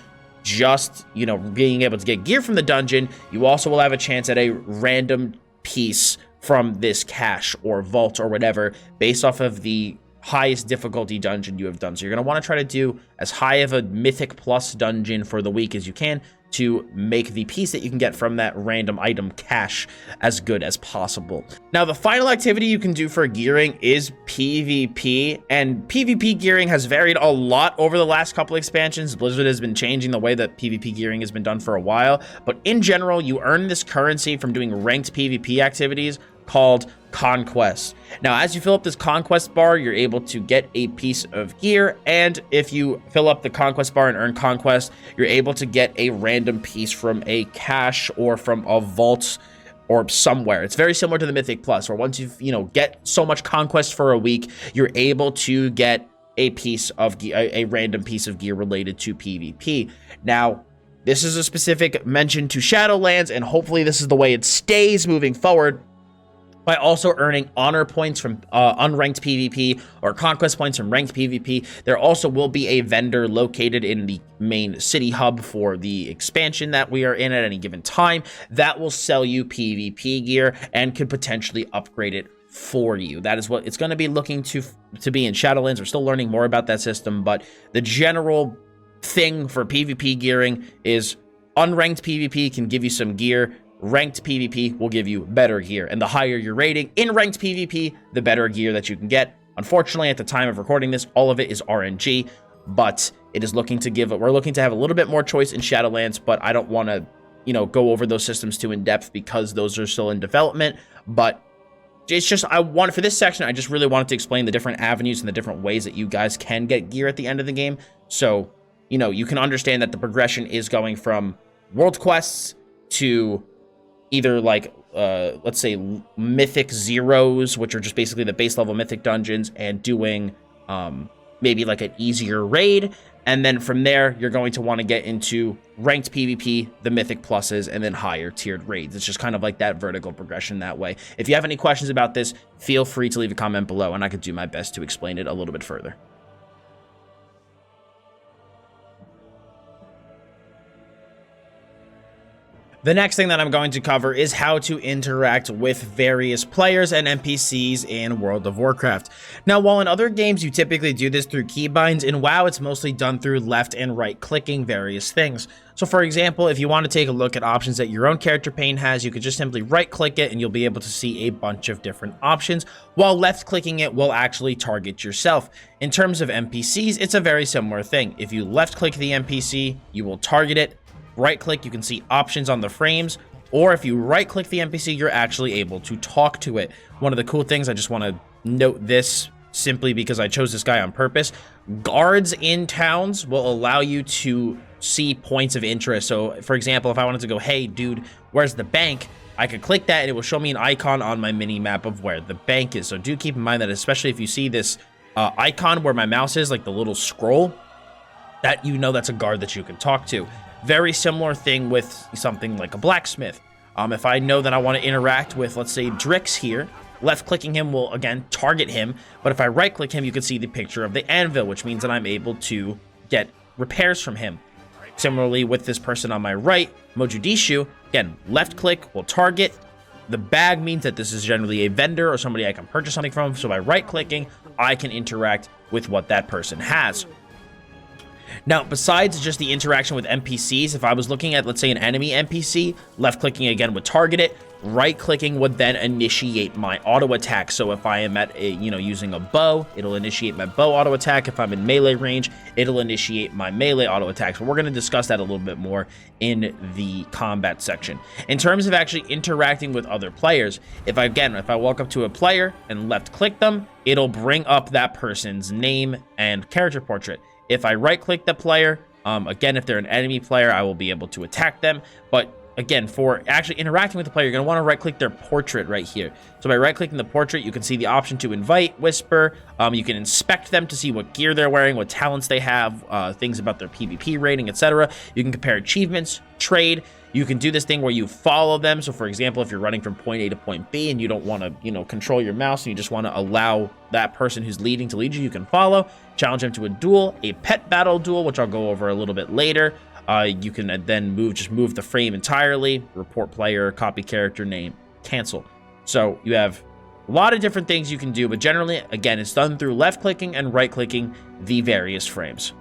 Speaker 1: just, you know, being able to get gear from the dungeon, you also will have a chance at a random piece from this cache or vault or whatever based off of the highest difficulty dungeon you have done. So you're going to want to try to do as high of a mythic plus dungeon for the week as you can to make the piece that you can get from that random item cache as good as possible. Now, the final activity you can do for gearing is PvP, and PvP gearing has varied a lot over the last couple expansions. Blizzard has been changing the way that PvP gearing has been done for a while, but in general, you earn this currency from doing ranked PvP activities called conquest. Now, as you fill up this conquest bar, you're able to get a piece of gear, and if you fill up the conquest bar and earn conquest, you're able to get a random piece from a cache or from a vault or somewhere. It's very similar to the Mythic Plus, where once you get so much conquest for a week, you're able to get a piece of gear, a random piece of gear related to PvP. Now, this is a specific mention to Shadowlands, and hopefully this is the way it stays moving forward, by also earning honor points from unranked PvP or conquest points from ranked PvP. There also will be a vendor located in the main city hub for the expansion that we are in at any given time that will sell you PvP gear and could potentially upgrade it for you. That is what it's going to be looking to be in Shadowlands. We're still learning more about that system, but the general thing for PvP gearing is unranked PvP can give you some gear. Ranked PvP will give you better gear, and the higher your rating in ranked PvP, the better gear that you can get. Unfortunately, at the time of recording this, all of it is RNG, but it is looking to we're looking to have a little bit more choice in Shadowlands, but I don't want to, go over those systems too in depth because those are still in development. But it's just, for this section, I just really wanted to explain the different avenues and the different ways that you guys can get gear at the end of the game. So, you can understand that the progression is going from world quests to either like, let's say mythic zeros, which are just basically the base level mythic dungeons, and doing maybe like an easier raid. And then from there, you're going to want to get into ranked PvP, the mythic pluses, and then higher tiered raids. It's just kind of like that vertical progression that way. If you have any questions about this, feel free to leave a comment below, and I could do my best to explain it a little bit further. The next thing that I'm going to cover is how to interact with various players and NPCs in World of Warcraft. Now, while in other games you typically do this through keybinds, in WoW it's mostly done through left and right clicking various things. So for example, if you want to take a look at options that your own character pane has, you could just simply right click it and you'll be able to see a bunch of different options, while left clicking it will actually target yourself. In terms of NPCs, it's a very similar thing. If you left click the NPC, you will target it. Right click, you can see options on the frames, or if you right click the NPC, you're actually able to talk to it. One of the cool things, I just want to note this simply because I chose this guy on purpose, guards in towns will allow you to see points of interest. So for example, if I wanted to go, hey dude, where's the bank? I could click that and it will show me an icon on my mini map of where the bank is. So do keep in mind that, especially if you see this icon where my mouse is, like the little scroll, that that's a guard that you can talk to. Very similar thing with something like a blacksmith. If I know that I want to interact with, let's say, Drix here, left clicking him will again target him, but if I right click him, you can see the picture of the anvil, which means that I'm able to get repairs from him. Similarly with this person on my right, Mojudishu, again, left click will target. The bag means that this is generally a vendor or somebody I can purchase something from, so by right clicking, I can interact with what that person has. Now, besides just the interaction with NPCs, if I was looking at, let's say, an enemy NPC, left-clicking again would target it, right-clicking would then initiate my auto attack. So if I am at a, using a bow, it'll initiate my bow auto attack. If I'm in melee range, it'll initiate my melee auto attack. So we're going to discuss that a little bit more in the combat section. In terms of actually interacting with other players, if I walk up to a player and left-click them, it'll bring up that person's name and character portrait. If I right-click the player, again, if they're an enemy player, I will be able to attack them. But again, for actually interacting with the player, you're going to want to right-click their portrait right here. So by right-clicking the portrait, you can see the option to invite, whisper. You can inspect them to see what gear they're wearing, what talents they have, things about their PvP rating, etc. You can compare achievements, trade. You can do this thing where you follow them. So for example, if you're running from point A to point B and you don't want to, control your mouse and you just want to allow that person who's leading to lead you, you can follow. Challenge them to a duel, a pet battle duel, which I'll go over a little bit later. You can then move the frame entirely, report player, copy character name, cancel. So you have a lot of different things you can do, but generally, again, it's done through left-clicking and right-clicking the various frames.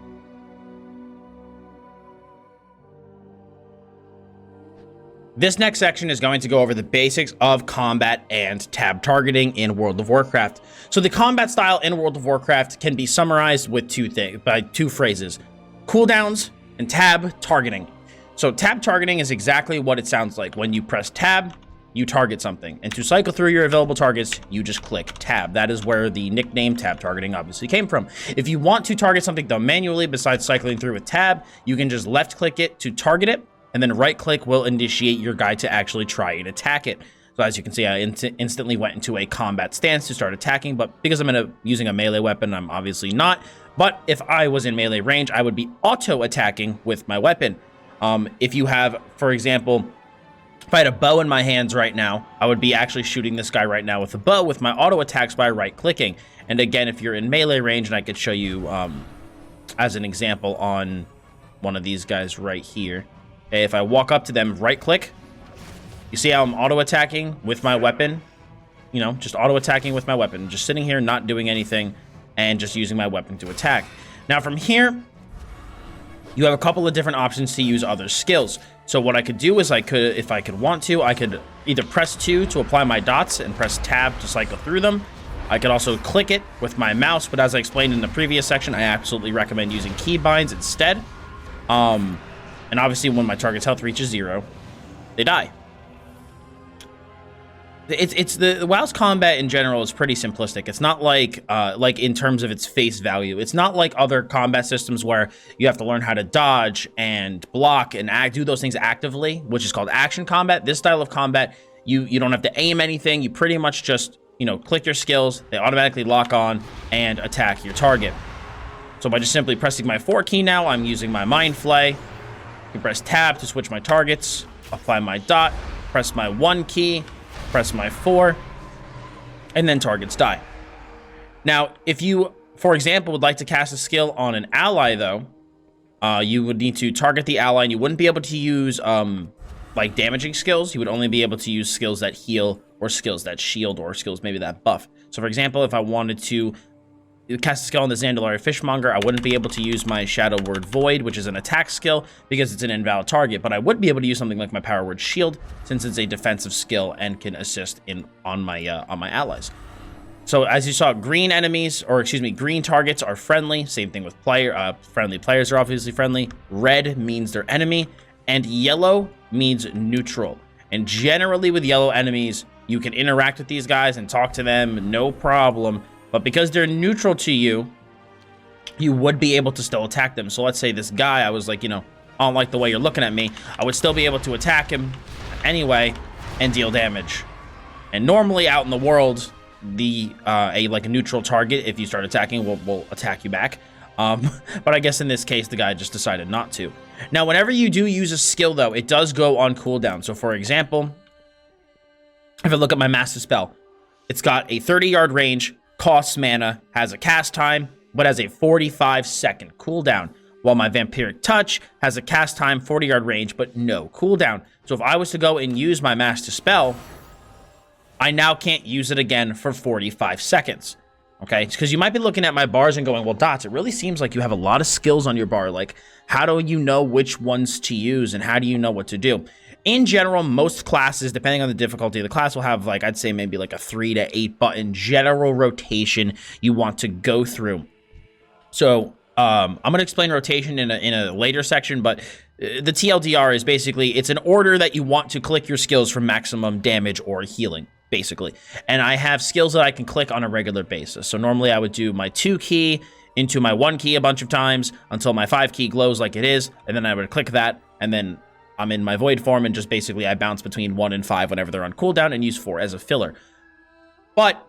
Speaker 1: This next section is going to go over the basics of combat and tab targeting in World of Warcraft. So the combat style in World of Warcraft can be summarized with two phrases: cooldowns and tab targeting. So tab targeting is exactly what it sounds like. When you press tab, you target something, and to cycle through your available targets, you just click tab. That is where the nickname tab targeting obviously came from. If you want to target something though manually, besides cycling through with tab, you can just left click it to target it, and then right click will initiate your guy to actually try and attack it. So as you can see, I instantly went into a combat stance to start attacking, but because I'm using a melee weapon, I'm obviously not. But if I was in melee range, I would be auto attacking with my weapon. If you have, for example, if I had a bow in my hands right now, I would be actually shooting this guy right now with a bow with my auto attacks by right clicking. And again, if you're in melee range, and I could show you as an example on one of these guys right here. If I walk up to them, right click, you see how I'm auto attacking with my weapon, just auto attacking with my weapon, just sitting here, not doing anything, and just using my weapon to attack. Now from here, you have a couple of different options to use other skills. So what I could do is if I could want to, I could either press 2 to apply my dots and press tab to cycle through them. I could also click it with my mouse, but as I explained in the previous section, I absolutely recommend using keybinds instead. And obviously when my target's health reaches 0, they die. It's the WoW's combat in general is pretty simplistic. It's not like in terms of its face value. It's not like other combat systems where you have to learn how to dodge and block and do those things actively, which is called action combat. This style of combat, you don't have to aim anything. You pretty much just, click your skills. They automatically lock on and attack your target. So by just simply pressing my 4 key now, I'm using my Mind Flay. I can press tab to switch my targets, apply my dot, press my 1 key, press my 4, and then targets die. Now, if you, for example, would like to cast a skill on an ally, though, you would need to target the ally, and you wouldn't be able to use, like, damaging skills. You would only be able to use skills that heal, or skills that shield, or skills maybe that buff. So, for example, if I wanted to cast a skill on the Zandalari Fishmonger, I wouldn't be able to use my Shadow Word Void, which is an attack skill, because it's an invalid target, but I would be able to use something like my Power Word Shield, since it's a defensive skill and can assist on my allies. So as you saw, green targets are friendly. Same thing with friendly players are obviously friendly. Red means they're enemy, and yellow means neutral. And generally with yellow enemies, you can interact with these guys and talk to them, no problem. But because they're neutral to you, you would be able to still attack them. So let's say this guy, I was like, I don't like the way you're looking at me. I would still be able to attack him anyway and deal damage. And normally out in the world, a neutral target, if you start attacking, will attack you back. But I guess in this case, the guy just decided not to. Now, whenever you do use a skill, though, it does go on cooldown. So for example, if I look at my Master Spell, it's got a 30-yard range, costs mana, has a cast time, but has a 45-second cooldown, while my Vampiric Touch has a cast time, 40-yard range, but no cooldown. So if I was to go and use my Master Spell, I now can't use it again for 45 seconds. Okay, because you might be looking at my bars and going, well, Dots, it really seems like you have a lot of skills on your bar. Like, how do you know which ones to use and how do you know what to do? In general, most classes, depending on the difficulty of the class, will have, like, I'd say maybe like a 3 to 8 button general rotation you want to go through. So I'm going to explain rotation in a later section, but the TLDR is basically, it's an order that you want to click your skills for maximum damage or healing, basically. And I have skills that I can click on a regular basis. So normally I would do my 2 key into my 1 key a bunch of times until my 5 key glows like it is, and then I would click that, and then I'm in my void form, and just basically I bounce between 1 and 5 whenever they're on cooldown and use 4 as a filler. But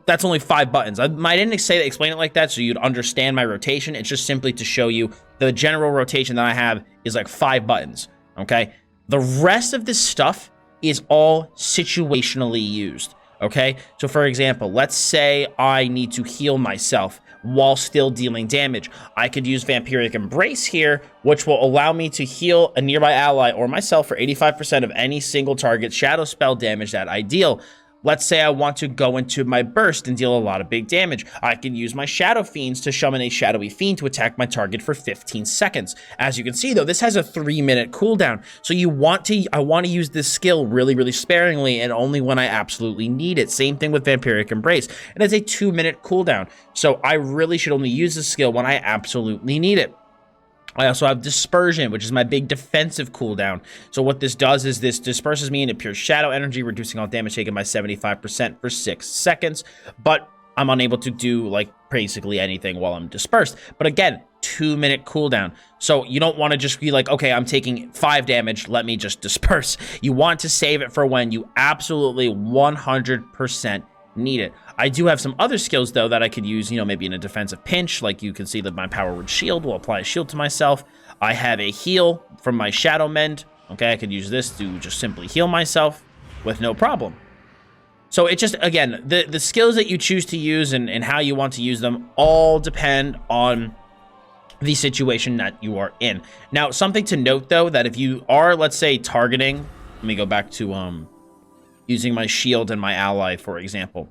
Speaker 1: that's only 5 buttons. I didn't explain it like that so you'd understand my rotation. It's just simply to show you the general rotation that I have is like 5 buttons, okay? The rest of this stuff is all situationally used, okay? So for example, let's say I need to heal myself while still dealing damage. I could use Vampiric Embrace here, which will allow me to heal a nearby ally or myself for 85% of any single target shadow spell damage that I deal. Let's say I want to go into my burst and deal a lot of big damage. I can use my Shadow Fiends to summon a Shadowy Fiend to attack my target for 15 seconds. As you can see, though, this has a 3-minute cooldown. So I want to use this skill really, really sparingly and only when I absolutely need it. Same thing with Vampiric Embrace. It has a 2-minute cooldown. So I really should only use this skill when I absolutely need it. I also have Dispersion, which is my big defensive cooldown. So what this does is this disperses me into pure shadow energy, reducing all damage taken by 75% for 6 seconds. But I'm unable to do, like, basically anything while I'm dispersed. But again, 2-minute cooldown. So you don't want to just be like, okay, I'm taking 5 damage, let me just disperse. You want to save it for when you absolutely 100% need it. I do have some other skills, though, that I could use, you know, maybe in a defensive pinch. Like you can see that my Power Word Shield will apply a shield to myself. I have a heal from my Shadow Mend. Okay, I could use this to just simply heal myself with no problem. So it just, again, the skills that you choose to use and how you want to use them all depend on the situation that you are in. Now, something to note, though, that if you are, let's say, targeting, let me go back to using my shield and my ally, for example.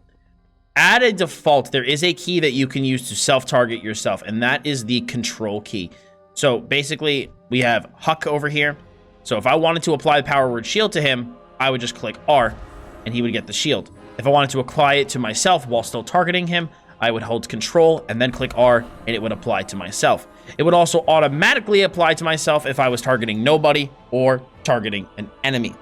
Speaker 1: At a default, there is a key that you can use to self-target yourself, and that is the control key. So basically, we have Huck over here. So if I wanted to apply the Power Word Shield to him, I would just click R, and he would get the shield. If I wanted to apply it to myself while still targeting him, I would hold Control and then click R, and it would apply to myself. It would also automatically apply to myself if I was targeting nobody or targeting an enemy.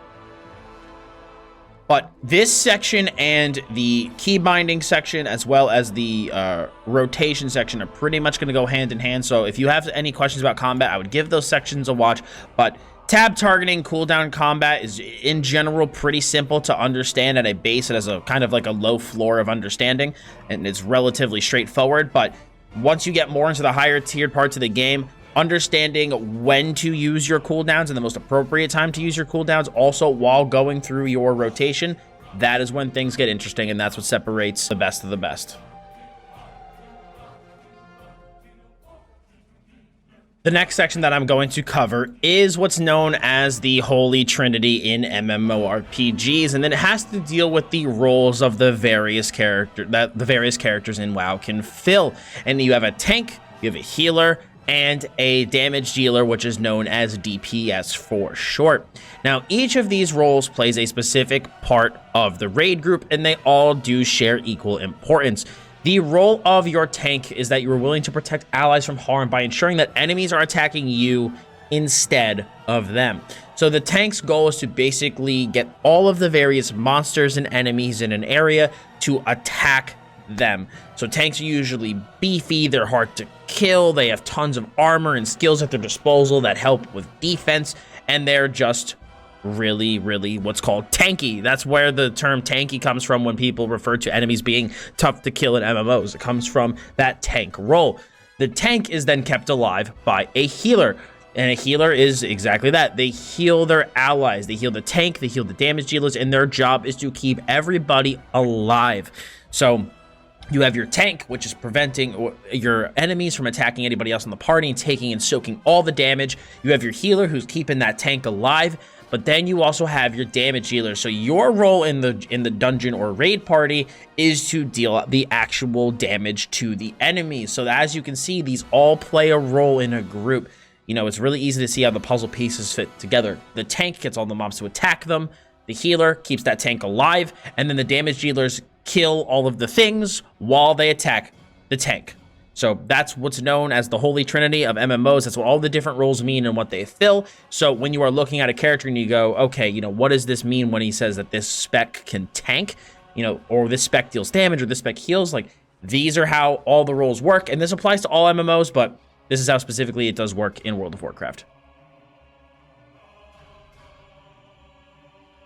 Speaker 1: But this section and the keybinding section, as well as the rotation section, are pretty much going to go hand in hand. So if you have any questions about combat, I would give those sections a watch. But tab targeting, cooldown combat is, in general, pretty simple to understand at a base. It has a kind of like a low floor of understanding, and it's relatively straightforward. But once you get more into the higher tiered parts of the game, understanding when to use your cooldowns and the most appropriate time to use your cooldowns also while going through your rotation, that is when things get interesting, and that's what separates the best of the best. The next section that I'm going to cover is what's known as the Holy Trinity in MMORPGs, and then it has to deal with the roles of the various characters in WoW can fill. And you have a tank, you have a healer, and a damage dealer, which is known as DPS for short. Now, each of these roles plays a specific part of the raid group, and they all do share equal importance. The role of your tank is that you are willing to protect allies from harm by ensuring that enemies are attacking you instead of them. So the tank's goal is to basically get all of the various monsters and enemies in an area to attack them. So tanks are usually beefy, they're hard to kill, they have tons of armor and skills at their disposal that help with defense, and they're just really, really what's called tanky. That's where the term tanky comes from when people refer to enemies being tough to kill in MMOs. It comes from that tank role. The tank is then kept alive by a healer, and a healer is exactly that. They heal their allies, they heal the tank, they heal the damage dealers, and their job is to keep everybody alive. So you have your tank, which is preventing your enemies from attacking anybody else in the party and taking and soaking all the damage. You have your healer, who's keeping that tank alive. but then you also have your damage dealer. So your role in the dungeon or raid party is to deal the actual damage to the enemies. So as you can see, these all play a role in a group. You know, it's really easy to see how the puzzle pieces fit together. The tank gets all the mobs to attack them. The healer keeps that tank alive, and then the damage dealers kill all of the things while they attack the tank. So that's what's known as the Holy Trinity of MMOs. That's what all the different roles mean and what they fill. So when you are looking at a character and you go, okay, you know, what does this mean when he says that this spec can tank, you know, or this spec deals damage, or this spec heals? Like, these are how all the roles work, and this applies to all MMOs, but this is how specifically it does work in World of Warcraft.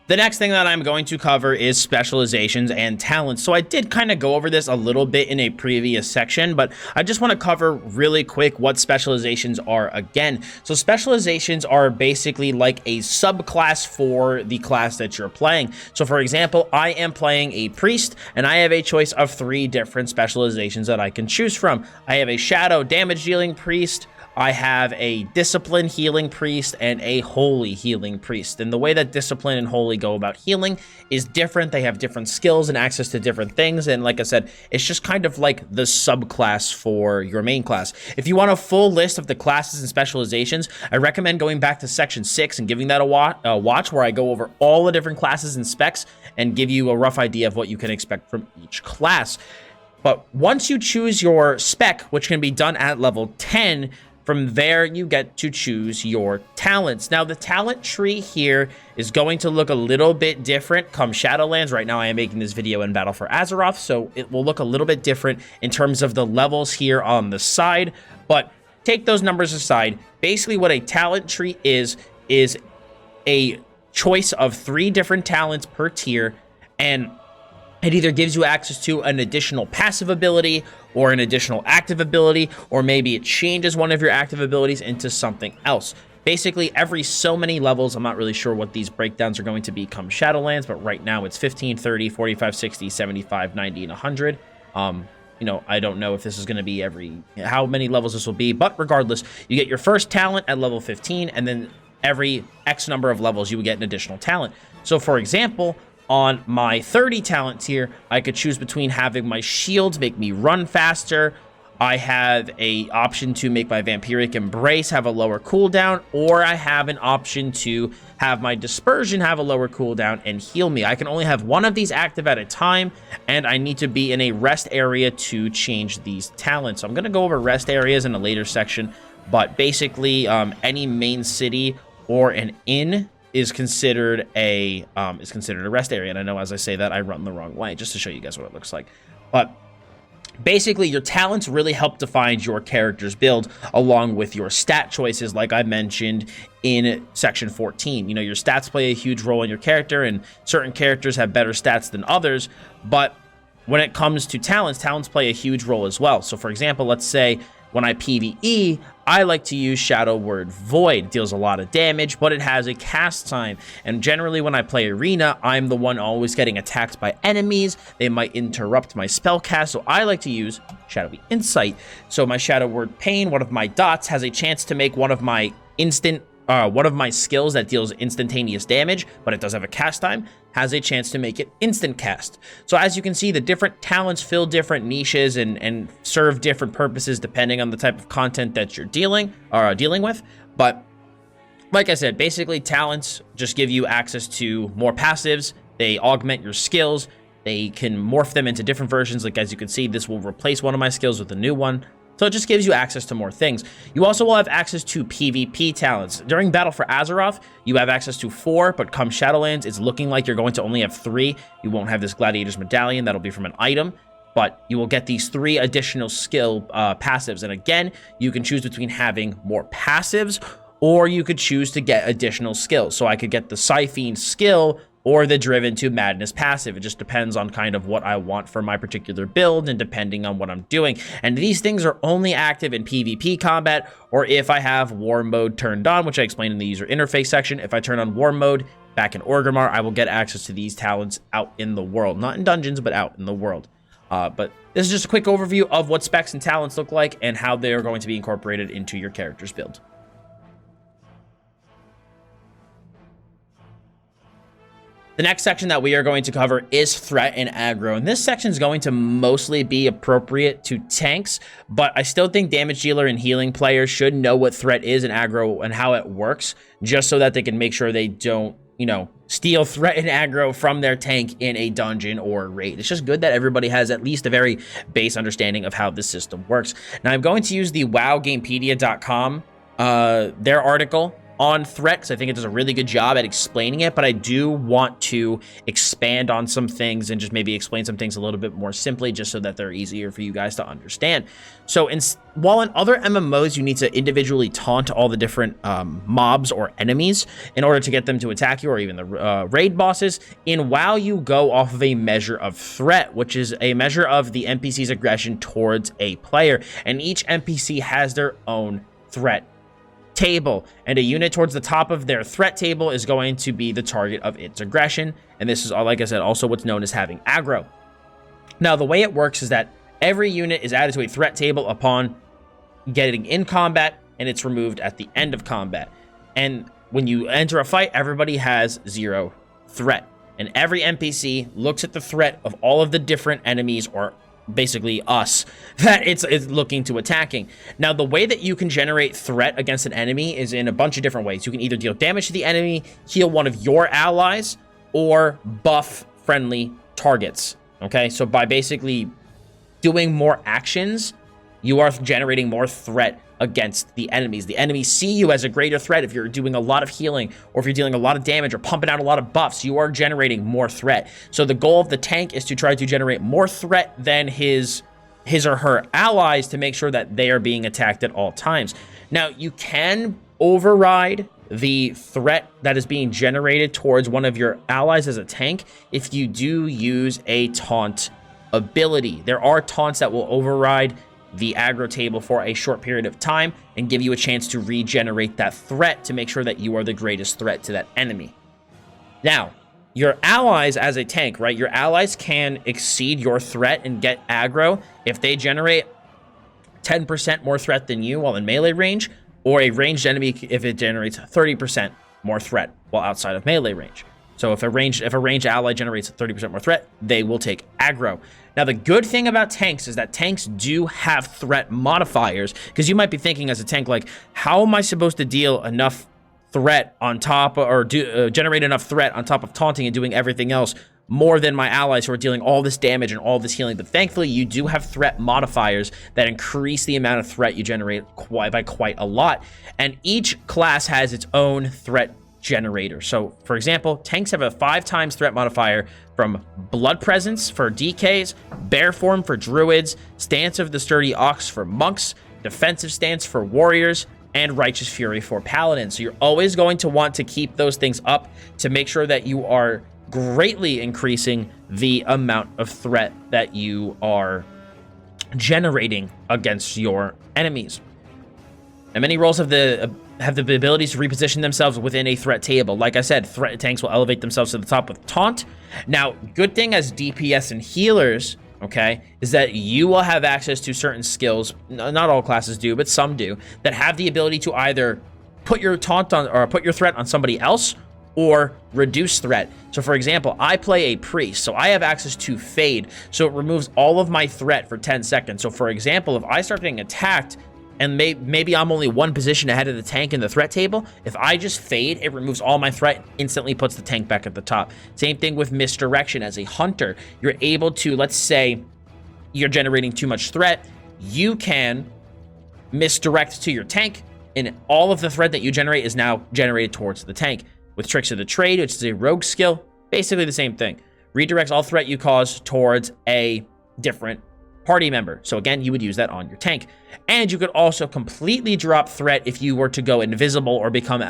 Speaker 1: The next thing that I'm going to cover is specializations and talents. So I did kind of go over this a little bit in a previous section, but I just want to cover really quick what specializations are again. So specializations are basically like a subclass for the class that you're playing. So for example, I am playing a priest, and I have a choice of 3 different specializations that I can choose from. I have a shadow damage dealing priest, I have a discipline healing priest, and a holy healing priest. And the way that discipline and holy go about healing is different. They have different skills and access to different things. And like I said, it's just kind of like the subclass for your main class. If you want a full list of the classes and specializations, I recommend going back to section 6 and giving that a watch, where I go over all the different classes and specs and give you a rough idea of what you can expect from each class. But once you choose your spec, which can be done at level 10, from there, you get to choose your talents. Now, the talent tree here is going to look a little bit different come Shadowlands. Right now, I am making this video in Battle for Azeroth, so it will look a little bit different in terms of the levels here on the side. But take those numbers aside. Basically, what a talent tree is a choice of 3 different talents per tier, and it either gives you access to an additional passive ability or an additional active ability, or maybe it changes one of your active abilities into something else. Basically, every so many levels, I'm not really sure what these breakdowns are going to be come Shadowlands, but right now it's 15, 30, 45, 60, 75, 90, and 100. You know, I don't know if this is going to be how many levels this will be, but regardless, you get your first talent at level 15, and then every X number of levels, you would get an additional talent. So for example, on my 30 talent tier, I could choose between having my shields make me run faster. I have a option to make my vampiric embrace have a lower cooldown, or I have an option to have my dispersion have a lower cooldown and heal me. I can only have one of these active at a time, and I need to be in a rest area to change these talents. So I'm going to go over rest areas in a later section, but basically any main city or an inn is considered a rest area. And I know as I say that, I run the wrong way, just to show you guys what it looks like. But basically, your talents really help define your character's build, along with your stat choices, like I mentioned in section 14. You know, your stats play a huge role in your character, and certain characters have better stats than others. But when it comes to talents, talents play a huge role as well. So for example, let's say when I PvE, I like to use Shadow Word Void. It deals a lot of damage, but it has a cast time. And generally when I play Arena, I'm the one always getting attacked by enemies. They might interrupt my spell cast, so I like to use Shadowy Insight. So my Shadow Word Pain, one of my dots, has a chance to make one of my skills that deals instantaneous damage, but it does have a cast time, has a chance to make it instant cast. So as you can see, the different talents fill different niches and serve different purposes depending on the type of content that you're dealing with. But like I said, basically talents just give you access to more passives. They augment your skills. They can morph them into different versions. Like as you can see, this will replace one of my skills with a new one. So it just gives you access to more things. You also will have access to PvP talents. During Battle for Azeroth, you have access to 4, but come Shadowlands, it's looking like you're going to only have 3. You won't have this Gladiator's Medallion. That'll be from an item, but you will get these 3 additional skill passives. And again, you can choose between having more passives, or you could choose to get additional skills. So I could get the Siphene skill or the Driven to Madness passive. It just depends on kind of what I want for my particular build and depending on what I'm doing. And these things are only active in PvP combat, or if I have War Mode turned on, which I explained in the user interface section. If I turn on War Mode back in Orgrimmar, I will get access to these talents out in the world. Not in dungeons, but out in the world. But this is just a quick overview of what specs and talents look like and how they are going to be incorporated into your character's build. The next section that we are going to cover is threat and aggro, and this section is going to mostly be appropriate to tanks, but I still think damage dealer and healing players should know what threat is and aggro and how it works, just so that they can make sure they don't, you know, steal threat and aggro from their tank in a dungeon or raid. It's just good that everybody has at least a very base understanding of how this system works. Now, I'm going to use the wowgamepedia.com, their article on threat, because I think it does a really good job at explaining it, but I do want to expand on some things and just maybe explain some things a little bit more simply, just so that they're easier for you guys to understand. So while in other MMOs you need to individually taunt all the different mobs or enemies in order to get them to attack you, or even the raid bosses, in WoW you go off of a measure of threat, which is a measure of the NPC's aggression towards a player, and each NPC has their own threat table, and a unit towards the top of their threat table is going to be the target of its aggression, and this is, like I said, also what's known as having aggro. Now, the way it works is that every unit is added to a threat table upon getting in combat, and it's removed at the end of combat. And when you enter a fight, everybody has 0 threat, and every NPC looks at the threat of all of the different enemies, or basically us, that it's looking to attacking. Now, the way that you can generate threat against an enemy is in a bunch of different ways. You can either deal damage to the enemy, heal one of your allies, or buff friendly targets. Okay, so by basically doing more actions, you are generating more threat against the enemies. The enemies see you as a greater threat. If you're doing a lot of healing, or if you're dealing a lot of damage, or pumping out a lot of buffs, you are generating more threat. So the goal of the tank is to try to generate more threat than his or her allies, to make sure that they are being attacked at all times. Now, you can override the threat that is being generated towards one of your allies as a tank if you do use a taunt ability. There are taunts that will override the aggro table for a short period of time and give you a chance to regenerate that threat to make sure that you are the greatest threat to that enemy. Now, your allies as a tank, right? Your allies can exceed your threat and get aggro if they generate 10% more threat than you while in melee range, or a ranged enemy if it generates 30% more threat while outside of melee range. So if a ranged ally generates 30% more threat, they will take aggro. Now, the good thing about tanks is that tanks do have threat modifiers, because you might be thinking as a tank, like, how am I supposed to deal enough threat on top, or generate enough threat on top of taunting and doing everything else more than my allies who are dealing all this damage and all this healing? But thankfully, you do have threat modifiers that increase the amount of threat you generate by quite a lot. And each class has its own threat generator. So, for example, tanks have a 5 times threat modifier from Blood Presence for DKs, Bear Form for Druids, Stance of the Sturdy Ox for Monks, Defensive Stance for Warriors, and Righteous Fury for Paladins. So you're always going to want to keep those things up to make sure that you are greatly increasing the amount of threat that you are generating against your enemies. And many roles have the abilities to reposition themselves within a threat table. Like I said, threat tanks will elevate themselves to the top with taunt. Now, good thing as DPS and healers, okay, is that you will have access to certain skills, not all classes do, but some do, that have the ability to either put your taunt on, or put your threat on somebody else, or reduce threat. So for example, I play a priest, so I have access to fade, so it removes all of my threat for 10 seconds. So for example, if I start getting attacked, and maybe I'm only 1 position ahead of the tank in the threat table, if I just fade, it removes all my threat, instantly puts the tank back at the top. Same thing with misdirection. As a hunter, you're able to, let's say you're generating too much threat, you can misdirect to your tank, and all of the threat that you generate is now generated towards the tank. With Tricks of the Trade, which is a rogue skill, basically the same thing. Redirects all threat you cause towards a different party member. So again, you would use that on your tank. And you could also completely drop threat if you were to go invisible or become,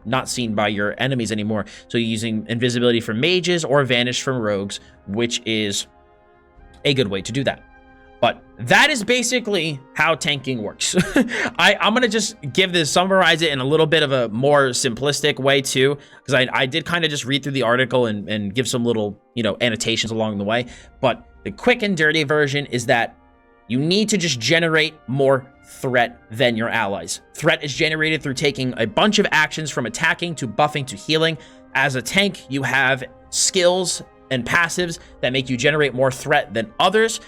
Speaker 1: not seen by your enemies anymore. So you're using invisibility for mages or vanish from rogues, which is a good way to do that. But that is basically how tanking works. I'm going to just summarize it in a little bit of a more simplistic way too, because I did kind of just read through the article and give some little, annotations along the way. But the quick and dirty version is that you need to just generate more threat than your allies. Threat is generated through taking a bunch of actions from attacking to buffing to healing. As a tank, you have skills and passives that make you generate more threat than others.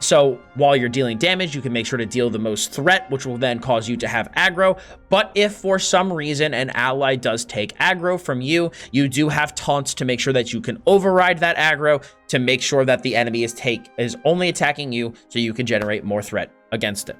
Speaker 1: So while you're dealing damage, you can make sure to deal the most threat, which will then cause you to have aggro. But if for some reason an ally does take aggro from you, you do have taunts to make sure that you can override that aggro to make sure that the enemy is only attacking you, so you can generate more threat against it.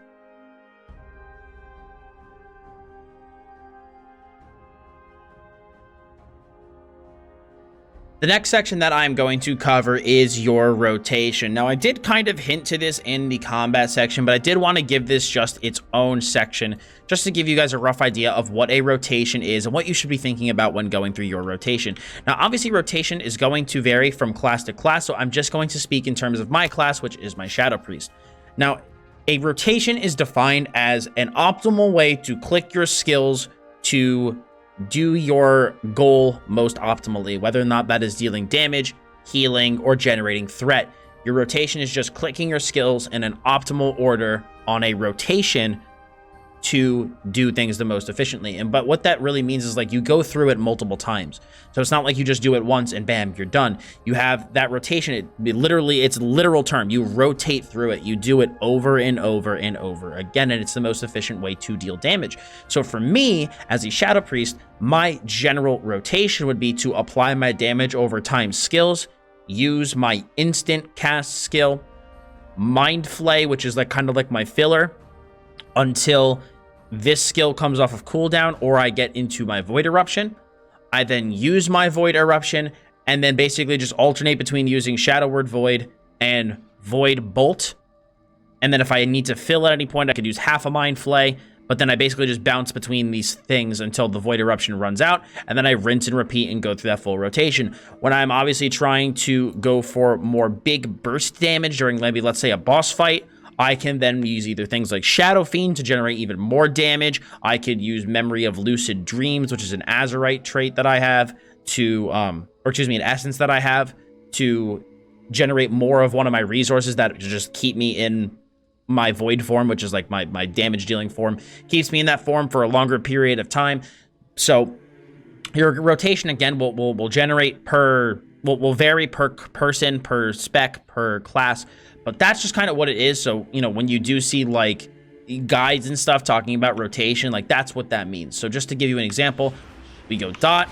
Speaker 1: The next section that I'm going to cover is your rotation. Now, I did kind of hint to this in the combat section, but I did want to give this just its own section, just to give you guys a rough idea of what a rotation is and what you should be thinking about when going through your rotation. Now, obviously, rotation is going to vary from class to class, so I'm just going to speak in terms of my class, which is my Shadow Priest. Now, a rotation is defined as an optimal way to click your skills to do your goal most optimally, whether or not that is dealing damage, healing, or generating threat. Your rotation is just clicking your skills in an optimal order on a rotation to do things the most efficiently. But what that really means is, like, you go through it multiple times. So it's not like you just do it once and bam, you're done. You have that rotation. It's a literal term. You rotate through it. You do it over and over and over again, and it's the most efficient way to deal damage. So for me, as a Shadow Priest, my general rotation would be to apply my damage over time skills, use my instant cast skill, Mind Flay, which is like kind of like my filler, until this skill comes off of cooldown or I get into my Void Eruption. I then use my Void Eruption and then basically just alternate between using Shadow Word Void and Void Bolt. And then if I need to fill at any point, I could use half a Mind Flay, but then I basically just bounce between these things until the Void Eruption runs out, and then I rinse and repeat and go through that full rotation. When I'm obviously trying to go for more big burst damage during maybe, let's say, a boss fight, I can then use either things like Shadow Fiend to generate even more damage. I could use Memory of Lucid Dreams, which is an Azurite trait that I have to, an essence that I have to generate more of one of my resources that just keep me in my Void form, which is like my damage dealing form. Keeps me in that form for a longer period of time. So your rotation, again, will generate will vary per person, per spec, per class. But that's just kind of what it is. So, you know, when you do see like guides and stuff talking about rotation, like that's what that means. So just to give you an example, we go dot,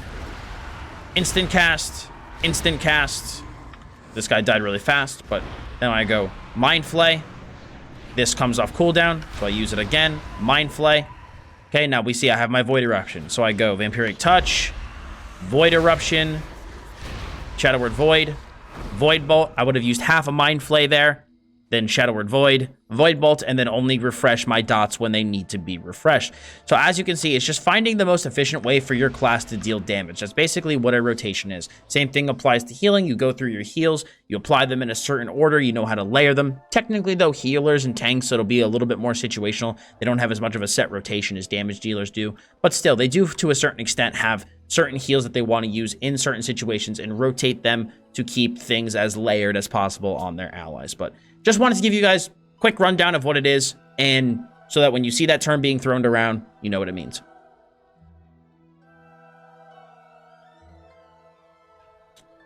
Speaker 1: instant cast. This guy died really fast, but then I go Mind Flay. This comes off cooldown, so I use it again. Mind Flay. Okay, now we see I have my Void Eruption. So I go Vampiric Touch, Void Eruption, Shadow Word Void, Void Bolt. I would have used half a Mind Flay there, then Shadow Word Void, Void Bolt, and then only refresh my dots when they need to be refreshed. So as you can see, it's just finding the most efficient way for your class to deal damage. That's basically what a rotation is. Same thing applies to healing. You go through your heals, you apply them in a certain order, you know how to layer them. Technically, though, healers and tanks, so it'll be a little bit more situational. They don't have as much of a set rotation as damage dealers do, but still, they do, to a certain extent, have certain heals that they want to use in certain situations and rotate them to keep things as layered as possible on their allies. But just wanted to give you guys a quick rundown of what it is, and so that when you see that term being thrown around, you know what it means.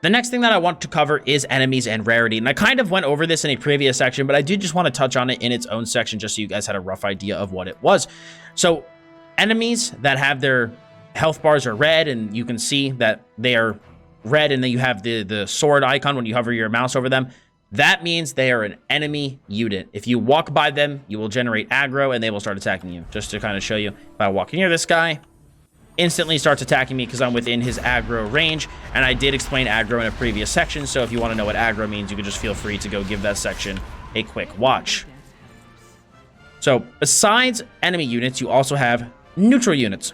Speaker 1: The next thing that I want to cover is enemies and rarity, and I kind of went over this in a previous section, but I did just want to touch on it in its own section just so you guys had a rough idea of what it was. So enemies that have their health bars are red, and you can see that they are red, and then you have the sword icon when you hover your mouse over them. That means they are an enemy unit. If you walk by them, you will generate aggro, and they will start attacking you. Just to kind of show you, if I walk near this guy, instantly starts attacking me because I'm within his aggro range, and I did explain aggro in a previous section, so if you want to know what aggro means, you can just feel free to go give that section a quick watch. So, besides enemy units, you also have neutral units.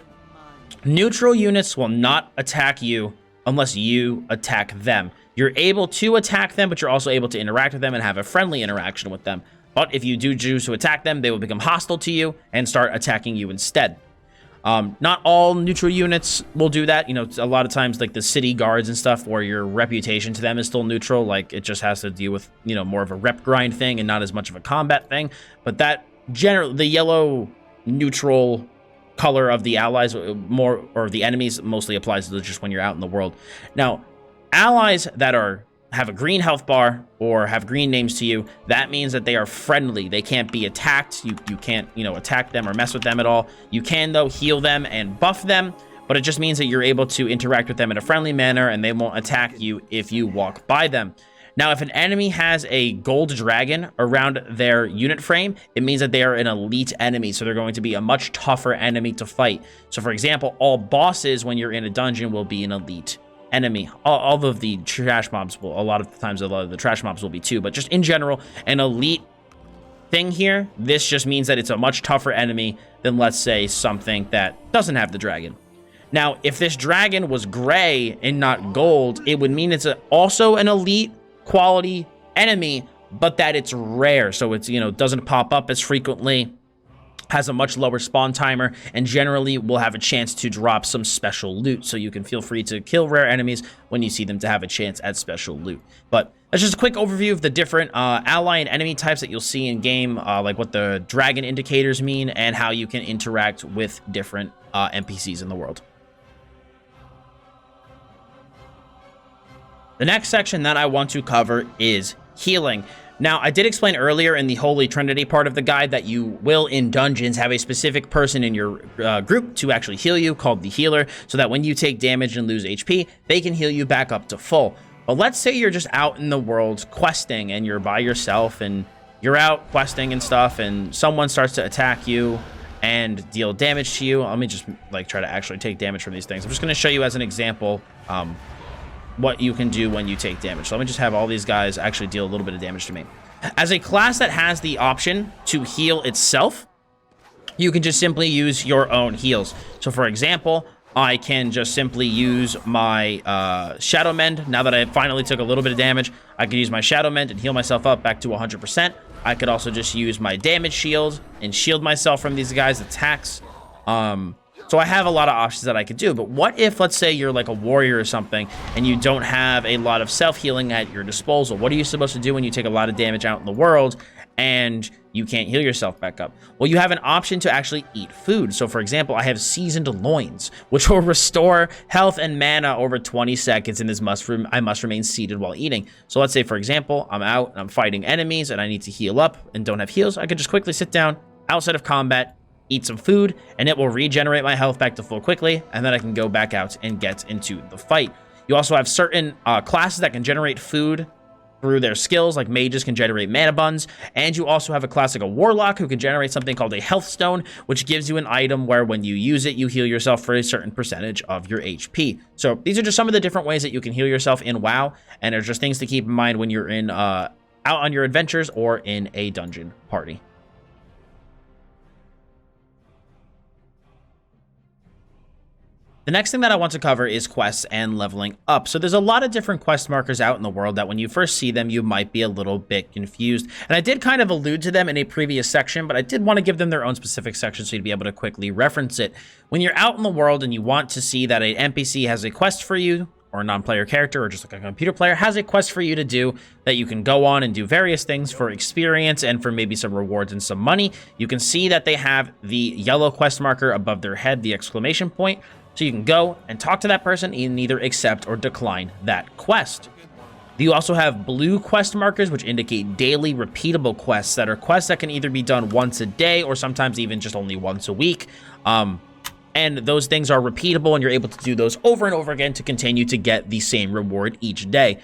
Speaker 1: Neutral units will not attack you unless you attack them. You're able to attack them, but you're also able to interact with them and have a friendly interaction with them. But if you do choose to attack them, they will become hostile to you and start attacking you instead. Not all neutral units will do that. You know, a lot of times, like the city guards and stuff, where your reputation to them is still neutral. Like, it just has to deal with, you know, more of a rep grind thing and not as much of a combat thing. But that generally, the yellow neutral color of the allies more, or the enemies, mostly applies to just when you're out in the world. Now, Allies that have a green health bar or have green names to you, that means that they are friendly. They can't be attacked. You can't, attack them or mess with them at all. You can, though, heal them and buff them, but it just means that you're able to interact with them in a friendly manner and they won't attack you if you walk by them. Now, if an enemy has a gold dragon around their unit frame, it means that they are an elite enemy, so they're going to be a much tougher enemy to fight. So, for example, all bosses when you're in a dungeon will be an elite enemy. All of the trash mobs will, a lot of the trash mobs will be too, but just in general, an elite thing here, this just means that it's a much tougher enemy than, let's say, something that doesn't have the dragon. Now, if this dragon was gray and not gold, it would mean it's also an elite quality enemy, but that it's rare, so it's doesn't pop up as frequently, has a much lower spawn timer, and generally will have a chance to drop some special loot, so you can feel free to kill rare enemies when you see them to have a chance at special loot. But that's just a quick overview of the different ally and enemy types that you'll see in game, like what the dragon indicators mean and how you can interact with different NPCs in the world. The next section that I want to cover is healing. Now, I did explain earlier in the Holy Trinity part of the guide that you will, in dungeons, have a specific person in your group to actually heal you, called the healer, so that when you take damage and lose HP, they can heal you back up to full. But let's say you're just out in the world questing, and you're by yourself, and you're out questing and stuff, and someone starts to attack you and deal damage to you. Let me just, try to actually take damage from these things. I'm just going to show you as an example, what you can do when you take damage. So let me just have all these guys actually deal a little bit of damage to me. As a class that has the option to heal itself, you can just simply use your own heals. So for example, I can just simply use my Shadow Mend. Now that I finally took a little bit of damage, I can use my Shadow Mend and heal myself up back to 100%. I could also just use my damage shield and shield myself from these guys' attacks. So I have a lot of options that I could do, but what if, let's say, you're like a warrior or something, and you don't have a lot of self-healing at your disposal? What are you supposed to do when you take a lot of damage out in the world, and you can't heal yourself back up? Well, you have an option to actually eat food. So, for example, I have seasoned loins, which will restore health and mana over 20 seconds, and I must remain seated while eating. So let's say, for example, I'm out, and I'm fighting enemies, and I need to heal up, and don't have heals. I could just quickly sit down, outside of combat, eat some food, and it will regenerate my health back to full quickly, and then I can go back out and get into the fight. You also have certain classes that can generate food through their skills, like mages can generate mana buns, and you also have a class like a warlock who can generate something called a Hearthstone, which gives you an item where when you use it, you heal yourself for a certain percentage of your HP. So these are just some of the different ways that you can heal yourself in WoW, and there's just things to keep in mind when you're in out on your adventures or in a dungeon party. The next thing that I want to cover is quests and leveling up. So there's a lot of different quest markers out in the world that when you first see them, you might be a little bit confused. And I did kind of allude to them in a previous section, but I did want to give them their own specific section so you'd be able to quickly reference it. When you're out in the world and you want to see that an NPC has a quest for you, or a non-player character, or just like a computer player has a quest for you to do, that you can go on and do various things for experience and for maybe some rewards and some money, you can see that they have the yellow quest marker above their head, the exclamation point. So you can go and talk to that person and either accept or decline that quest. You also have blue quest markers, which indicate daily repeatable quests that are quests that can either be done once a day or sometimes even just only once a week. And those things are repeatable and you're able to do those over and over again to continue to get the same reward each day.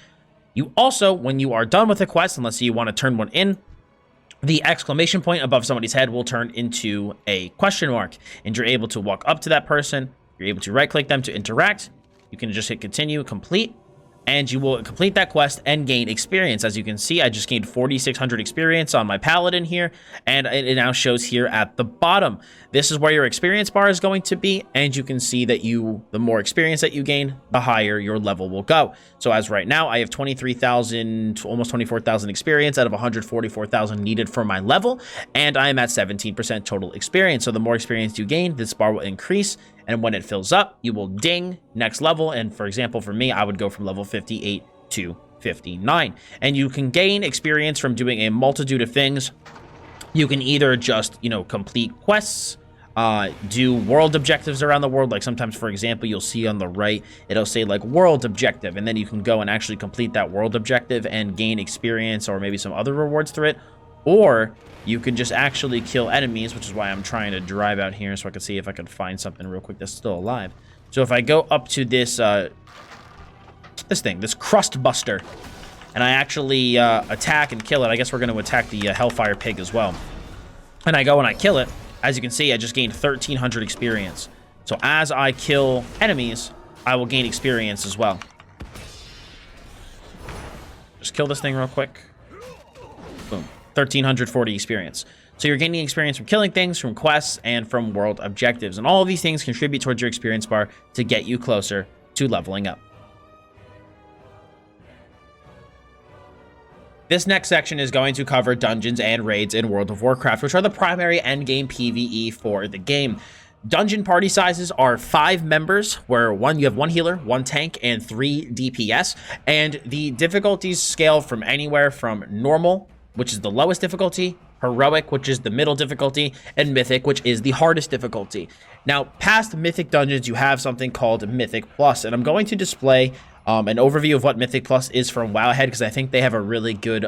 Speaker 1: You also, when you are done with a quest, and let's say you want to turn one in, the exclamation point above somebody's head will turn into a question mark, and you're able to walk up to that person. You're able to right-click them to interact. You can just hit continue, complete, and you will complete that quest and gain experience. As you can see, I just gained 4,600 experience on my paladin here, and it now shows here at the bottom. This is where your experience bar is going to be, and you can see that the more experience that you gain, the higher your level will go. So as right now, I have 23,000, almost 24,000 experience out of 144,000 needed for my level, and I am at 17% total experience. So the more experience you gain, this bar will increase, and when it fills up, you will ding next level. And for example, for me, I would go from level 58 to 59. And you can gain experience from doing a multitude of things. You can either just, complete quests. do world objectives around the world. Like sometimes, for example, you'll see on the right, it'll say like world objective, and then you can go and actually complete that world objective and gain experience or maybe some other rewards through it. Or you can just actually kill enemies, which is why I'm trying to drive out here so I can see if I can find something real quick that's still alive. So if I go up to this, this crust buster, and I actually attack and kill it, I guess we're going to attack the hellfire pig as well. And I go and I kill it. As you can see, I just gained 1,300 experience. So as I kill enemies, I will gain experience as well. Just kill this thing real quick. Boom. 1,340 experience. So you're gaining experience from killing things, from quests, and from world objectives. And all of these things contribute towards your experience bar to get you closer to leveling up. This next section is going to cover dungeons and raids in World of Warcraft, which are the primary endgame PvE for the game. Dungeon party sizes are 5 members, where you have 1 healer, 1 tank, and 3 DPS. And the difficulties scale from anywhere from normal, which is the lowest difficulty, heroic, which is the middle difficulty, and mythic, which is the hardest difficulty. Now, past mythic dungeons, you have something called Mythic Plus, and I'm going to display an overview of what Mythic Plus is from Wowhead, because I think they have a really good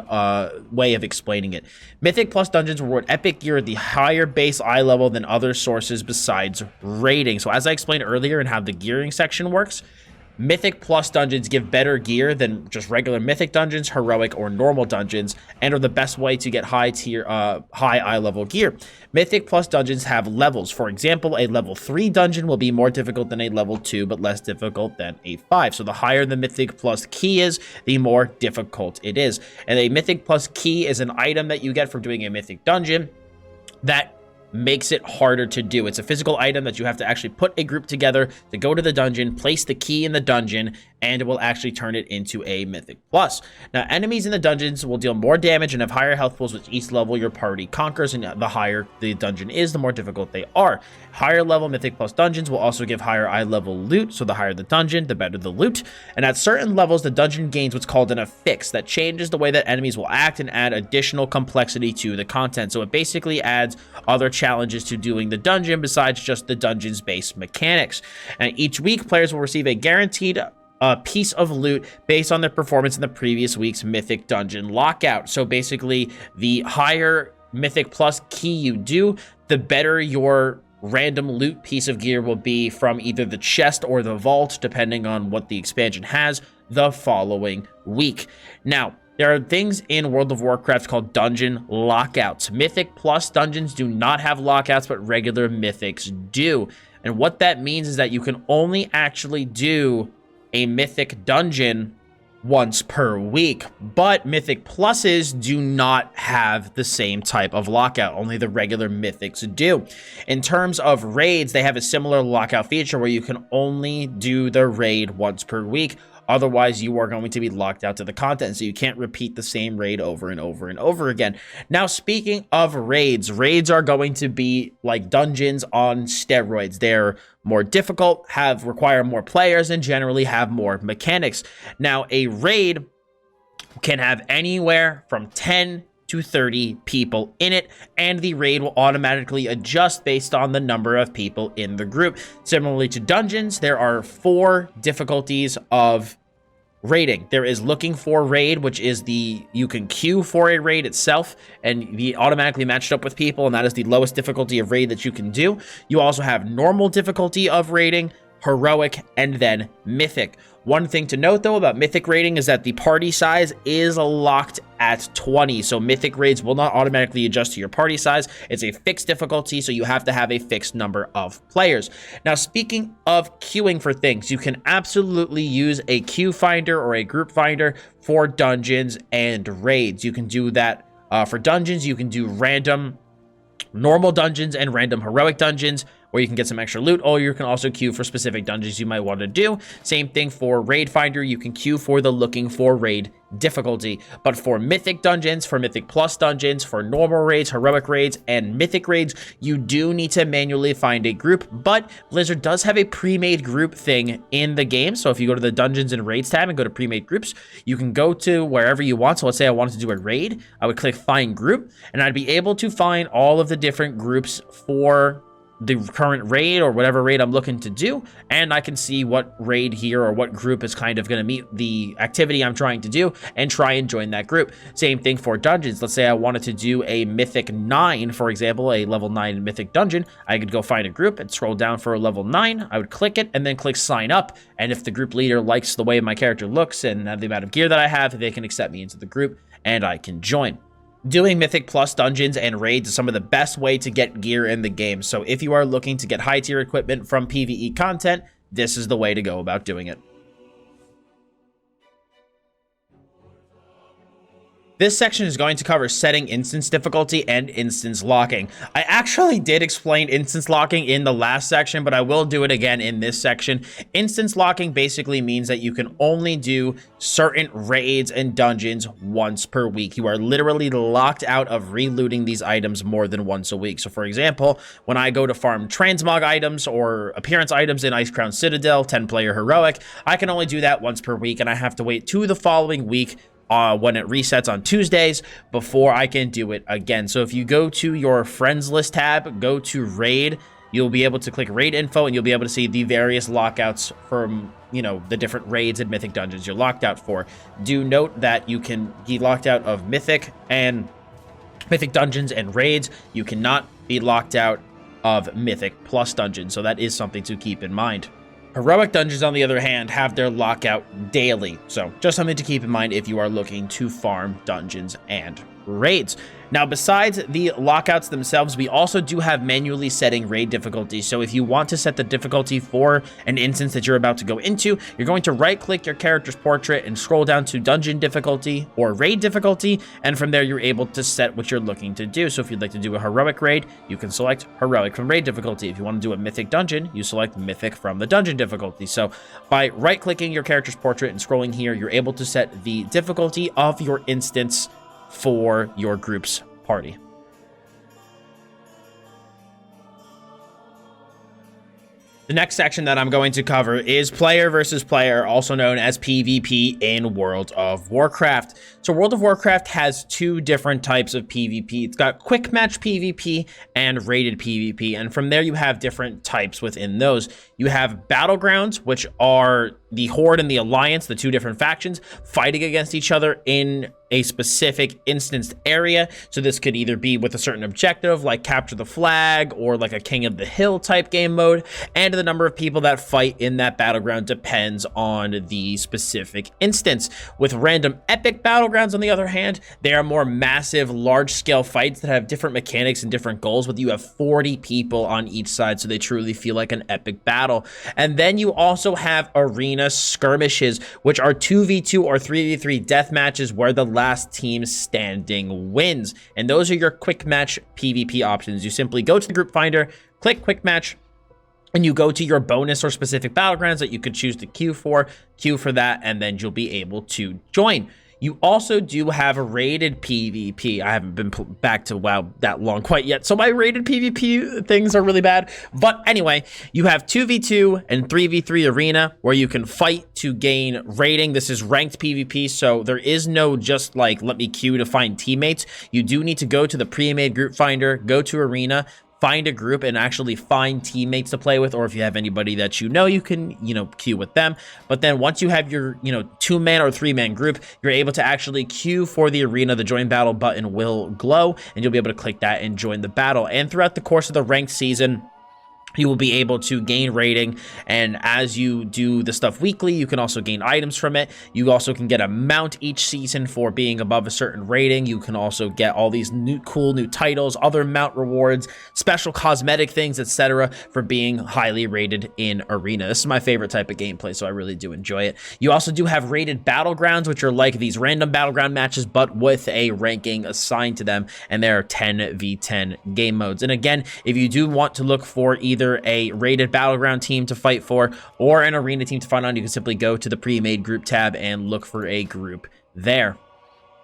Speaker 1: way of explaining it. Mythic Plus dungeons reward epic gear at the higher base eye level than other sources besides raiding. So as I explained earlier in how the gearing section works, Mythic Plus dungeons give better gear than just regular Mythic dungeons, heroic, or normal dungeons, and are the best way to get high eye level gear. Mythic Plus dungeons have levels. For example, a level 3 dungeon will be more difficult than a level 2, but less difficult than a 5. So the higher the Mythic Plus key is, the more difficult it is. And a Mythic Plus key is an item that you get from doing a Mythic dungeon that makes it harder to do. It's a physical item that you have to actually put a group together to go to the dungeon, place the key in the dungeon, and it will actually turn it into a Mythic Plus. Now, enemies in the dungeons will deal more damage and have higher health pools with each level your party conquers, and the higher the dungeon is, the more difficult they are. Higher level Mythic Plus dungeons will also give higher eye level loot, so the higher the dungeon, the better the loot. And at certain levels, the dungeon gains what's called an affix that changes the way that enemies will act and add additional complexity to the content. So it basically adds other challenges to doing the dungeon besides just the dungeon's base mechanics. And each week, players will receive a guaranteed piece of loot based on their performance in the previous week's Mythic Dungeon lockout. So basically, the higher Mythic Plus key you do, the better your random loot piece of gear will be from either the chest or the vault, depending on what the expansion has the following week. Now, there are things in World of Warcraft called dungeon lockouts. Mythic Plus dungeons do not have lockouts, but regular Mythics do. And what that means is that you can only actually do a Mythic dungeon once per week, but Mythic Pluses do not have the same type of lockout. Only the regular Mythics do. In terms of raids, they have a similar lockout feature where you can only do the raid once per week. Otherwise, you are going to be locked out to the content, so you can't repeat the same raid over and over and over again. Now, speaking of raids, raids are going to be like dungeons on steroids. They're more difficult, require more players, and generally have more mechanics. Now, a raid can have anywhere from 10 to 30 people in it, and the raid will automatically adjust based on the number of people in the group. Similarly to dungeons, there are 4 difficulties of raiding. There is looking for raid, which is you can queue for a raid itself and be automatically matched up with people, and that is the lowest difficulty of raid that you can do. You also have normal difficulty of raiding, heroic, and then mythic. One thing to note, though, about mythic raiding is that the party size is locked at 20. So mythic raids will not automatically adjust to your party size. It's a fixed difficulty, so you have to have a fixed number of players. Now, speaking of queuing for things, you can absolutely use a queue finder or a group finder for dungeons and raids. You can do that for dungeons. You can do random normal dungeons and random heroic dungeons, where you can get some extra loot, or you can also queue for specific dungeons you might want to do. Same thing for Raid Finder, you can queue for the looking for raid difficulty. But for Mythic dungeons, for Mythic Plus dungeons, for normal raids, heroic raids, and Mythic raids, you do need to manually find a group, but Blizzard does have a pre-made group thing in the game. So if you go to the Dungeons and Raids tab and go to pre-made groups, you can go to wherever you want. So let's say I wanted to do a raid, I would click Find Group, and I'd be able to find all of the different groups for the current raid or whatever raid I'm looking to do, and I can see what raid here or what group is kind of going to meet the activity I'm trying to do and try and join that group. Same thing for dungeons. Let's say I wanted to do a Mythic 9, for example, a level 9 Mythic dungeon. I could go find a group and scroll down for a level 9. I would click it and then click sign up, and if the group leader likes the way my character looks and the amount of gear that I have, they can accept me into the group and I can join. Doing Mythic Plus dungeons and raids is some of the best way to get gear in the game. So if you are looking to get high tier equipment from PvE content, this is the way to go about doing it. This section is going to cover setting instance difficulty and instance locking. I actually did explain instance locking in the last section, but I will do it again in this section. Instance locking basically means that you can only do certain raids and dungeons once per week. You are literally locked out of relooting these items more than once a week. So for example, when I go to farm transmog items or appearance items in Ice Crown Citadel, 10-player heroic, I can only do that once per week, and I have to wait to the following week when it resets on Tuesdays before I can do it again. So if you go to your friends list tab, go to raid, you'll be able to click raid info and you'll be able to see the various lockouts from, you know, the different raids and mythic dungeons you're locked out for. Do note that you can be locked out of mythic dungeons and raids. You cannot be locked out of mythic plus dungeons. So that is something to keep in mind. Heroic dungeons, on the other hand, have their lockout daily. So just something to keep in mind if you are looking to farm dungeons and raids. Now, besides the lockouts themselves, we also do have manually setting raid difficulty. So if you want to set the difficulty for an instance that you're about to go into, you're going to right-click your character's portrait and scroll down to dungeon difficulty or raid difficulty, and from there you're able to set what you're looking to do. So if you'd like to do a heroic raid, you can select heroic from raid difficulty. If you want to do a mythic dungeon, you select mythic from the dungeon difficulty. So by right-clicking your character's portrait and scrolling here, you're able to set the difficulty of your instance for your group's party. The next section that I'm going to cover is player versus player, also known as PvP in World of Warcraft. So World of Warcraft has two different types of PvP. It's got quick match PvP and rated PvP, and from there you have different types within those. You have battlegrounds, which are the Horde and the Alliance, the two different factions, fighting against each other in a specific instanced area. So this could either be with a certain objective, like capture the flag, or like a King of the Hill type game mode. And the number of people that fight in that battleground depends on the specific instance. With random epic battlegrounds, on the other hand, they are more massive, large-scale fights that have different mechanics and different goals, but you have 40 people on each side, so they truly feel like an epic battle. And then you also have arena skirmishes, which are 2v2 or 3v3 death matches where the last team standing wins. And those are your quick match PvP options. You simply go to the group finder, click quick match, and you go to your bonus or specific battlegrounds that you could choose to queue for that, and then you'll be able to join. You also do have a rated PvP. I haven't been back to WoW that long quite yet, so my rated PvP things are really bad. But anyway, you have 2v2 and 3v3 arena where you can fight to gain rating. This is ranked PvP, so there is no just like let me queue to find teammates. You do need to go to the pre-made group finder, go to arena, find a group and actually find teammates to play with, or if you have anybody that you can, queue with them. But then once you have your, 2-man or 3-man group, you're able to actually queue for the arena. The join battle button will glow and you'll be able to click that and join the battle. And throughout the course of the ranked season, you will be able to gain rating, and as you do the stuff weekly, you can also gain items from it. You also can get a mount each season for being above a certain rating. You can also get all these cool new titles, other mount rewards, special cosmetic things, etc. for being highly rated in arena. This is my favorite type of gameplay, so I really do enjoy it. You also do have rated battlegrounds, which are like these random battleground matches, but with a ranking assigned to them, and there are 10v10 game modes. And again, if you do want to look for either a rated battleground team to fight for or an arena team to fight on, you can simply go to the pre-made group tab and look for a group there.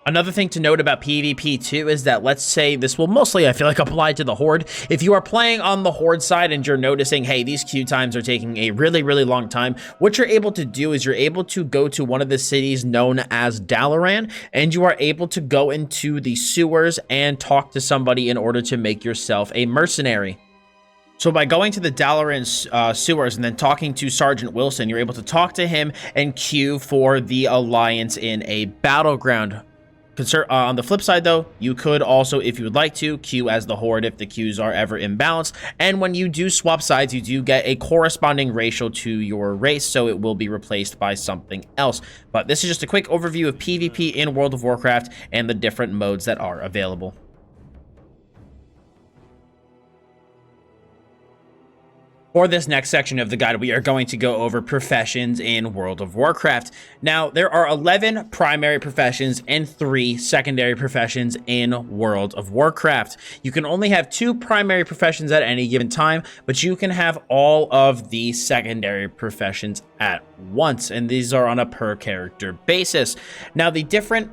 Speaker 1: Another thing to note about PvP too is that, let's say this will mostly, I feel like, apply to the Horde. If you are playing on the Horde side and you're noticing, hey, these queue times are taking a really, really long time, what you're able to do is you're able to go to one of the cities known as Dalaran, and you are able to go into the sewers and talk to somebody in order to make yourself a mercenary. So by going to the Dalaran sewers and then talking to Sergeant Wilson, you're able to talk to him and queue for the Alliance in a battleground. On the flip side, though, you could also, if you would like to, queue as the Horde if the queues are ever imbalanced. And when you do swap sides, you do get a corresponding ratio to your race, so it will be replaced by something else. But this is just a quick overview of PvP in World of Warcraft and the different modes that are available. For this next section of the guide, we are going to go over professions in World of Warcraft. Now, there are 11 primary professions and 3 secondary professions in World of Warcraft. You can only have 2 primary professions at any given time, but you can have all of the secondary professions at once, and these are on a per character basis. Now, the different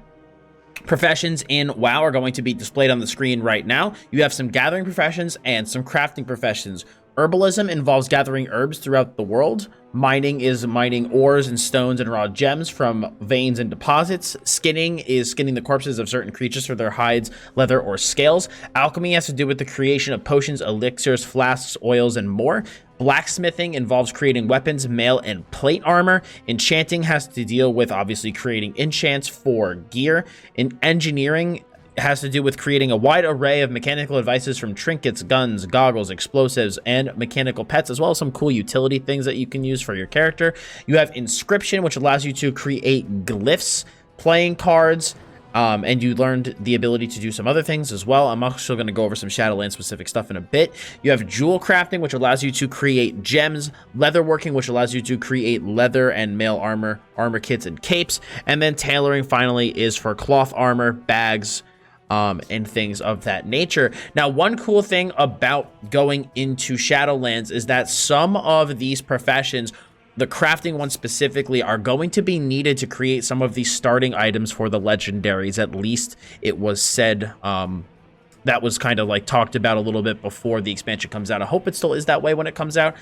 Speaker 1: professions in WoW are going to be displayed on the screen right now. You have some gathering professions and some crafting professions. Herbalism involves gathering herbs throughout the world. Mining is mining ores and stones and raw gems from veins and deposits. Skinning is skinning the corpses of certain creatures for their hides, leather, or scales. Alchemy has to do with the creation of potions, elixirs, flasks, oils, and more. Blacksmithing involves creating weapons, mail, and plate armor. Enchanting has to deal with, obviously, creating enchants for gear. Engineering has to do with creating a wide array of mechanical devices from trinkets, guns, goggles, explosives, and mechanical pets, as well as some cool utility things that you can use for your character. You have inscription, which allows you to create glyphs, playing cards, and you learned the ability to do some other things as well. I'm also going to go over some Shadowlands specific stuff in a bit. You have jewel crafting, which allows you to create gems, leatherworking, which allows you to create leather and mail armor kits and capes, and then tailoring finally is for cloth armor, bags, and things of that nature. Now, one cool thing about going into Shadowlands is that some of these professions, the crafting ones specifically, are going to be needed to create some of these starting items for the legendaries. At least it was said, that was kind of like talked about a little bit before the expansion comes out. I hope it still is that way when it comes out,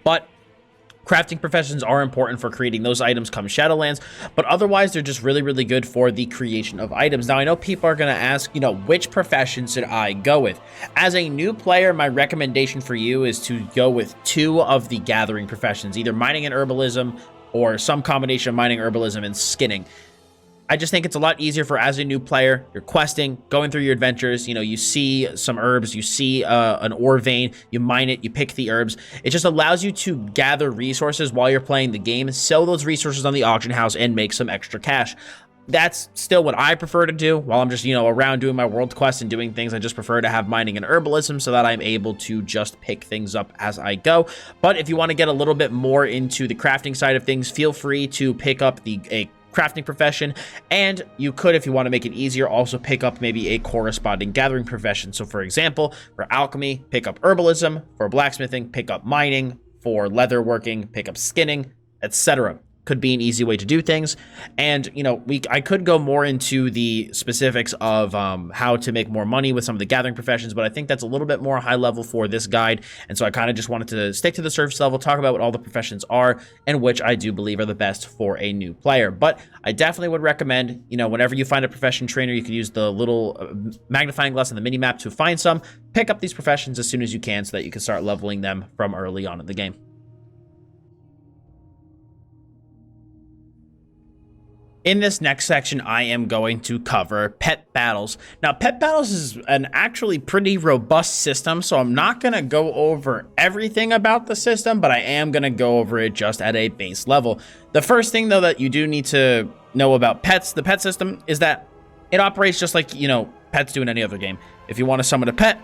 Speaker 1: but crafting professions are important for creating those items come Shadowlands, but otherwise they're just really, really good for the creation of items. Now, I know people are going to ask, which profession should I go with? As a new player, my recommendation for you is to go with 2 of the gathering professions, either mining and herbalism or some combination of mining, herbalism, and skinning. I just think it's a lot easier for, as a new player, you're questing, going through your adventures, you see some herbs, you see an ore vein, you mine it, you pick the herbs. It just allows you to gather resources while you're playing the game, sell those resources on the auction house, and make some extra cash. That's still what I prefer to do while I'm just, around doing my world quests and doing things. I just prefer to have mining and herbalism so that I'm able to just pick things up as I go. But if you want to get a little bit more into the crafting side of things, feel free to pick up a crafting profession, and you could, if you want to make it easier, also pick up maybe a corresponding gathering profession. So for example, for alchemy, pick up herbalism; for blacksmithing, pick up mining; for leatherworking, pick up skinning, etc. Could be an easy way to do things. And I could go more into the specifics of how to make more money with some of the gathering professions, but I think that's a little bit more high level for this guide, and so I kind of just wanted to stick to the surface level, talk about what all the professions are and which I do believe are the best for a new player. But I definitely would recommend, whenever you find a profession trainer, you can use the little magnifying glass on the mini map to find some. Pick up these professions as soon as you can so that you can start leveling them from early on in the game. In this next section, I am going to cover pet battles. Now, pet battles is an actually pretty robust system, so I'm not going to go over everything about the system, but I am going to go over it just at a base level. The first thing, though, that you do need to know about pets, the pet system, is that it operates just like, pets do in any other game. If you want to summon a pet,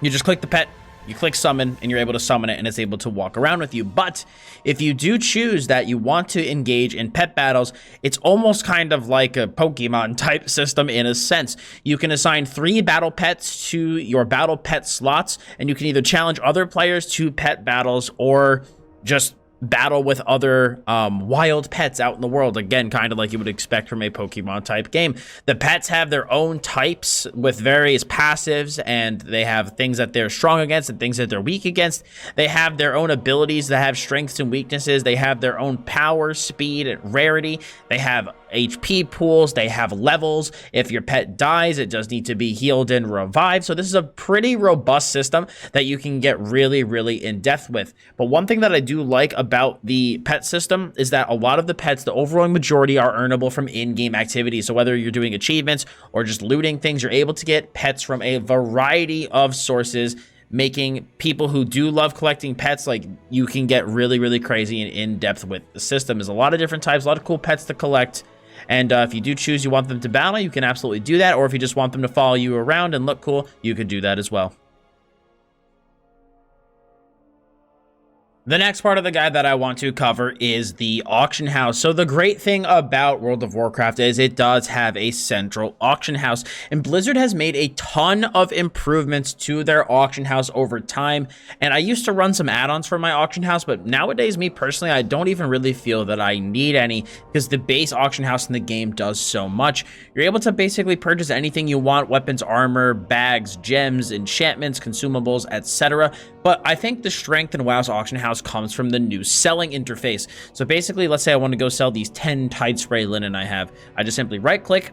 Speaker 1: you just click the pet, you click summon, and you're able to summon it, and it's able to walk around with you. But if you do choose that you want to engage in pet battles, it's almost kind of like a Pokemon type system in a sense. You can assign 3 battle pets to your battle pet slots, and you can either challenge other players to pet battles or just battle with other wild pets out in the world. Again, kind of like you would expect from a Pokemon type game. The pets have their own types with various passives, and they have things that they're strong against and things that they're weak against. They have their own abilities that have strengths and weaknesses. They have their own power, speed, and rarity. They have HP pools, they have levels. If your pet dies, it does need to be healed and revived. So this is a pretty robust system that you can get really, really in depth with. But one thing that I do like about the pet system is that a lot of the pets, the overwhelming majority, are earnable from in-game activities. So whether you're doing achievements or just looting things, you're able to get pets from a variety of sources, making people who do love collecting pets, like, you can get really, really crazy and in depth with the system. There's a lot of different types, a lot of cool pets to collect. And if you do choose you want them to battle, you can absolutely do that. Or if you just want them to follow you around and look cool, you could do that as well. The next part of the guide that I want to cover is the auction house. So the great thing about World of Warcraft is it does have a central auction house, and Blizzard has made a ton of improvements to their auction house over time. And I used to run some add-ons for my auction house, but nowadays, me personally, I don't even really feel that I need any, because the base auction house in the game does so much. You're able to basically purchase anything you want: weapons, armor, bags, gems, enchantments, consumables, etc. But I think the strength in WoW's auction house comes from the new selling interface. So basically, let's say I want to go sell these 10 Tide Spray linen I have. I just simply right click,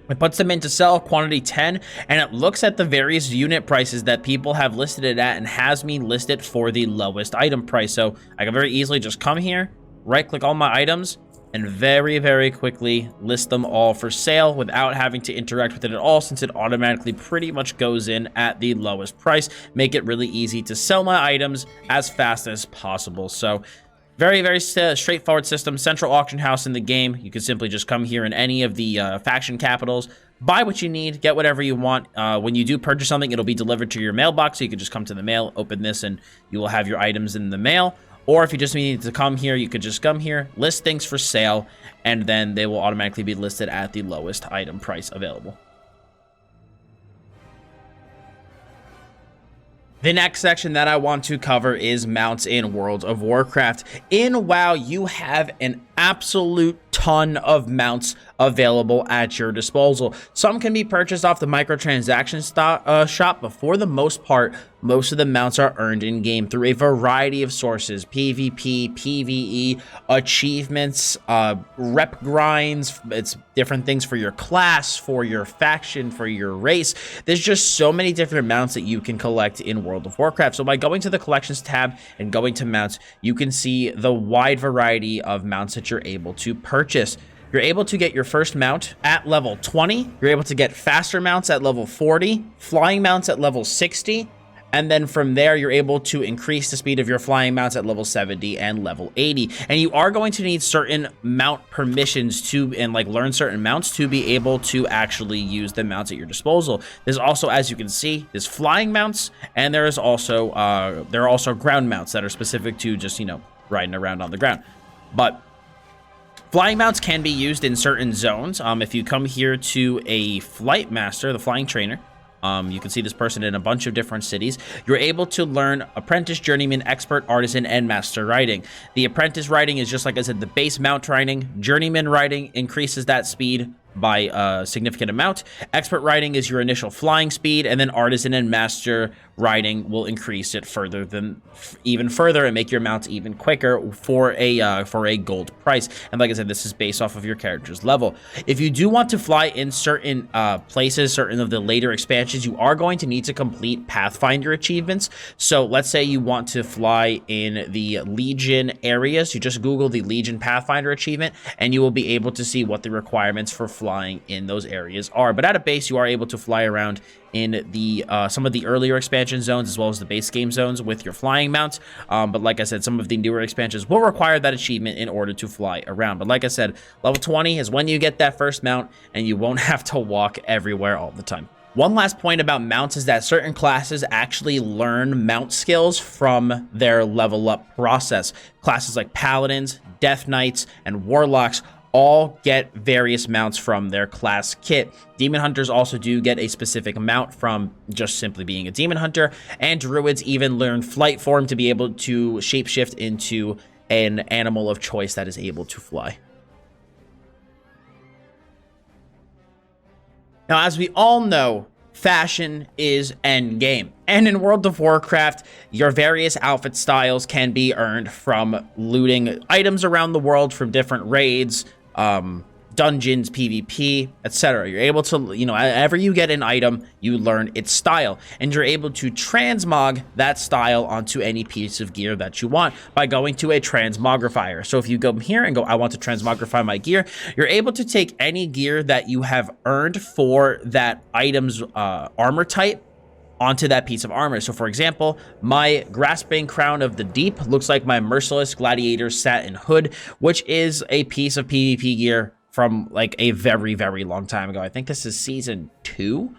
Speaker 1: it puts them into sell quantity 10, and it looks at the various unit prices that people have listed it at and has me list it for the lowest item price. So I can very easily just come here, right click all my items, and very, very quickly list them all for sale without having to interact with it at all, since it automatically pretty much goes in at the lowest price. Make it really easy to sell my items as fast as possible. So very, very straightforward system. Central auction house in the game. You can simply just come here in any of the faction capitals, buy what you need, get whatever you want. When you do purchase something, it'll be delivered to your mailbox, so you can just come to the mail, open this, and you will have your items in the mail. Or if you just need to come here, you could just come here, list things for sale, and then they will automatically be listed at the lowest item price available. The next section that I want to cover is mounts in World of Warcraft. In WoW, you have an absolute ton of mounts available at your disposal. Some can be purchased off the microtransactions shop, but for the most part, most of the mounts are earned in game through a variety of sources: PvP, PvE, achievements, rep grinds. It's different things for your class, for your faction, for your race. There's just so many different mounts that you can collect in World of Warcraft. So by going to the collections tab and going to mounts, you can see the wide variety of mounts that you're able to purchase. You're able to get your first mount at level 20. You're able to get faster mounts at level 40, flying mounts at level 60, and then from there, you're able to increase the speed of your flying mounts at level 70 and level 80. And you are going to need certain mount permissions to, and like learn certain mounts to be able to actually use the mounts at your disposal. There's also, as you can see, there's flying mounts, and there are also ground mounts that are specific to just, you know, riding around on the ground. But flying mounts can be used in certain zones. If you come here to a flight master, the flying trainer, you can see this person in a bunch of different cities. You're able to learn apprentice, journeyman, expert, artisan, and master riding. The apprentice riding is just like I said, the base mount riding. Journeyman riding increases that speed by a significant amount. Expert riding is your initial flying speed, and then artisan and master riding will increase it even further and make your mounts even quicker for a gold price. And like I said, this is based off of your character's level. If you do want to fly in certain places, certain of the later expansions, you are going to need to complete Pathfinder achievements. So let's say you want to fly in the Legion areas. You just Google the Legion Pathfinder achievement, and you will be able to see what the requirements for flying in those areas are. But at a base, you are able to fly around in the some of the earlier expansion zones as well as the base game zones with your flying mounts. But like I said, some of the newer expansions will require that achievement in order to fly around. But like I said, level 20 is when you get that first mount, and you won't have to walk everywhere all the time. One last point about mounts is that certain classes actually learn mount skills from their level up process. Classes like Paladins, Death Knights, and Warlocks all get various mounts from their class kit. Demon Hunters also do get a specific mount from just simply being a Demon Hunter, and Druids even learn Flight Form to be able to shapeshift into an animal of choice that is able to fly. Now, as we all know, fashion is endgame. And in World of Warcraft, your various outfit styles can be earned from looting items around the world from different raids, dungeons, PvP, etc. You're able to, whenever you get an item, you learn its style, and you're able to transmog that style onto any piece of gear that you want by going to a transmogrifier. So if you go here and go, I want to transmogrify my gear, you're able to take any gear that you have earned for that item's armor type onto that piece of armor. So for example, my Grasping Crown of the Deep looks like my Merciless Gladiator Satin Hood, which is a piece of PvP gear from like a very, very long time ago. I think this is season 2.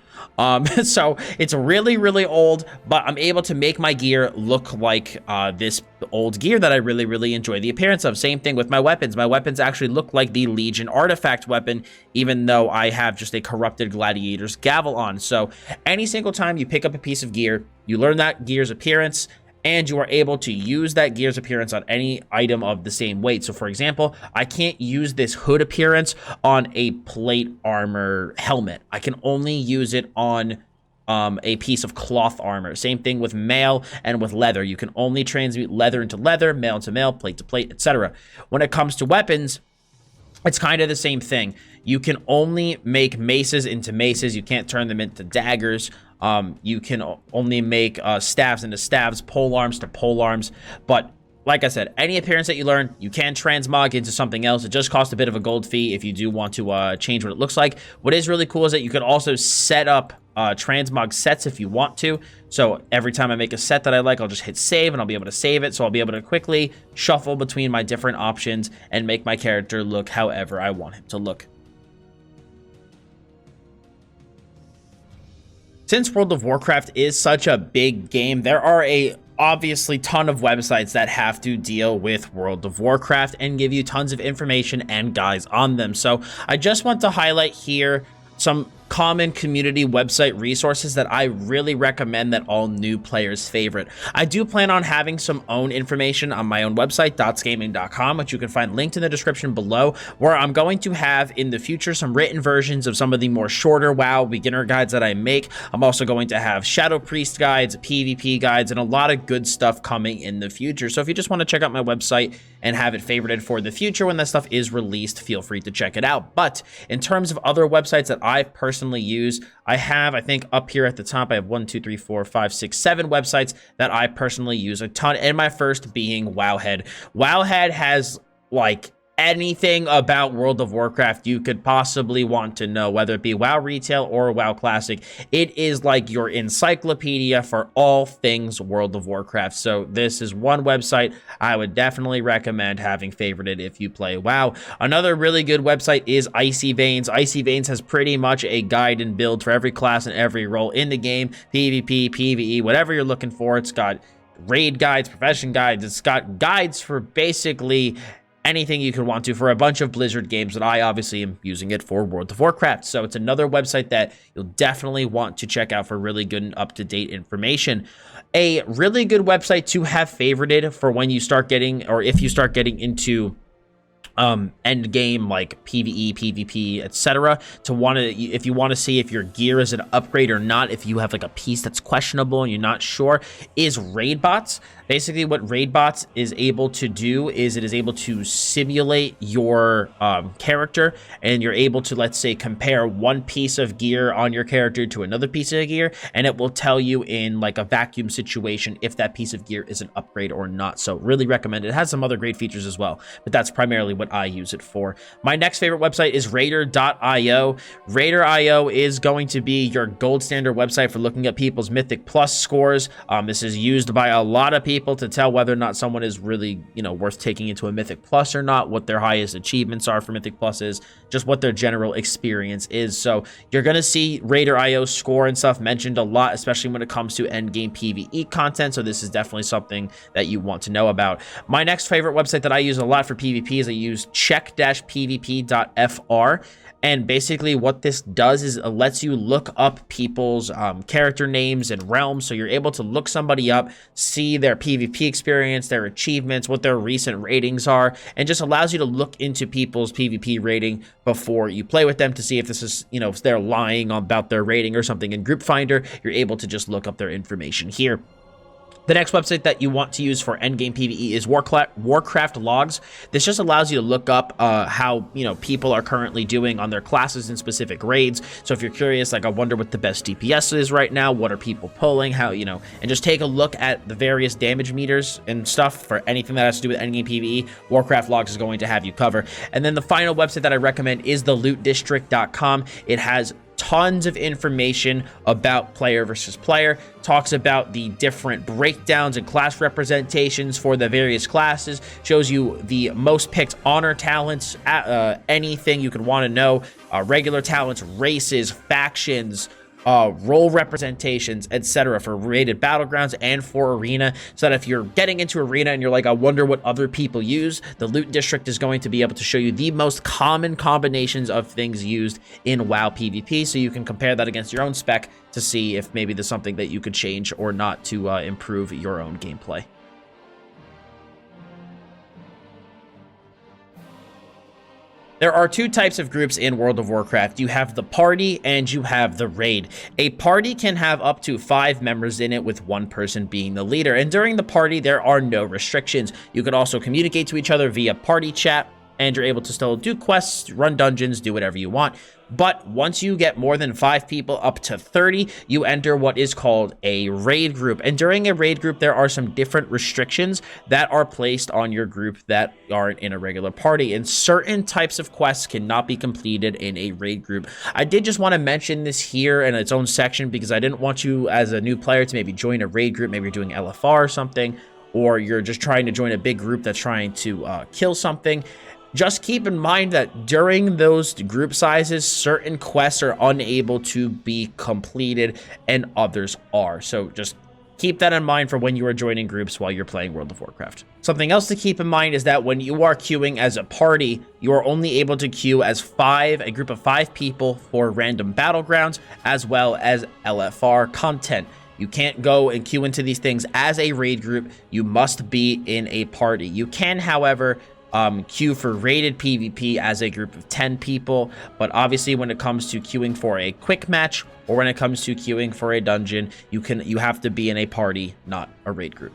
Speaker 1: So it's really, really old, but I'm able to make my gear look like this old gear that I really, really enjoy the appearance of. Same thing with my weapons. My weapons actually look like the Legion artifact weapon, even though I have just a corrupted gladiator's gavel on. So any single time you pick up a piece of gear, you learn that gear's appearance, and you are able to use that gear's appearance on any item of the same weight. So for example, I can't use this hood appearance on a plate armor helmet. I can only use it on a piece of cloth armor. Same thing with mail and with leather. You can only transmute leather into leather, mail into mail, plate to plate, etc. When it comes to weapons, it's kind of the same thing. You can only make maces into maces. You can't turn them into daggers. You can only make staves into staves, pole arms to pole arms. But like I said, any appearance that you learn, you can transmog into something else. It just costs a bit of a gold fee if you do want to change what it looks like. What is really cool is that you can also set up transmog sets if you want to. So every time I make a set that I like, I'll just hit save and I'll be able to save it. So I'll be able to quickly shuffle between my different options and make my character look however I want him to look. Since World of Warcraft is such a big game, there are a obviously ton of websites that have to deal with World of Warcraft and give you tons of information and guides on them. So I just want to highlight here some common community website resources that I really recommend that all new players favorite. I do plan on having some own information on my own website, dotsgaming.com, which you can find linked in the description below, where I'm going to have in the future some written versions of some of the more shorter WoW beginner guides that I make. I'm also going to have Shadow Priest guides, PvP guides, and a lot of good stuff coming in the future. So if you just want to check out my website and have it favorited for the future when that stuff is released, feel free to check it out. But in terms of other websites that I personally use, I think up here at the top, I have 1, 2, 3, 4, 5, 6, 7 websites that I personally use a ton, and my first being Wowhead. Wowhead has like anything about World of Warcraft you could possibly want to know, whether it be WoW Retail or WoW Classic. It is like your encyclopedia for all things World of Warcraft. So this is one website I would definitely recommend having favorited if you play WoW. Another really good website is Icy Veins. Icy Veins has pretty much a guide and build for every class and every role in the game, PvP, PvE, whatever you're looking for. It's got raid guides, profession guides. It's got guides for basically anything you could want to for a bunch of Blizzard games, that I obviously am using it for World of Warcraft. So it's another website that you'll definitely want to check out for really good and up-to-date information. A really good website to have favorited for when you start getting, or if you start getting into end game like PvE, PvP, etc. If you want to see if your gear is an upgrade or not, if you have like a piece that's questionable and you're not sure, is Raidbots. Basically what Raidbots is able to do is it is able to simulate your character, and you're able to, let's say, compare one piece of gear on your character to another piece of gear, and it will tell you in like a vacuum situation if that piece of gear is an upgrade or not. So really recommend it. It has some other great features as well, but that's primarily what I use it for. My next favorite website is Raider.io. Raider.io is going to be your gold standard website for looking at people's Mythic Plus scores. This is used by a lot of people to tell whether or not someone is really, worth taking into a Mythic Plus or not, what their highest achievements are for Mythic Plus is, just what their general experience is. So you're going to see Raider.io score and stuff mentioned a lot, especially when it comes to endgame PvE content. So this is definitely something that you want to know about. My next favorite website that I use a lot for PvP is I use check-pvp.fr. And basically what this does is it lets you look up people's character names and realms. So you're able to look somebody up, see their PvP experience, their achievements, what their recent ratings are, and just allows you to look into people's PvP rating before you play with them to see if this is, if they're lying about their rating or something. In Group Finder, you're able to just look up their information here. The next website that you want to use for endgame PvE is Warcraft logs. This just allows you to look up how people are currently doing on their classes in specific raids. So if you're curious, like I wonder what the best DPS is right now, what are people pulling, how and just take a look at the various damage meters and stuff for anything that has to do with endgame PvE. Warcraft logs is going to have you cover. And then the final website that I recommend is the lootdistrict.com. It has tons of information about player versus player, talks about the different breakdowns and class representations for the various classes, shows you the most picked honor talents, anything you could want to know, regular talents, races, factions, role representations, etc. for rated battlegrounds and for arena, so that if you're getting into arena and you're like, I wonder what other people use, the loot district is going to be able to show you the most common combinations of things used in WoW PvP, so you can compare that against your own spec to see if maybe there's something that you could change or not to improve your own gameplay. There are two types of groups in World of Warcraft. You have the party and you have the raid. A party can have up to 5 members in it, with one person being the leader. And during the party, there are no restrictions. You could also communicate to each other via party chat, and you're able to still do quests, run dungeons, do whatever you want. But once you get more than 5 people, up to 30, you enter what is called a raid group. And during a raid group, there are some different restrictions that are placed on your group that aren't in a regular party. And certain types of quests cannot be completed in a raid group. I did just want to mention this here in its own section, because I didn't want you as a new player to maybe join a raid group. Maybe you're doing LFR or something, or you're just trying to join a big group that's trying to kill something. Just keep in mind that during those group sizes, certain quests are unable to be completed and others are. So just keep that in mind for when you are joining groups while you're playing World of Warcraft. Something else to keep in mind is that when you are queuing as a party, you are only able to queue as a group of 5 people for random battlegrounds, as well as LFR content. You can't go and queue into these things as a raid group. You must be in a party. You can, however, queue for rated PvP as a group of 10 people, but obviously when it comes to queuing for a quick match, or when it comes to queuing for a dungeon, you have to be in a party, not a raid group.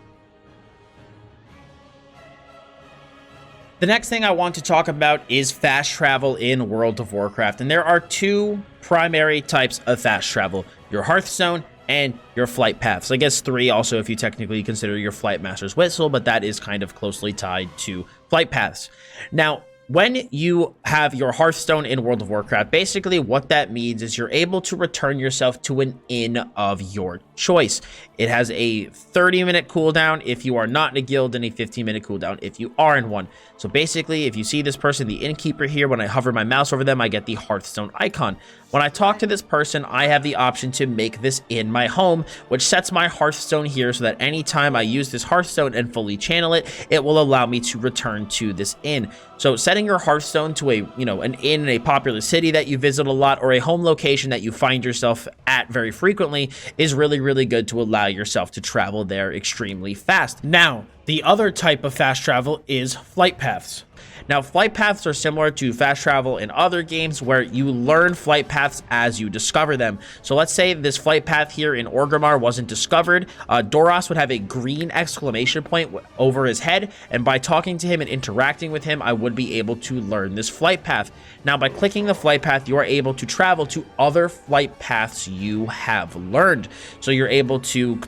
Speaker 1: The next thing I want to talk about is fast travel in World of Warcraft, and there are 2 primary types of fast travel: your Hearthstone and your flight paths. I guess 3 also if you technically consider your flight master's whistle, but that is kind of closely tied to flight paths. Now, when you have your Hearthstone in World of Warcraft, basically what that means is you're able to return yourself to an inn of your choice. It has a 30-minute cooldown if you are not in a guild, and a 15-minute cooldown if you are in one. So basically, if you see this person, the innkeeper here, when I hover my mouse over them, I get the Hearthstone icon. When I talk to this person, I have the option to make this inn my home, which sets my Hearthstone here so that anytime I use this Hearthstone and fully channel it, it will allow me to return to this inn. So setting your Hearthstone to an inn in a popular city that you visit a lot, or a home location that you find yourself at very frequently, is really, really good to allow yourself to travel there extremely fast. Now, the other type of fast travel is flight paths. Now, flight paths are similar to fast travel in other games, where you learn flight paths as you discover them. So let's say this flight path here in Orgrimmar wasn't discovered. Doros would have a green exclamation point over his head, and by talking to him and interacting with him, I would be able to learn this flight path. Now, by clicking the flight path, you are able to travel to other flight paths you have learned. So you're able to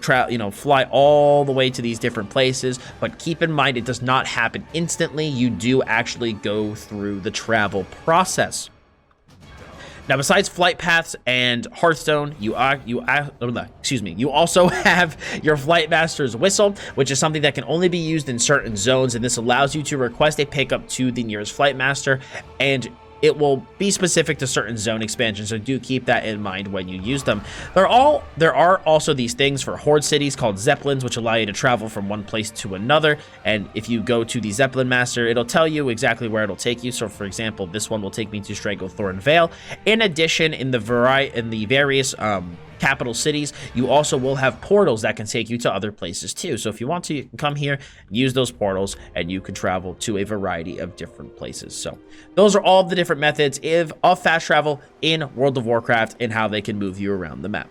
Speaker 1: fly all the way to these different places, but keep in mind, it does not happen instantly. You do actually go through the travel process. Now, besides flight paths and Hearthstone, you also have your Flight Master's Whistle, which is something that can only be used in certain zones, and this allows you to request a pickup to the nearest Flight Master, and it will be specific to certain zone expansions, so do keep that in mind when you use them. There are also these things for Horde cities called Zeppelins, which allow you to travel from one place to another, and if you go to the Zeppelin Master, it'll tell you exactly where it'll take you. So for example, this one will take me to Stranglethorn Vale. In addition, in the various capital cities, you also will have portals that can take you to other places too. So if you want to, you can come here, use those portals, and you can travel to a variety of different places. So those are all of the different methods of fast travel in World of Warcraft and how they can move you around the map.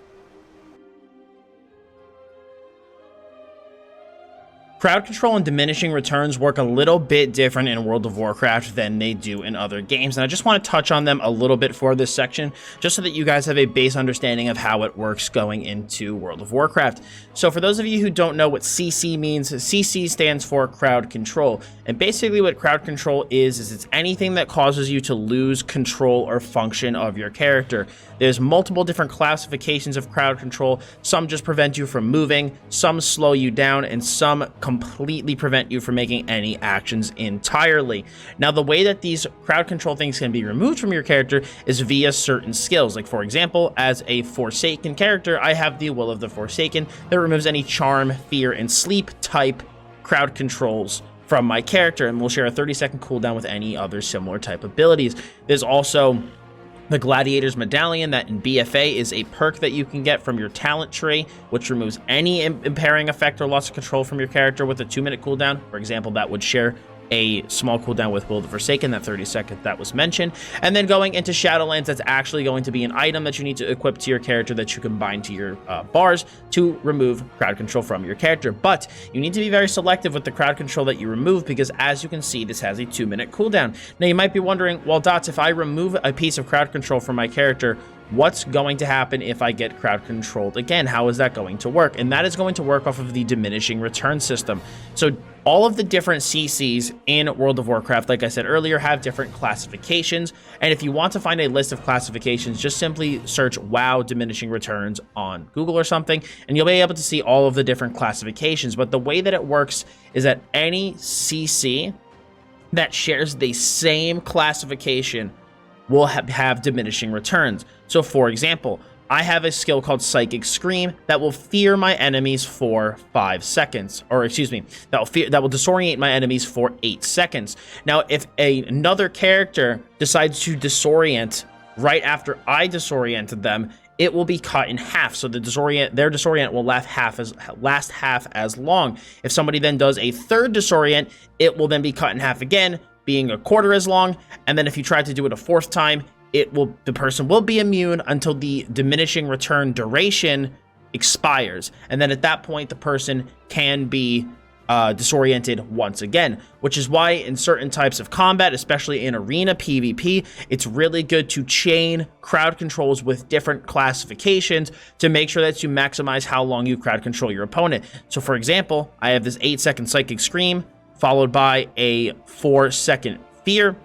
Speaker 1: Crowd control and diminishing returns work a little bit different in World of Warcraft than they do in other games, and I just want to touch on them a little bit for this section, just so that you guys have a base understanding of how it works going into World of Warcraft. So for those of you who don't know what CC means, CC stands for crowd control, and basically what crowd control is it's anything that causes you to lose control or function of your character. There's multiple different classifications of crowd control. Some just prevent you from moving, some slow you down, and some completely prevent you from making any actions entirely. Now, the way that these crowd control things can be removed from your character is via certain skills. Like, for example, as a Forsaken character, I have the Will of the Forsaken that removes any charm, fear, and sleep type crowd controls from my character, and will share a 30-second cooldown with any other similar type abilities. There's also the Gladiator's Medallion that in BFA is a perk that you can get from your talent tree, which removes any impairing effect or loss of control from your character with a 2-minute cooldown. For example, that would share a small cooldown with Will of the Forsaken, that 30-second that was mentioned. And then going into Shadowlands, that's actually going to be an item that you need to equip to your character that you can bind to your bars to remove crowd control from your character. But you need to be very selective with the crowd control that you remove, because as you can see, this has a 2-minute cooldown. Now you might be wondering, well, Dots, if I remove a piece of crowd control from my character, what's going to happen if I get crowd controlled again? How is that going to work? And that is going to work off of the diminishing return system. So all of the different CCs in World of Warcraft, like I said earlier, have different classifications. And if you want to find a list of classifications, just simply search WoW diminishing returns on Google or something, and you'll be able to see all of the different classifications. But the way that it works is that any CC that shares the same classification will have diminishing returns. So for example, I have a skill called Psychic Scream that will fear my enemies for 5 seconds, or excuse me, that will disorient my enemies for 8 seconds. Now, if another character decides to disorient right after I disoriented them, it will be cut in half. So their disorient will last half as long. If somebody then does a third disorient, it will then be cut in half again, being a quarter as long. And then if you try to do it a 4th time, the person will be immune until the diminishing return duration expires. And then at that point, the person can be disoriented once again, which is why in certain types of combat, especially in arena PvP, it's really good to chain crowd controls with different classifications to make sure that you maximize how long you crowd control your opponent. So for example, I have this 8-second Psychic Scream, followed by a 4-second Fear,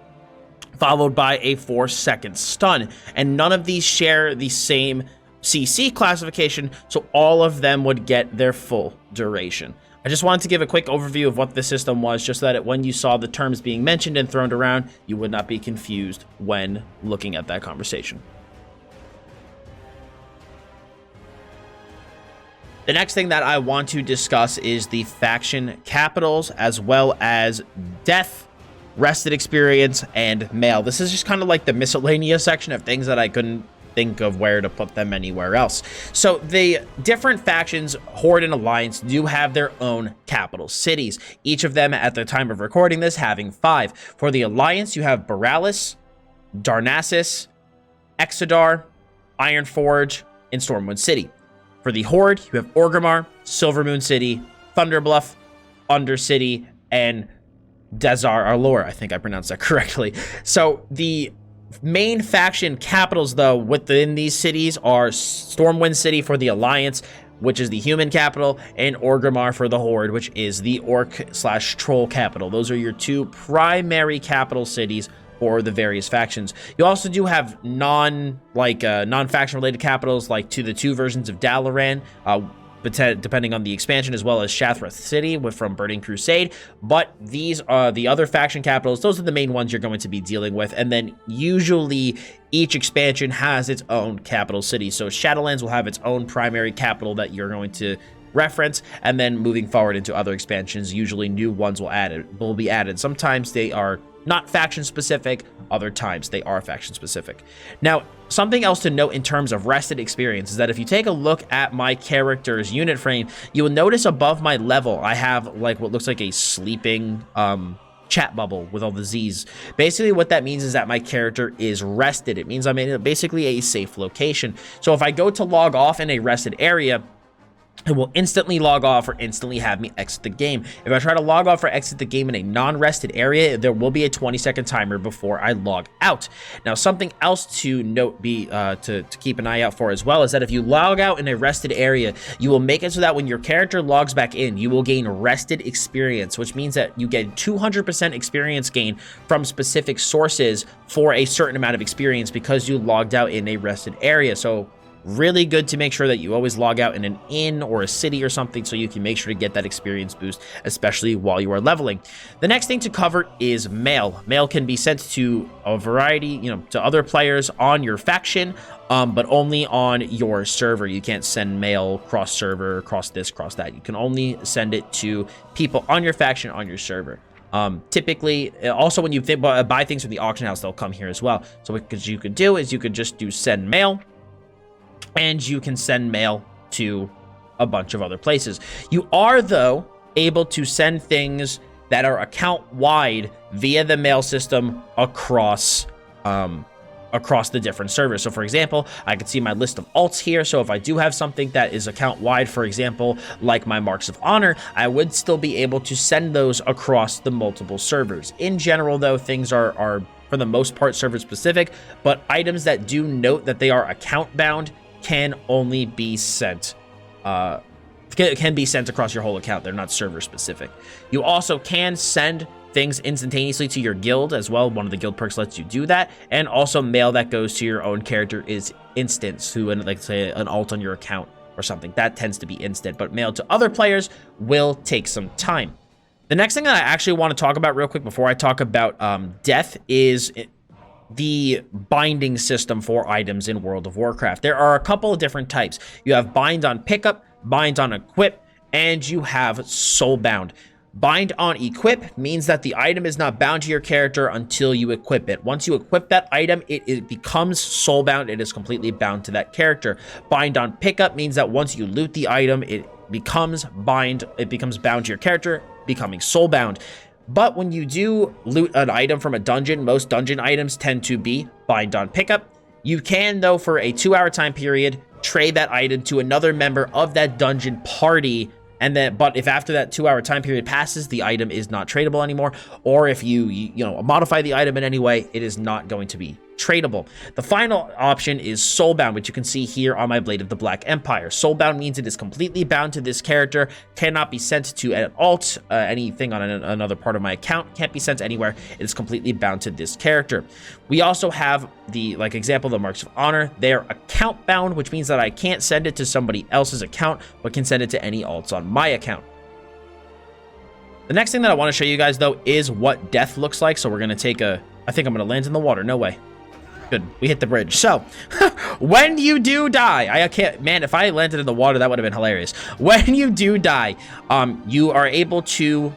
Speaker 1: followed by a 4-second Stun. And none of these share the same CC classification, so all of them would get their full duration. I just wanted to give a quick overview of what the system was, just so that when you saw the terms being mentioned and thrown around, you would not be confused when looking at that conversation. The next thing that I want to discuss is the faction capitals, as well as death, rested experience, and mail. This is just kind of like the miscellaneous section of things that I couldn't think of where to put them anywhere else. So the different factions, Horde and Alliance, do have their own capital cities, each of them at the time of recording this having 5. For the Alliance, you have Borealis, Darnassus, Exodar, Ironforge, and Stormwind City. For the Horde, you have Orgrimmar, Silvermoon City, Thunderbluff, Undercity, and Dazar Arlor. I think I pronounced that correctly. So the main faction capitals, though, within these cities are Stormwind City for the Alliance, which is the human capital, and Orgrimmar for the Horde, which is the orc/troll capital. Those are your 2 primary capital cities for the various factions. You also do have non-faction related capitals, like to the 2 versions of Dalaran, depending on the expansion, as well as Shattrath City from Burning Crusade. But these are the other faction capitals. Those are the main ones you're going to be dealing with. And then usually each expansion has its own capital city. So Shadowlands will have its own primary capital that you're going to reference, and then moving forward into other expansions, usually new ones will be added. Sometimes they are not faction specific, other times they are faction specific. Now, something else to note in terms of rested experience is that if you take a look at my character's unit frame, you will notice above my level, I have like what looks like a sleeping chat bubble with all the Z's. Basically what that means is that my character is rested. It means I'm in basically a safe location. So if I go to log off in a rested area, it will instantly log off or instantly have me exit the game. If I try to log off or exit the game in a non-rested area, there will be a 20-second timer before I log out. Now, something else to note, to keep an eye out for as well, is that if you log out in a rested area, you will make it so that when your character logs back in, you will gain rested experience, which means that you get 200% experience gain from specific sources for a certain amount of experience because you logged out in a rested area. So really good to make sure that you always log out in an inn or a city or something so you can make sure to get that experience boost, especially while you are leveling. The next thing to cover is mail. Mail can be sent to a variety, to other players on your faction, but only on your server. You can't send mail cross server, cross this, cross that. You can only send it to people on your faction, on your server. Typically, also when you buy things from the auction house, they'll come here as well. So what you could do is you could just do send mail, and you can send mail to a bunch of other places. You are, though, able to send things that are account-wide via the mail system across the different servers. So, for example, I can see my list of alts here. So if I do have something that is account-wide, for example, like my Marks of Honor, I would still be able to send those across the multiple servers. In general, though, things are for the most part, server-specific, but items that do note that they are account-bound can only be sent can be sent across your whole account. They're not server specific. You also can send things instantaneously to your guild as well. One of the guild perks lets you do that, and also mail that goes to your own character is instant, to like say an alt on your account or something. That tends to be instant, but mail to other players will take some time. The next thing that I actually want to talk about real quick before I talk about death is the binding system for items in World of Warcraft. There are a couple of different types. You have bind on pickup, bind on equip, and you have soulbound. Bind on equip means that the item is not bound to your character until you equip it. Once you equip that item, it becomes soulbound. It is completely bound to that character. Bind on pickup means that once you loot the item, it becomes bound to your character, becoming soulbound. But when you do loot an item from a dungeon, most dungeon items tend to be bind on pickup. You can, though, for a 2-hour time period, trade that item to another member of that dungeon party. But if after that 2-hour time period passes, the item is not tradable anymore, or if you modify the item in any way, it is not going to be tradable. The final option is soulbound, which you can see here on my Blade of the Black Empire. Soulbound means it is completely bound to this character, cannot be sent to an alt, anything on another part of my account, can't be sent anywhere. It is completely bound to this character. We also have the, example, the Marks of Honor. They're account bound, which means that I can't send it to somebody else's account, but can send it to any alts on my account. The next thing that I want to show you guys, though, is what death looks like. So we're going to take I think I'm going to land in the water. No way. Good, we hit the bridge. So, when you do die, I can't, man, if I landed in the water, that would have been hilarious. When you do die, you are able to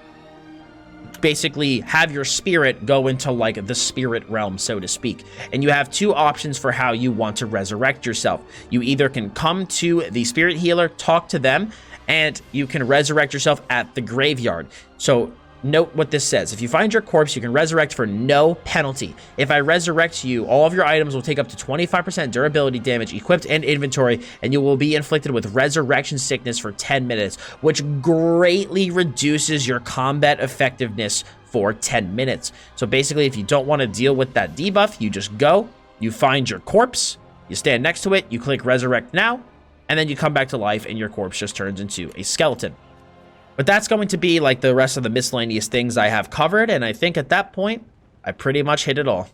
Speaker 1: basically have your spirit go into the spirit realm, so to speak. And you have two options for how you want to resurrect yourself. You either can come to the spirit healer, talk to them, and you can resurrect yourself at the graveyard. So, note what this says. If you find your corpse, you can resurrect for no penalty. If I resurrect you, all of your items will take up to 25% durability damage equipped and inventory, and you will be inflicted with resurrection sickness for 10 minutes, which greatly reduces your combat effectiveness for 10 minutes. So basically, if you don't want to deal with that debuff, you just go, you find your corpse, you stand next to it, you click resurrect now, and then you come back to life and your corpse just turns into a skeleton. But that's going to be the rest of the miscellaneous things I have covered, and I think at that point, I pretty much hit it all.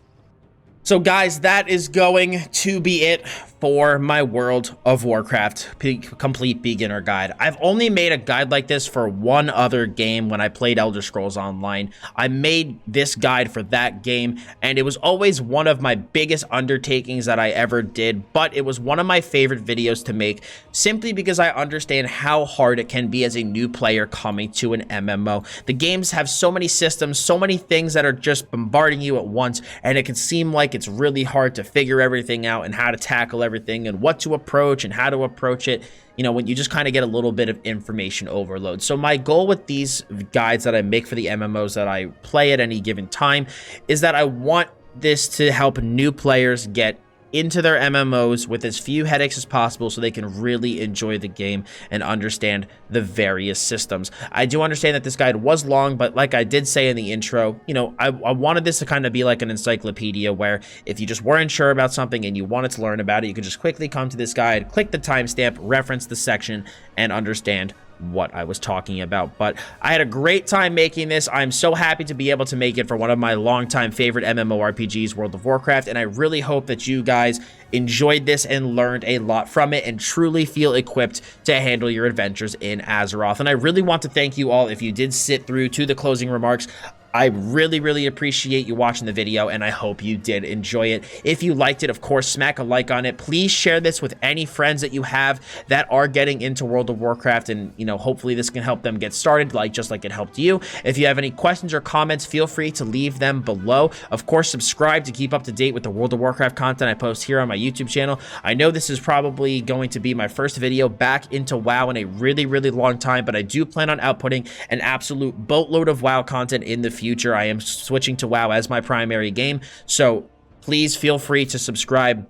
Speaker 1: So guys, that is going to be it for my World of Warcraft complete beginner guide. I've only made a guide like this for one other game when I played Elder Scrolls Online. I made this guide for that game, and it was always one of my biggest undertakings that I ever did, but it was one of my favorite videos to make simply because I understand how hard it can be as a new player coming to an MMO. The games have so many systems, so many things that are just bombarding you at once, and it can seem like it's really hard to figure everything out and how to tackle everything and what to approach and how to approach it, when you just kind of get a little bit of information overload. So my goal with these guides that I make for the MMOs that I play at any given time is that I want this to help new players get into their MMOs with as few headaches as possible so they can really enjoy the game and understand the various systems. I do understand that this guide was long, but like I did say in the intro, you know, I wanted this to kind of be like an encyclopedia where if you just weren't sure about something and you wanted to learn about it, you could just quickly come to this guide, click the timestamp, reference the section, and understand what I was talking about. But I had a great time making this. I'm so happy to be able to make it for one of my longtime favorite MMORPGs, World of Warcraft, and I really hope that you guys enjoyed this and learned a lot from it and truly feel equipped to handle your adventures in Azeroth. And I really want to thank you all if you did sit through to the closing remarks. I really appreciate you watching the video, and I hope you did enjoy it. If you liked it, of course, smack a like on it. Please share this with any friends that you have that are getting into World of Warcraft, and, you know, hopefully this can help them get started, just like it helped you. If you have any questions or comments, feel free to leave them below. Of course, subscribe to keep up to date with the World of Warcraft content I post here on my YouTube channel. I know this is probably going to be my first video back into WoW in a really long time, but I do plan on outputting an absolute boatload of WoW content in the future. I am switching to WoW as my primary game, so please feel free to subscribe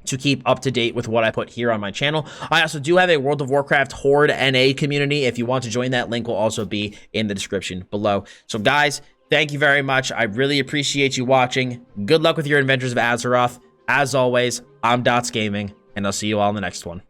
Speaker 1: to keep up to date with what I put here on my channel. I also do have a World of Warcraft Horde NA community. If you want to join, that link will also be in the description below. So guys, thank you very much. I really appreciate you watching. Good luck with your adventures of Azeroth. As always, I'm Dots Gaming, and I'll see you all in the next one.